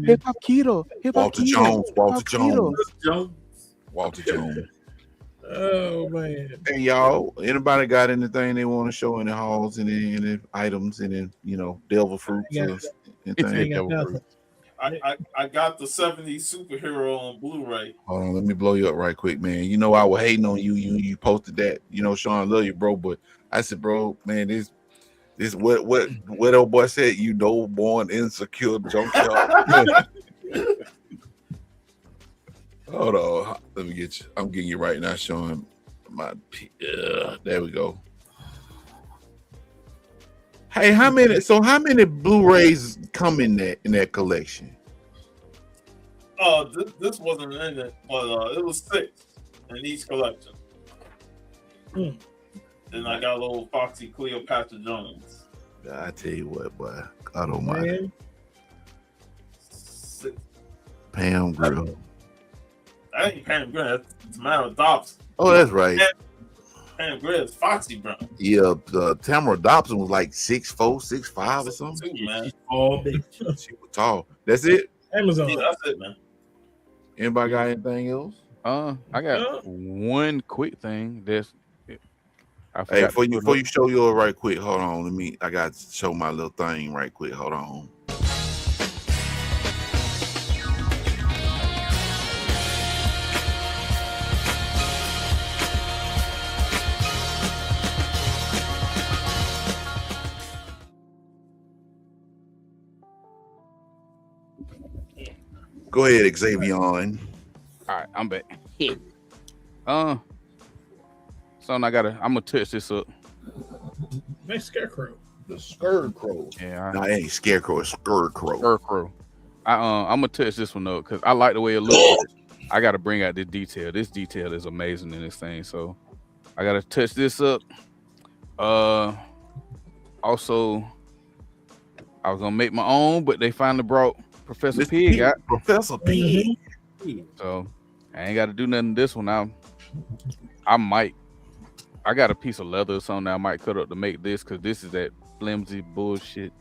Hip hop keto. Walter Jones. Oh man. Hey y'all, anybody got anything they want to show in the halls and any items and then devil fruits or anything? I got the 70s superhero on Blu-ray. Hold on, let me blow you up right quick, man. You know I was hating on you. You posted that. Sean, love you, bro. But I said, bro, man, this what old boy said. Born insecure junkyard. Hold on, let me get you. I'm getting you right now, showing my. There we go. Hey, how many Blu-rays come in that collection? This wasn't in it, but it was 6 in each collection. Then I got a little Foxy Cleopatra Jones. I tell you what, boy, I don't mind. Pam Grill. I ain't Pam Grill. It's Mara Dobson. Oh, that's right. Pam Grier's Foxy Brown. Yeah, Tamara Dobson was like 6'4", 6'5" or something. Too, man. Oh, bitch. She was tall. That's it. Amazon. Yeah, that's it, man. Anybody got anything else? I got one quick thing. Hey, before you show yours right quick, hold on. I got to show my little thing right quick. Hold on. Go ahead, Xavier. All right, I'm back. So I'm gonna touch this up. Nice scarecrow. The scarecrow. Yeah. No, it ain't scarecrow. It's scarecrow. Scarecrow. I'm gonna touch this one up because I like the way it looks. I gotta bring out this detail. This detail is amazing in this thing. So I gotta touch this up. Also, I was gonna make my own, but they finally brought Professor Pig out. Professor Pig. So I ain't got to do nothing to this one. I got a piece of leather or something that I might cut up to make this because this is that flimsy bullshit.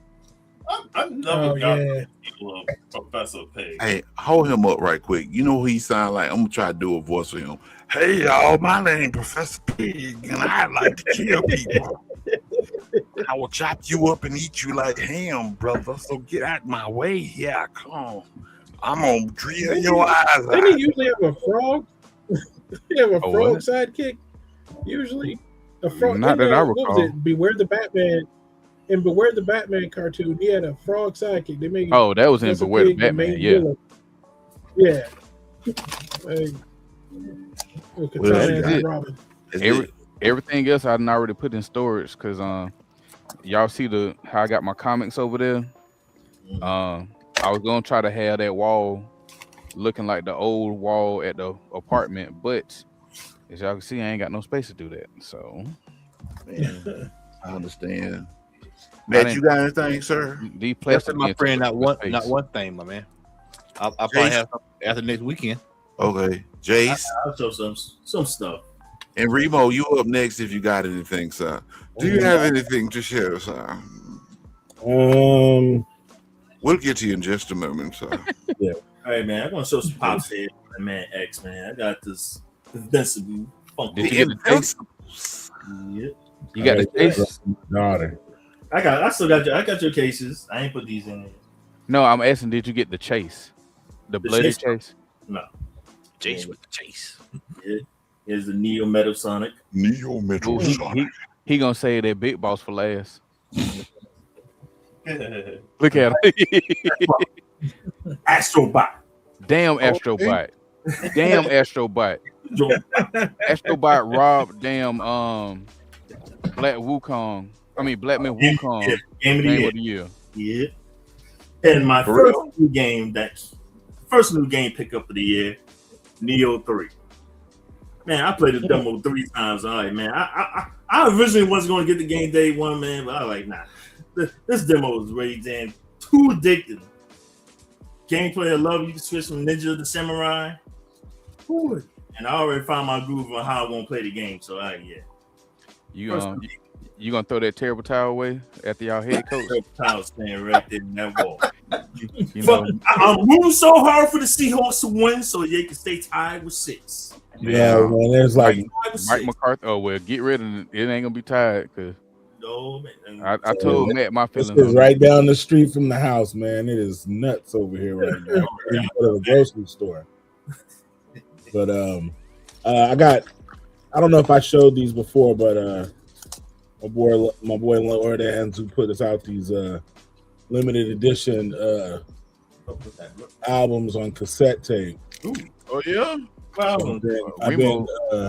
I've never gotten people of Professor Pig. Hey, hold him up right quick. You know who he sound like? I'm gonna try to do a voice for him. Hey y'all, my name Professor Pig, and I like to kill people. I will chop you up and eat you like ham, brother. So get out my way. Yeah, come on. I'm gonna drill your eyes out. Didn't he usually have a frog? He have a frog sidekick. Usually, a frog. Not that I recall. What was it? Beware the Batman. In Beware the Batman cartoon, he had a frog sidekick. They made. Oh, that was in Beware the Batman. Yeah. Yeah. Everything else I didn't already put in storage because y'all see how I got my comics over there. I was gonna try to have that wall looking like the old wall at the apartment, but as y'all can see, I ain't got no space to do that. So, man, I understand. Matt, you got anything, sir? These plastic, my friend, not one thing, my man. I'll probably have something after next weekend. Okay, Jace. I'll show some stuff. And Remo, you up next if you got anything, sir. Do you have anything to share, sir? We'll get to you in just a moment, sir. Yeah. All right, man. I'm gonna show some pops here. My man X, man. I got this Invincible. Did you get the taste? Yep. You got the taste? Daughter. I still got your cases. I ain't put these in there. No, I'm asking, did you get the chase? The bloody chase? No. Chase with the chase. Yeah. Here's the Neo Metal Sonic. Neo Metal Sonic. He gonna say that Big Boss for last. Look at him. Astrobot. Damn Astrobot. Damn Astrobot. Astrobot robbed damn Black Wukong. I mean Black Man Wukong. Game of the year. Yeah. And my first new game pickup of the year, Neo 3. Man, I played the demo 3 times. All right, man. I originally wasn't going to get the game day one, man, but I was like, nah. This demo is really damn too addictive. Gameplay I love. You can switch from ninja to samurai. Ooh. And I already found my groove on how I'm going to play the game. So, yeah. You gonna throw that terrible towel away after y'all head coach? Terrible towel staying right there in that wall. You know, I'm rooting so hard for the Seahawks to win so they can stay tied with 6. Yeah, man. There's like Mike McCarthy. Oh well, get rid of it. It ain't gonna be tied because no, man. I told Matt my feelings. This is right down the street from the house, man. It is nuts over here right now. In the grocery store. But I don't know if I showed these before, but my boy Lord who put us out these limited edition albums on cassette tape. Ooh. Oh yeah. Wow.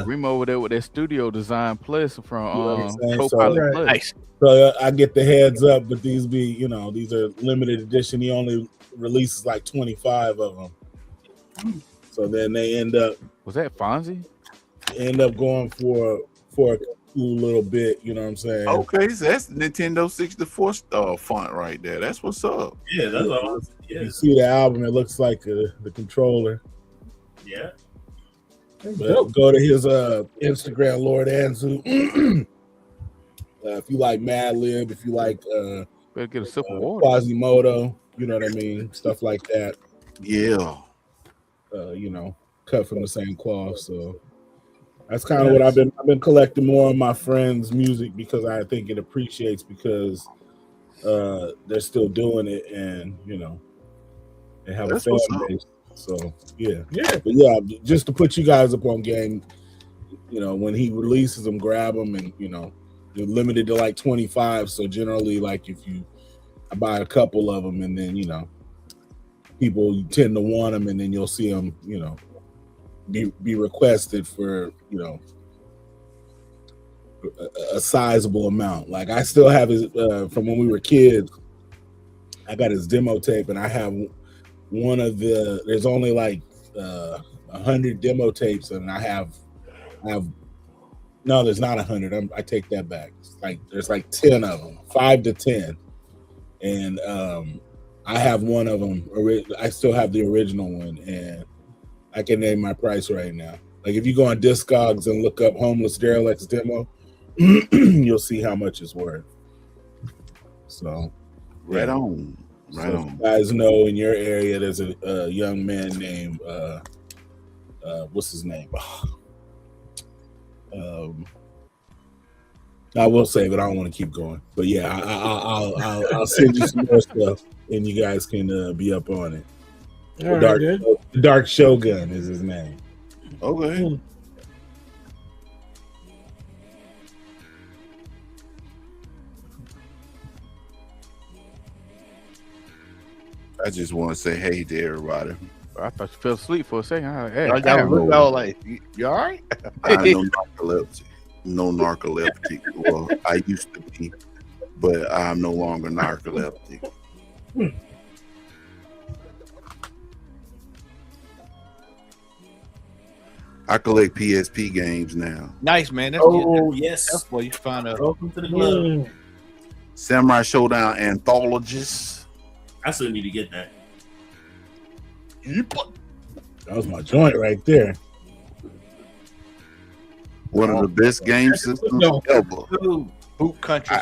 Remo over there with that Studio Design Plus from Copilot Plus. Nice. So I get the heads up, but these these are limited edition. He only releases like 25 of them. So then they end up. Was that Fonzie? End up going for a cool little bit, you know what I'm saying? Okay, so that's Nintendo 64 font right there. That's what's up. Yeah, that's awesome. Yeah. You see the album, it looks like the controller. Yeah. But go to his Instagram, Lord Anzu. If you like Mad Lib, if you like better get a sip of water. Quasimodo, you know what I mean, stuff like that. Yeah. You know, cut from the same cloth. So that's kind of what I've been collecting more of my friends' music because I think it appreciates because they're still doing it and you know they have That's a fan what's up. base. So but just to put you guys up on game, you know, when he releases them, grab them, and you know, they're limited to like 25. So generally, like if I buy a couple of them, and then you know, people tend to want them, and then you'll see them, you know, be requested for you know a sizable amount. Like I still have his from when we were kids. I got his demo tape, and I have one of the. There's only like 100 demo tapes, and I have. No, there's not 100. I take that back. It's like there's like 10 of them, 5 to 10, and I have one of them. I still have the original one, and I can name my price right now. Like if you go on Discogs and look up "Homeless Derelicts Demo," you'll see how much it's worth. So, Right on. Right on. If you guys know in your area, there's a young man named what's his name? I will save it. I don't want to keep going, but yeah, I'll send you some more stuff, and you guys can be up on it. The Dark Shogun is his name. Okay. I just want to say hey to everybody. I thought you fell asleep for a second. I was like, hey, I was like, you all right? I know narcoleptic. No narcoleptic. Well, I used to be, but I'm no longer narcoleptic. I collect PSP games now. Nice, man. That's yes. That's where you find out. Welcome to the club. Samurai Showdown Anthologies. I still need to get that. That was my joint right there. One of the best game systems ever. Boot country.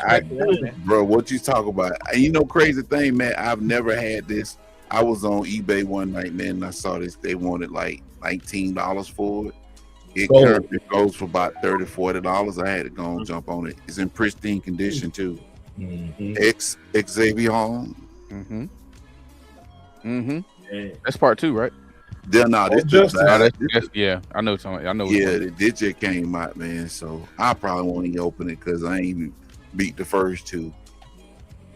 Bro, what you talk about? And you know, crazy thing, man, I've never had this. I was on eBay one night, man, and I saw this. They wanted like $19 for it. It currently goes for about $30, $40. I had to go and jump on it. It's in pristine condition too. Xavier Home. That's part 2, right? Yeah, yeah, I know something. I know. This just came out, man. So I probably won't even open it because I ain't even beat the first 2.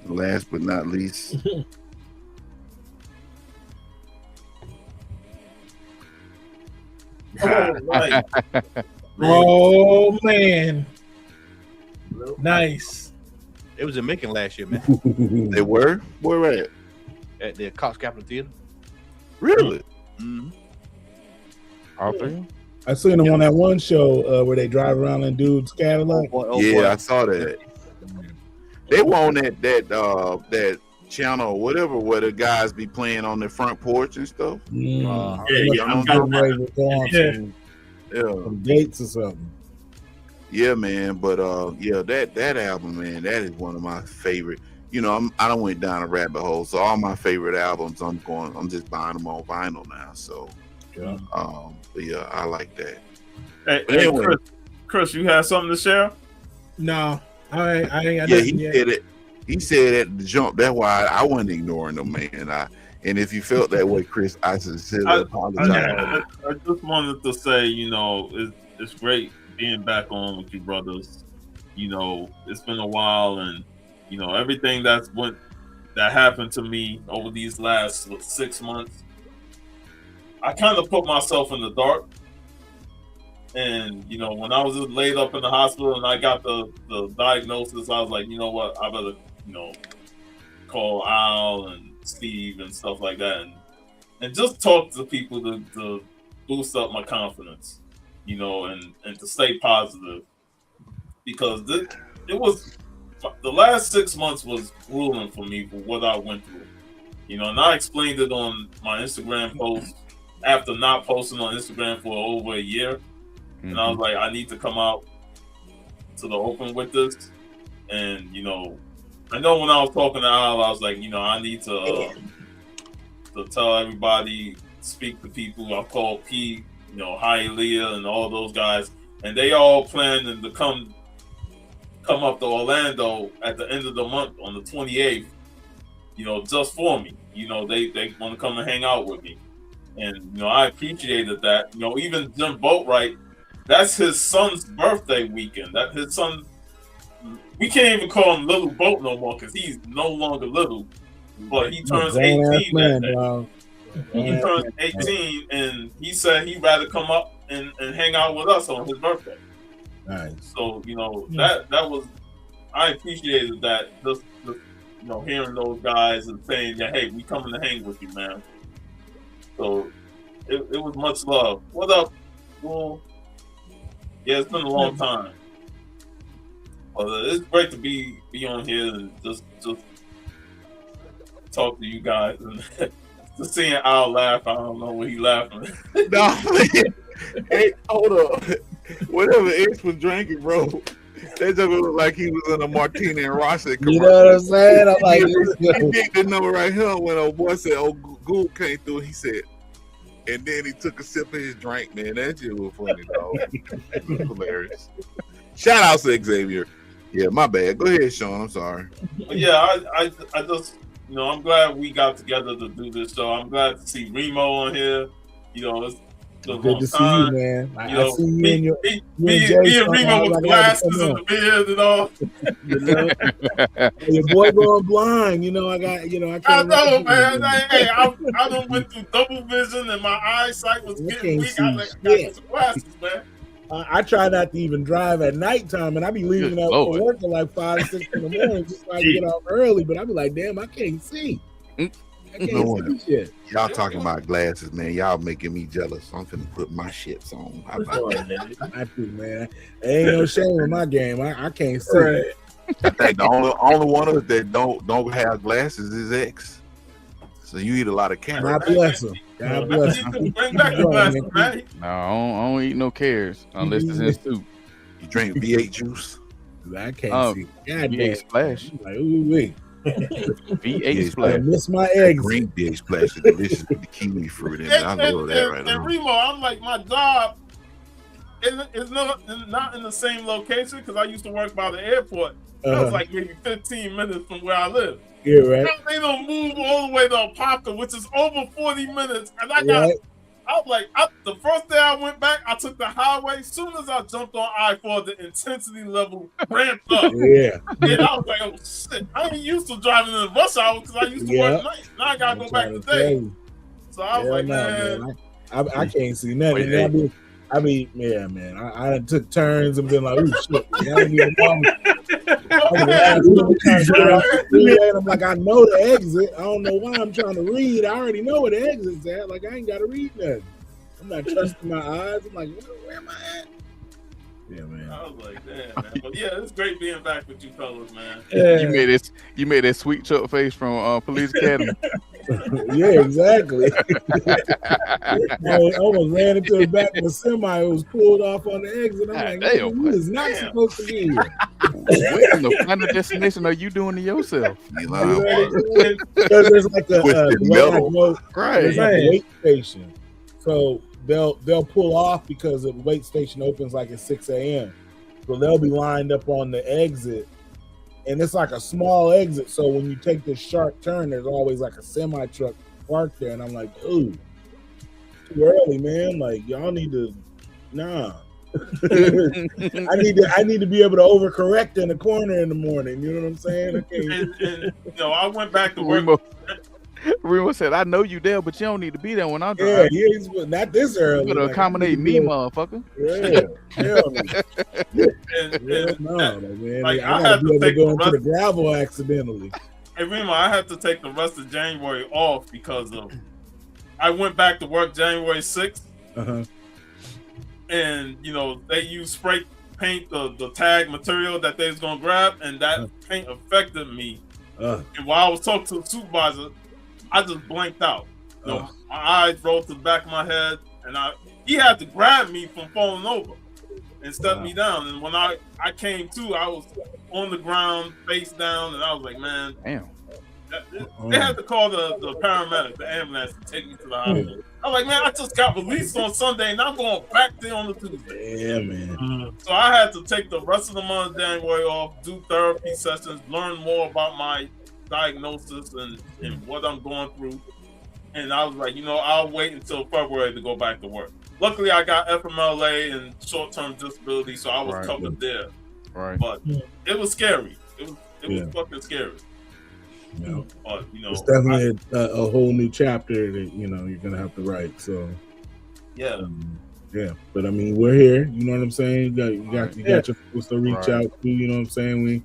Last but not least. Oh man, nice. It was in Macon last year, man. They were? Where at? At the Cox Capitol Theater. Really? All 3? I seen them on that one show where they drive around in dude's Cadillac. I saw that. They were on that channel or whatever where the guys be playing on the front porch and stuff. I'm getting ready to go on some dates or something. Yeah, man. But that album, man, that is one of my favorite. You know, I don't went down a rabbit hole, so all my favorite albums, I'm just buying them on vinyl now. So, but yeah, I like that. Hey, anyway, Chris, you have something to share? No, I ain't got nothing yet. Said it. He said at the jump. That's why I wasn't ignoring him, man. And if you felt that way, Chris, I sincerely apologize. I just wanted to say, you know, it's great being back on with you brothers. You know, it's been a while, and you know everything that happened to me over these last 6 months. I kind of put myself in the dark, and you know when I was laid up in the hospital and I got the diagnosis, I was like, you know what, I better call Al and Steve and stuff like that, and just talk to people to boost up my confidence, you know, and to stay positive, because it was the last 6 months was grueling for me for what I went through, you know, and I explained it on my Instagram post, after not posting on Instagram for over a year, and I was like, I need to come out to the open with this. And I know when I was talking to Al, I was like, I need to tell everybody, speak to people. I called P, Hialeah, and all those guys, and they all planning to come up to Orlando at the end of the month on the 28th. Just for me. They want to come and hang out with me, and I appreciated that. Even Jim Boatwright, that's his son's birthday weekend. That his son. We can't even call him Little Boat no more because he's no longer little. But he turns 18 that day. He turns 18, and he said he'd rather come up and hang out with us on his birthday. Nice. So that was, I appreciated that. Just hearing those guys and saying that, hey, we coming to hang with you, man. So it was much love. What up? Well, yeah, it's been a long time. But it's great to be on here and just talk to you guys and just seeing Al laugh. I don't know what he laughing. No, hey, hold up. Whatever X was drinking, bro, that just looked like he was in a Martini and Rossi commercial. You know what I'm saying? I'm like, he picked the number right here when old boy said, "Oh, Gould came through." He said, and then he took a sip of his drink. Man, that shit was funny, dog. It was hilarious. Shout out to Xavier. Yeah, my bad. Go ahead, Sean. I'm sorry. Yeah, I just, I'm glad we got together to do this show. I'm glad to see Remo on here. It's good to see you, man. I see you in your me and Remo with glasses and the beard and all. Your boy going blind. I can't. I know, man. Hey, I done went through double vision and my eyesight was getting weak. I got some glasses, man. I try not to even drive at nighttime, and I be leaving out for work at like 5, 6 in the morning just so I can get off early. But I be like, damn, I can't see. I can't see shit. Y'all talking about glasses, man. Y'all making me jealous. I'm finna put my shits on. How about that? I do, man. There ain't no shame in my game. I can't see. Right. I think the only one of us that don't have glasses is X. So you eat a lot of carrots. God bless him. God bless him. Bring back the glasses, man. No, I don't eat no carrots unless it's in soup. You drink V8 juice? I can't see. God V8 Splash. Like, ooh wee. V8 Splash. I miss my eggs. Green V8 Splash is delicious with the kiwi fruit in it. I love that right now. And Remo, I'm like, my job is not in the same location because I used to work by the airport. That was like maybe 15 minutes from where I live. Yeah, right. They don't move all the way to Apopka, which is over 40 minutes. And I was like, the first day I went back, I took the highway. As soon as I jumped on I-4, the intensity level ramped up. Yeah. And I was like, oh shit, I ain't used to driving in the rush hour because I used to work nights. Now I gotta go back today. So I was like, man. I can't see nothing. I mean, yeah, man. I took turns and been like, "Ooh, shit!" I didn't even know. I'm like, I know the exit. I don't know why I'm trying to read. I already know where the exit's at. Like, I ain't got to read nothing. I'm not trusting my eyes. I'm like, where am I at? Yeah, man. I was like, damn, man. But yeah, it's great being back with you fellas, man. Yeah. You made that sweet chuck face from Police Academy. Yeah, exactly. I almost ran into the back of a semi. It was pulled off on the exit. I'm like, damn, you is not supposed to be here. What in the final destination are you doing to yourself? Because there's like a wait station. So they'll pull off because the wait station opens like at 6 a.m. So they'll be lined up on the exit. And it's like a small exit, so when you take this sharp turn, there's always like a semi truck parked there, and I'm like, ooh, too early, man. Like, y'all need to, nah. I need to be able to overcorrect in the corner in the morning. You know what I'm saying? And I went back to work. Remo said, "I know you there, but you don't need to be there when I'm driving." Yeah, he's not this early. You gotta accommodate me, motherfucker. Man. I had to go into the gravel accidentally. Hey, Remo, I had to take the rest of January off because of I went back to work January 6th, and they used spray paint, the tag material that they was gonna grab, and that paint affected me. And while I was talking to the supervisor, I just blanked out. my eyes rolled to the back of my head, and he had to grab me from falling over and step me down. And when I came to, I was on the ground, face down, and I was like, man, damn. They had to call the paramedic, the ambulance, to take me to the hospital. I'm like, man, I just got released on Sunday, and I'm going back there on the Tuesday. Yeah, man. So I had to take the rest of the month of January off, do therapy sessions, learn more about my diagnosis and what I'm going through. And I was like, I'll wait until February to go back to work. Luckily, I got FMLA and short-term disability, so I was covered there. Right. But it was scary. It was fucking scary. Yeah. But, it's definitely a whole new chapter that you're gonna have to write. So yeah. But I mean, we're here. You know what I'm saying? You got your folks to reach out to. You know what I'm saying?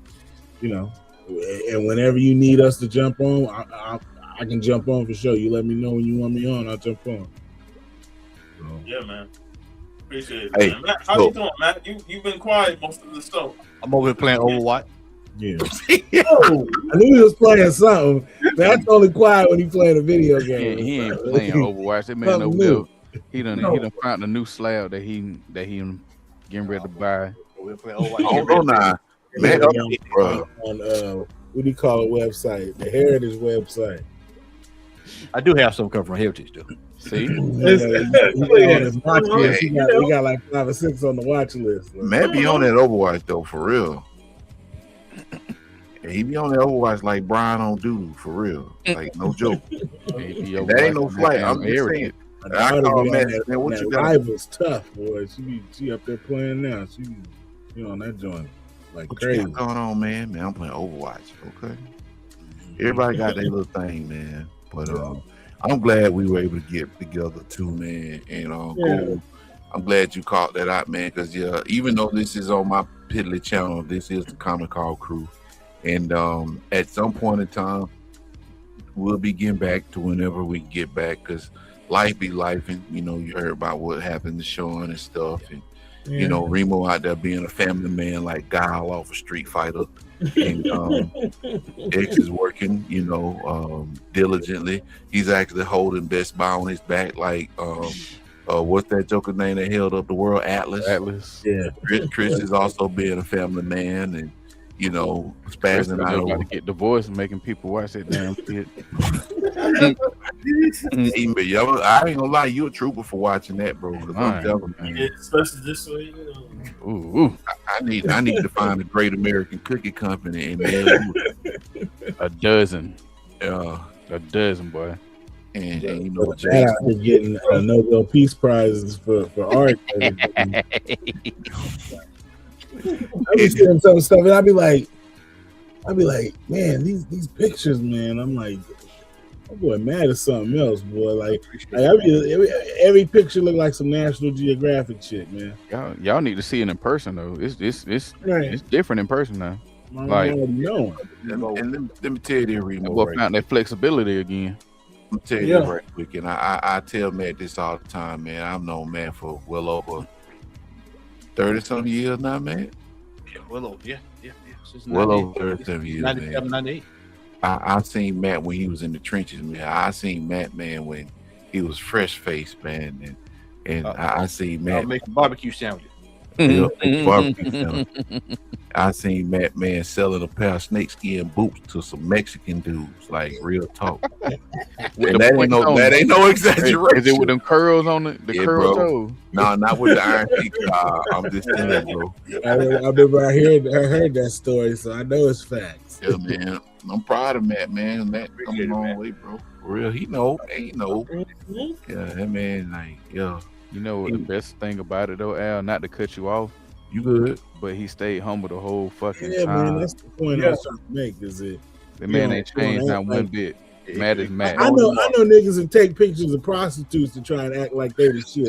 And whenever you need us to jump on, I can jump on for sure. You let me know when you want me on, I'll jump on. So. Yeah, man. Appreciate it. Hey, man. Matt, how you doing, Matt? You've been quiet most of the show. I'm over here playing Overwatch. Yeah. I knew he was playing something. That's only quiet when he playing a video game. He ain't playing Overwatch. That man over there, he done found a new slab that he getting ready to buy. Hold on now. Man, on what do you call it website? The Heritage website. I do have some come from Heritage though. See, we got like 5 or 6 on the watch list. Man, be on that Overwatch though, for real. He be on that Overwatch like Brian on Doodoo, for real. Like, no joke. That ain't no flight. I'm just saying. I call man, what you got? Rival's tough, boy. She up there playing now. She on that joint like what crazy. You got going on, man? Man, I'm playing Overwatch. Okay. Everybody got their little thing, man. But I'm glad we were able to get together too, man. And go. I'm glad you caught that out, man. Because even though this is on my Piddly channel, this is the Common Call Crew. And at some point in time, we'll be getting back to whenever we get back, because life be lifing. You heard about what happened to Sean and stuff, and Remo out there being a family man like Guile off a Street Fighter, and X is working, diligently. He's actually holding Best Buy on his back, like what's that Joker name that held up the world? Atlas. Yeah. Chris is also being a family man, and spazzing out over to get divorced and making people watch that damn shit. I ain't gonna lie, you a trooper for watching that, bro. I'm telling you, especially this way. I need to find a Great American Cookie Company and man, a dozen, boy. And that out there getting Nobel Peace Prizes for art. I be seeing some stuff, and I'd be like, man, these pictures, man. I'm like, my boy mad at something else, boy. Like every picture look like some National Geographic shit, man. Y'all need to see it in person though. It's different in person now. Like, and let me tell you this, Remo. Right, found that flexibility again. I'm tell you right quick, and I tell Matt this all the time, man. I've known Matt for well over 30-something years now, man. Yeah, well over, yeah. Well over 30-something years, 97, 98. I seen Matt when he was in the trenches, man. I seen Matt, man, when he was fresh faced, man, and I seen Matt making barbecue sandwiches. Barbecue sandwiches. I seen Matt, man, selling a pair of snakeskin boots to some Mexican dudes, like real talk. And that ain't no exaggeration. Is it with them curls on it? The curl toe? No, not with the iron feet. I'm just saying, bro. I heard that story, so I know it's facts. Yeah, man. I'm proud of Matt, man. Matt come a long way, bro. For real, he know. Yeah, that man, like, yeah. You know what the best thing about it though, Al? Not to cut you off. You good? But he stayed humble the whole fucking time. Man, that's the point I was trying to make. Is it? The man ain't changed not one bit. Matt is Matt. I know niggas that take pictures of prostitutes to try and act like they the shit.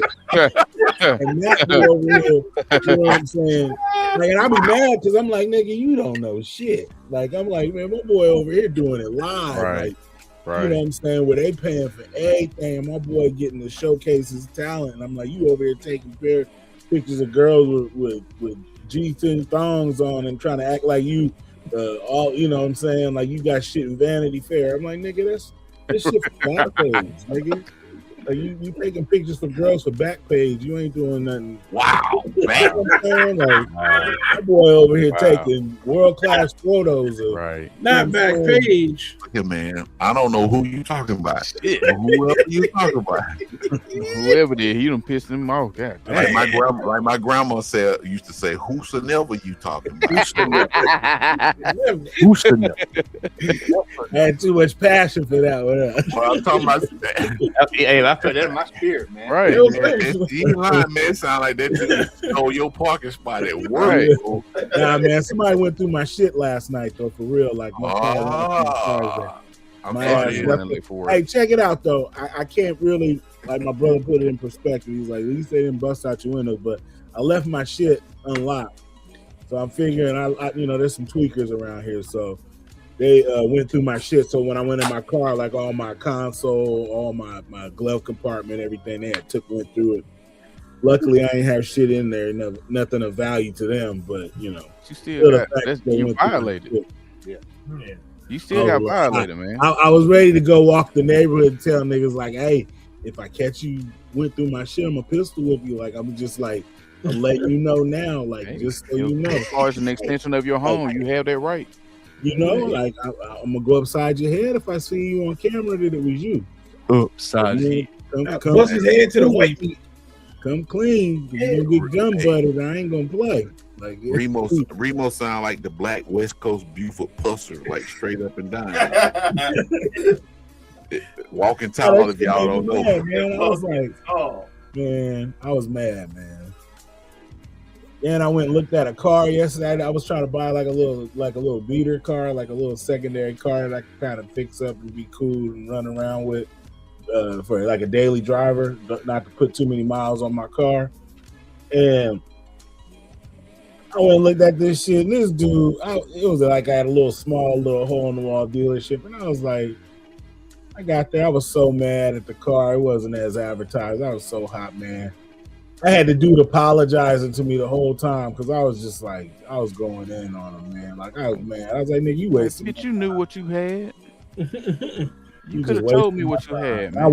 And Matt go over here, you know what I'm saying? Like, and I be mad because I'm like, nigga, you don't know shit. Like, I'm like, man, my boy over here doing it live. Right. Like, you know what I'm saying? Where they paying for everything. My boy getting to showcase his talent. And I'm like, you over here taking pictures of girls with G-string thongs on and trying to act like you all, you know what I'm saying? Like you got shit in Vanity Fair. I'm like, nigga, This shit for back page, nigga. Like you taking pictures for girls for back page. You ain't doing nothing. Wow, back. That boy over here taking world class photos of Not back page. Yeah, man. I don't know who you talking about. Whoever you talking about. Whoever did, he done pissed him off. God, like my grandma used to say, whosoever you talking about. Whosoever. I had too much passion for that one. Well, I'm talking about. Hey, I felt that in my spirit, man. Right, man. You lying, man. Sound like that you stole your parking spot at work. Nah, man. Somebody went through my shit last night, though. For real, like my Hey, check it out, though. I can't really, like my brother put it in perspective. He's like, at least they didn't bust out your windows, but I left my shit unlocked. So I'm figuring, I there's some tweakers around here, so they went through my shit. So when I went in my car, like all my console, all my glove compartment, everything, they went through it. Luckily, I ain't have shit in there, nothing of value to them. But you still got, you violated. Yeah. You still got violated, man. I was ready to go walk the neighborhood and tell niggas like, hey, if I catch you went through my shit, I'm a pistol whip you. Like I'm just like, I'm letting you know now, like just so you know. As far as an extension of your home, you have that right. Like I'm gonna go upside your head if I see you on camera that it was you. Upside your head. Bust his head to the white. Come clean. You gonna get gum butted. I ain't gonna play. Like Remo sound like the black West Coast Buford pusser, like straight up and down. Walking tall if y'all don't know. Man, I was like, man, I was mad, man. Then I went and looked at a car yesterday. I was trying to buy like a little beater car, like a little secondary car that I could kind of fix up and be cool and run around with for like a daily driver, not to put too many miles on my car. And I went and looked at this shit, and this dude, it was like I had a little hole in the wall dealership, and I was like, I got there, I was so mad at the car. It wasn't as advertised. I was so hot, man. I had the dude apologizing to me the whole time because I was just like, I was going in on him, man. Like I was mad. I was like, nigga, you wasted. But you knew what you had. You could have told me what you had, man. I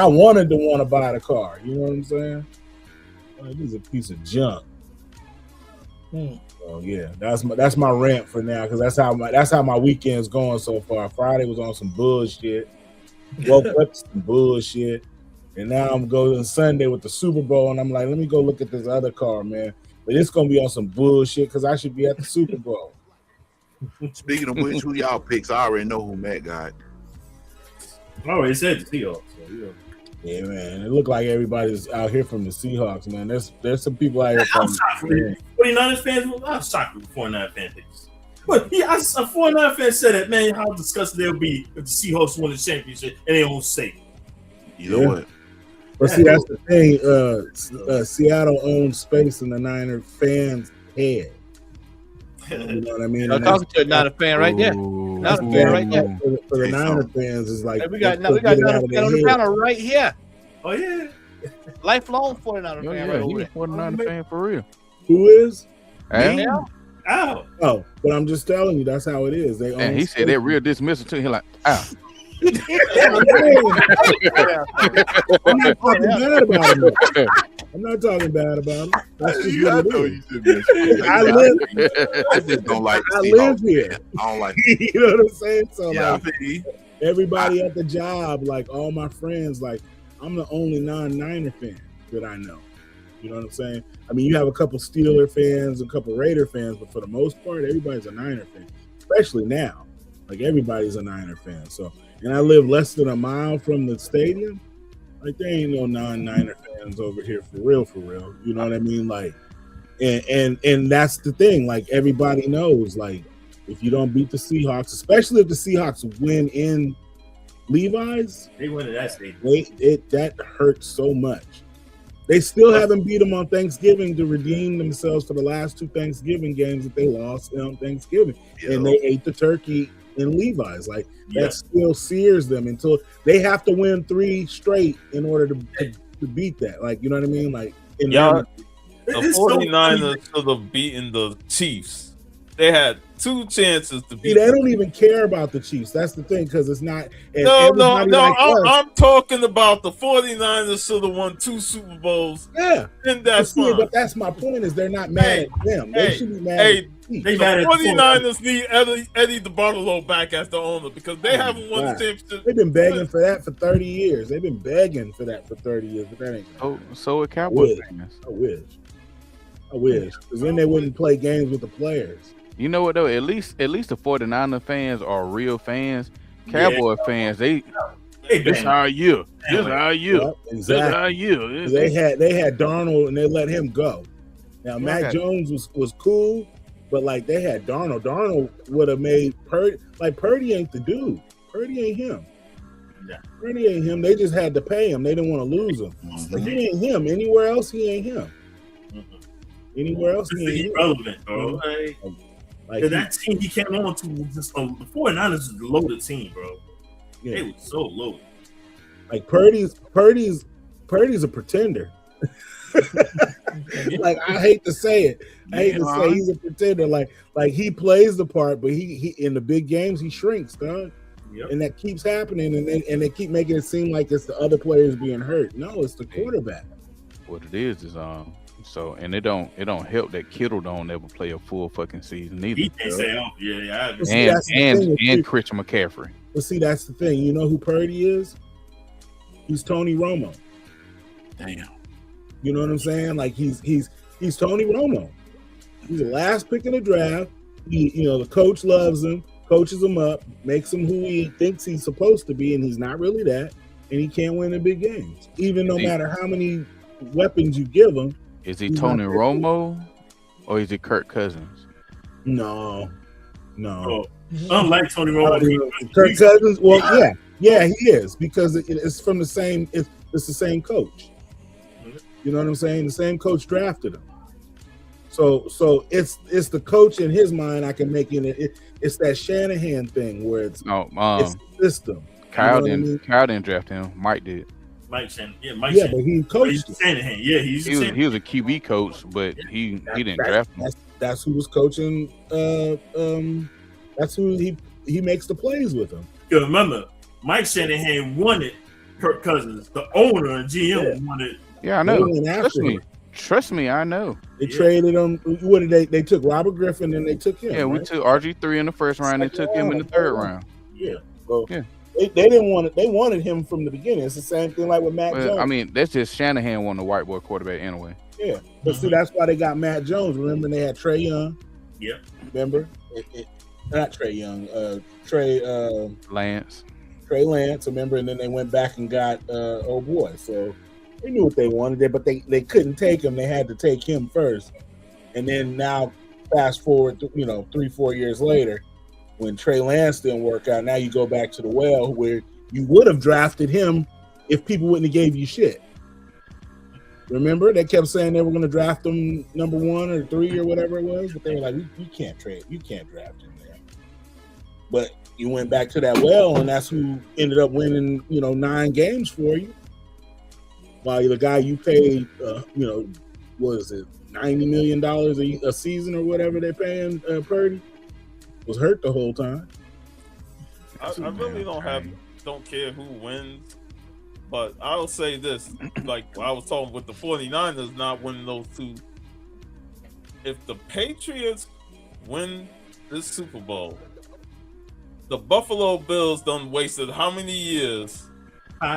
wanted to want to buy the car. You know what I'm saying? Like, this is a piece of junk. So yeah, that's my rant for now because that's how my weekend's going so far. Friday was on some bullshit. Woke up to some bullshit. And now I'm going Sunday with the Super Bowl, and I'm like, let me go look at this other car, man. But it's going to be on some bullshit because I should be at the Super Bowl. Speaking of which, who y'all picks? I already know who Matt got. I already said the Seahawks. So, yeah, man. It looked like everybody's out here from the Seahawks, man. There's some people out here from 49ers fans. I was shocked with 49 fan picks. But a 49 fan said that, man, how disgusted they'll be if the Seahawks win the championship and they won't say. You know what? But see, that's the thing. Seattle owns space in the Niner fans' head. You know what I mean? I'm talking to a Niner fan right there. Niner fan right there. For the Niner fans, is like we got Niner fan on the panel right here. Oh yeah, lifelong 49er fan right over there. 49er fan for real. Who is? Al. Oh, but I'm just telling you, that's how it is. They and he said that real dismissal to him, like, Al. I'm not talking bad about him. I'm not talking bad about him. That's just what it is. I just don't like. I live here. I don't like. You know what I'm saying? So yeah, like, everybody at the job, like all my friends, like I'm the only non-Niner fan that I know. You know what I'm saying? I mean, you have a couple Steeler fans, a couple Raider fans, but for the most part, everybody's a Niner fan. Especially now, like everybody's a Niner fan. So. And I live less than a mile from the stadium. Like there ain't no non-Niner fans over here for real. You know what I mean? Like, and that's the thing. Like everybody knows, like if you don't beat the Seahawks, especially if the Seahawks win in Levi's, they win at that stadium. That hurts so much. They still haven't beat them on Thanksgiving to redeem themselves for the last two Thanksgiving games that they lost on Thanksgiving, and they ate the turkey in Levi's. Like that still sears them until they have to win 3 straight in order to beat that. Like, you know what I mean? Like the 49ers should have beaten the Chiefs They had 2 chances to See, beat. they don't even care about the Chiefs. That's the thing, because it's not. And No. everybody like us, I'm talking about the 49ers should have won 2 Super Bowls. yeah. And that's But see, fine. but that's my point. Is they're not mad at them. They should be mad. Hey, at the Chiefs. They the mad at 49ers need Eddie DeBartolo back as the owner because they haven't won the God. championship. They've been begging for that for 30 years. They've been begging for that for 30 years, but that ain't. So are Cowboys fans. I wish, because then they wouldn't play games with the players. You know what though? At least the 49er fans are real fans. Cowboy fans, this our year. This our year. Yep, This exactly. our year. They had Darnold and they let him go. Now Mac Jones was cool, but like they had Darnold. Darnold would have made Purdy. Like Purdy ain't the dude. Purdy ain't him. Yeah. Purdy ain't him. They just had to pay him. They didn't want to lose him. Like he ain't him. Anywhere else, he ain't him. Anywhere else, he ain't irrelevant, bro. Like that team he came on to was just the 49ers is a loaded team, bro. Yeah. They was so loaded. Like Purdy's a pretender. Like I hate to say it. I hate to say he's a pretender. Like he plays the part, but he in the big games he shrinks, dog. Yep. And that keeps happening, and they keep making it seem like it's the other players being hurt. No, it's the quarterback. What it is so and it don't help that Kittle don't ever play a full fucking season either. He can't say, oh yeah. And Christian McCaffrey. But see, that's the thing. You know who Purdy is? He's Tony Romo. Damn. You know what I'm saying? Like he's Tony Romo. He's the last pick in the draft. The coach loves him, coaches him up, makes him who he thinks he's supposed to be, and he's not really that. And he can't win the big games, even no matter how many weapons you give him. Is he Tony Romo or is he Kirk Cousins? No. Unlike Tony Romo, Kirk Cousins. Well, yeah, he is because it's from the same. It's the same coach. You know what I'm saying? The same coach drafted him. So it's the coach in his mind. I can make it. It's that Shanahan thing where it's the system. Kyle didn't draft him. Mike did. Mike Shanahan. Yeah, but he coached Shanahan. Yeah, he was a QB coach, but he didn't draft him. That's who was coaching. That's who he makes the plays with him. You remember, Mike Shanahan wanted Kirk Cousins. The owner and GM wanted. Yeah, I know. Trust me, I know. They traded him. What did they took Robert Griffin and they took him. Yeah, we took RG3 in the first round. They took him in the third round. Yeah. Well, They didn't want it. They wanted him from the beginning. It's the same thing like with Matt Jones. I mean, that's just Shanahan wanting a white boy quarterback anyway. Yeah, but see, that's why they got Matt Jones. Remember, they had Trey Young. Yep. Remember, not Trey Young. Trey Lance. Trey Lance. Remember, and then they went back and got old boy. So they knew what they wanted, but they couldn't take him. They had to take him first, and then now fast forward, 3-4 years later. When Trey Lance didn't work out, now you go back to the well where you would have drafted him if people wouldn't have gave you shit. Remember, they kept saying they were going to draft him number 1 or 3 or whatever it was, but they were like, "You can't trade, you can't draft him there." But you went back to that well, and that's who ended up winning, 9 games for you. While the guy you paid, what is it, $90 million a season or whatever they're paying Purdy. Was hurt the whole time. I really don't care who wins, but I'll say this: like I was talking with the 49ers not winning those 2. If the Patriots win this Super Bowl, the Buffalo Bills done wasted how many years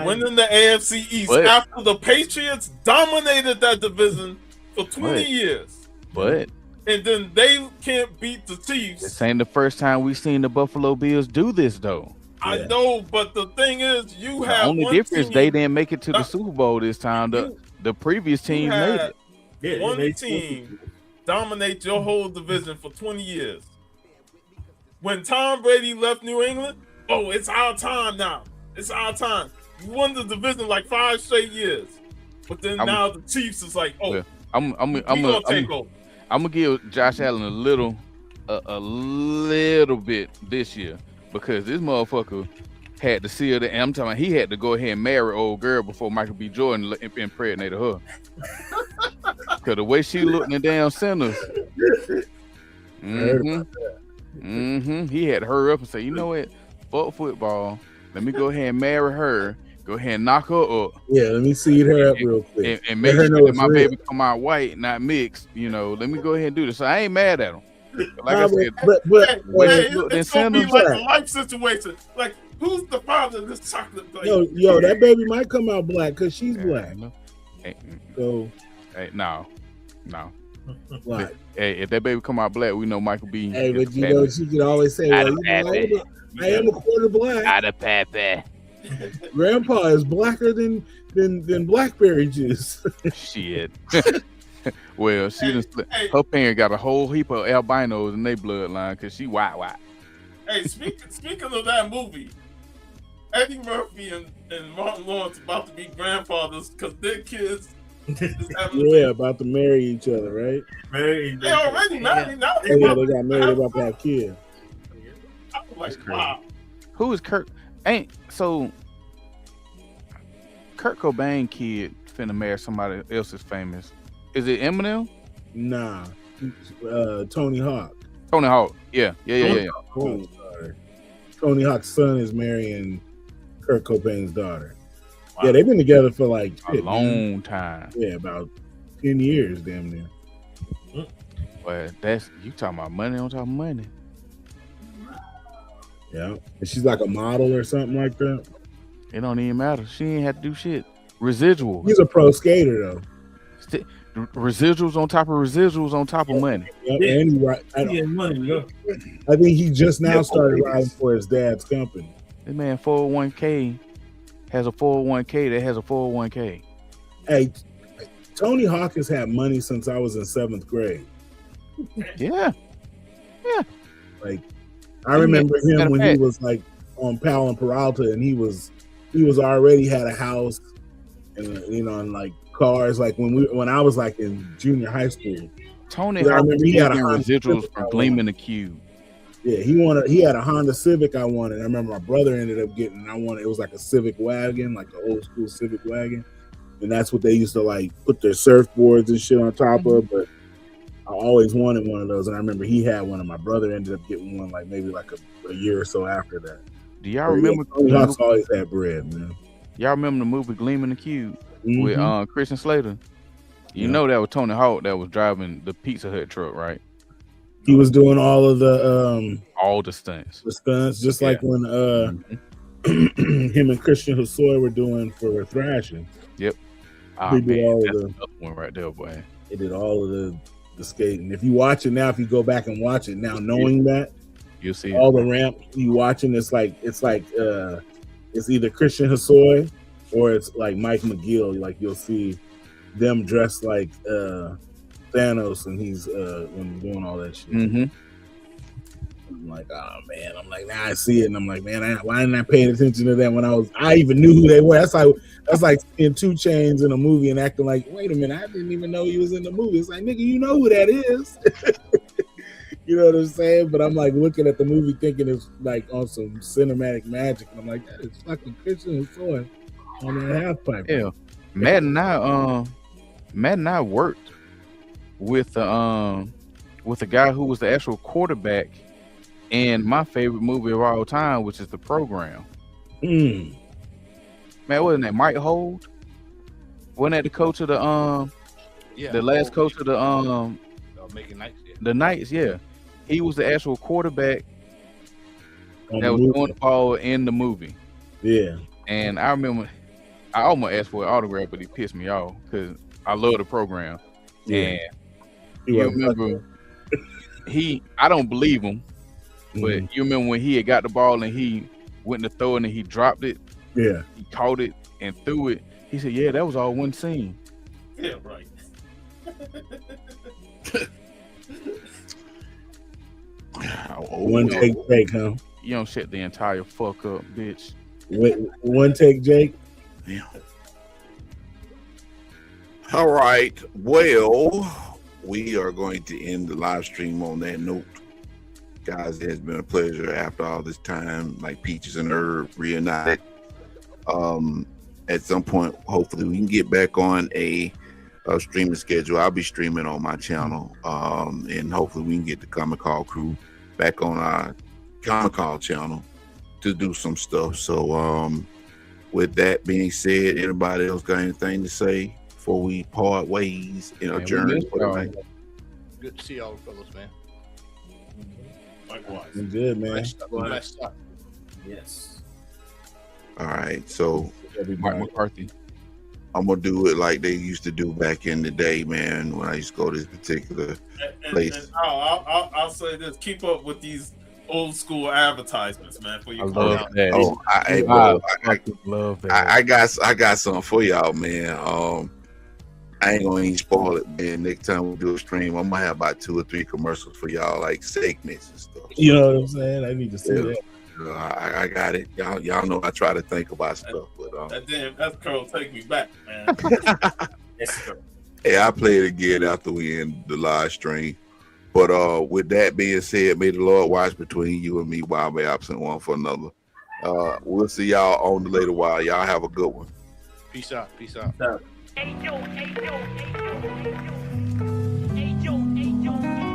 winning the AFC East after the Patriots dominated that division for 20 years. But and then they can't beat the Chiefs. This ain't the first time we've seen the Buffalo Bills do this, though. I know, but the thing is, you the have only one difference team, they didn't make it to the Super Bowl this time. The previous team made it. Yeah, one team dominate your whole division for 20 years. When Tom Brady left New England, it's our time now. It's our time. You won the division like 5 straight years, but then now the Chiefs is like, I'm gonna give Josh Allen a little bit this year because this motherfucker had to seal the. I'm talking about he had to go ahead and marry old girl before Michael B. Jordan impregnated her. Cause the way she looked in the damn centers, He had to hurry up and say, you know what? Fuck football. Let me go ahead and marry her. Go ahead and knock her up. Yeah, let me seed her up real quick. And make sure that my baby come out white, not mixed. You know, let me go ahead and do this. So I ain't mad at him. Like I said, it's gonna be like a life situation. Like, who's the father of this chocolate thing? Yo, that baby might come out black because she's black. So, no. What? Hey, if that baby come out black, we know Michael B. Hey, but you know, she could always say, well, I am a quarter black. Out of Pappy. Grandpa is blacker than blackberry juice. Shit. Well, her parent got a whole heap of albinos in their bloodline because she white. Hey, speaking of that movie, Eddie Murphy and Martin Lawrence about to be grandfathers because their kids about to marry each other, right? They already married. Now they got married, about to have kids. I was like, wow. Who is Kurt? Kurt Cobain kid finna marry somebody else's famous. Is it Eminem? Nah, Tony Hawk. Tony Hawk, yeah. Tony Hawk's son is marrying Kurt Cobain's daughter. Wow. Yeah, they've been together for like a long time. Yeah, about 10 years, damn near. Well, that's you talking about money on top of money. Yeah, and she's like a model or something like that. It don't even matter. She ain't had to do shit. Residuals. He's a pro skater though. Residuals on top of residuals on top of money. Yeah, and I think he just now started riding for his dad's company. This man 401k has a 401k that has a 401k. Hey, Tony Hawk has had money since I was in 7th grade. Yeah. Like, I remember him when he was like on Powell and Peralta, and he was already had a house, and and like cars. Like when I was like in junior high school, Tony Hawk had residuals from Gleaming the Cube. Yeah, he had a Honda Civic I wanted. I remember my brother ended up getting. It was like a Civic wagon, like an old school Civic wagon, and that's what they used to like put their surfboards and shit on top of. But I always wanted one of those, and I remember he had one, and my brother ended up getting one like maybe like a year or so after that. Do y'all remember? Tony Hawk's always had bread, man. Y'all remember the movie Gleaming the Cube with Christian Slater? You know that was Tony Hawk that was driving the Pizza Hut truck, right? He was doing all of the stunts. The stunts, just like when him and Christian Hosoi were doing for Thrashing. Yep. They did all that's of another one right there, boy. They did all of the skating. If you watch it now, if you go back and watch it now, knowing that, you'll see all the ramp you watching. It's either Christian Hosoi or it's like Mike McGill. Like you'll see them dressed like Thanos, and he's when doing all that shit. I'm like, oh man. I'm like, now I see it, and I'm like, man, why didn't I pay attention to that when I even knew who they were? That's like in 2 Chainz in a movie and acting like, wait a minute, I didn't even know he was in the movie. It's like, nigga, you know who that is. You know what I'm saying? But I'm like looking at the movie thinking it's like on some cinematic magic, and I'm like, that is fucking Christian Hosoi on that half pipe. Yeah, Matt and I worked with a guy who was the actual quarterback in my favorite movie of all time, which is The Program. Man, wasn't that Mike Hold? Wasn't that the coach of the last coach of the Making Knights? Yeah. The Knights, yeah. He was the actual quarterback that was doing the ball in the movie. Yeah. And I remember I almost asked for an autograph, but he pissed me off because I love The Program. Yeah. And you remember I don't believe him, but you remember when he had got the ball and he went to throw it and he dropped it? Yeah. He caught it and threw it. He said, yeah, that was all one scene. Yeah, right. One take Jake, huh? You don't shut the entire fuck up, bitch. One take Jake. Yeah. All right. Well, we are going to end the live stream on that note. Guys, it has been a pleasure after all this time, like Peaches and Herb reunited. At some point, hopefully we can get back on a streaming schedule. I'll be streaming on my channel, and hopefully we can get the Comic Call crew back on our Comic Call channel to do some stuff. So with that being said, anybody else got anything to say before we part ways and adjourn for the night? Good to see y'all fellas, man. Likewise. I'm good, man. Nice stuff. Yes. All right, so Mike McCarthy. I'm gonna do it like they used to do back in the day, man. When I used to go to this particular place. And I'll say this: keep up with these old school advertisements, man. For your love that. Oh, I love that. I got something for y'all, man. I ain't gonna even spoil it, man. Next time we do a stream, I'm gonna have about 2 or 3 commercials for y'all, like segments and stuff. You know what I'm saying? I need to see that. I got it. Y'all know I try to think about stuff, but that damn S-curl take me back, man. S-curl. Hey, I play it again after we end the live stream. But with that being said, may the Lord watch between you and me while we're absent one for another. We'll see y'all on the later while. Y'all have a good one. Peace out. Peace out. Hey yo, hey yo, hey yo, hey yo, hey yo, hey yo.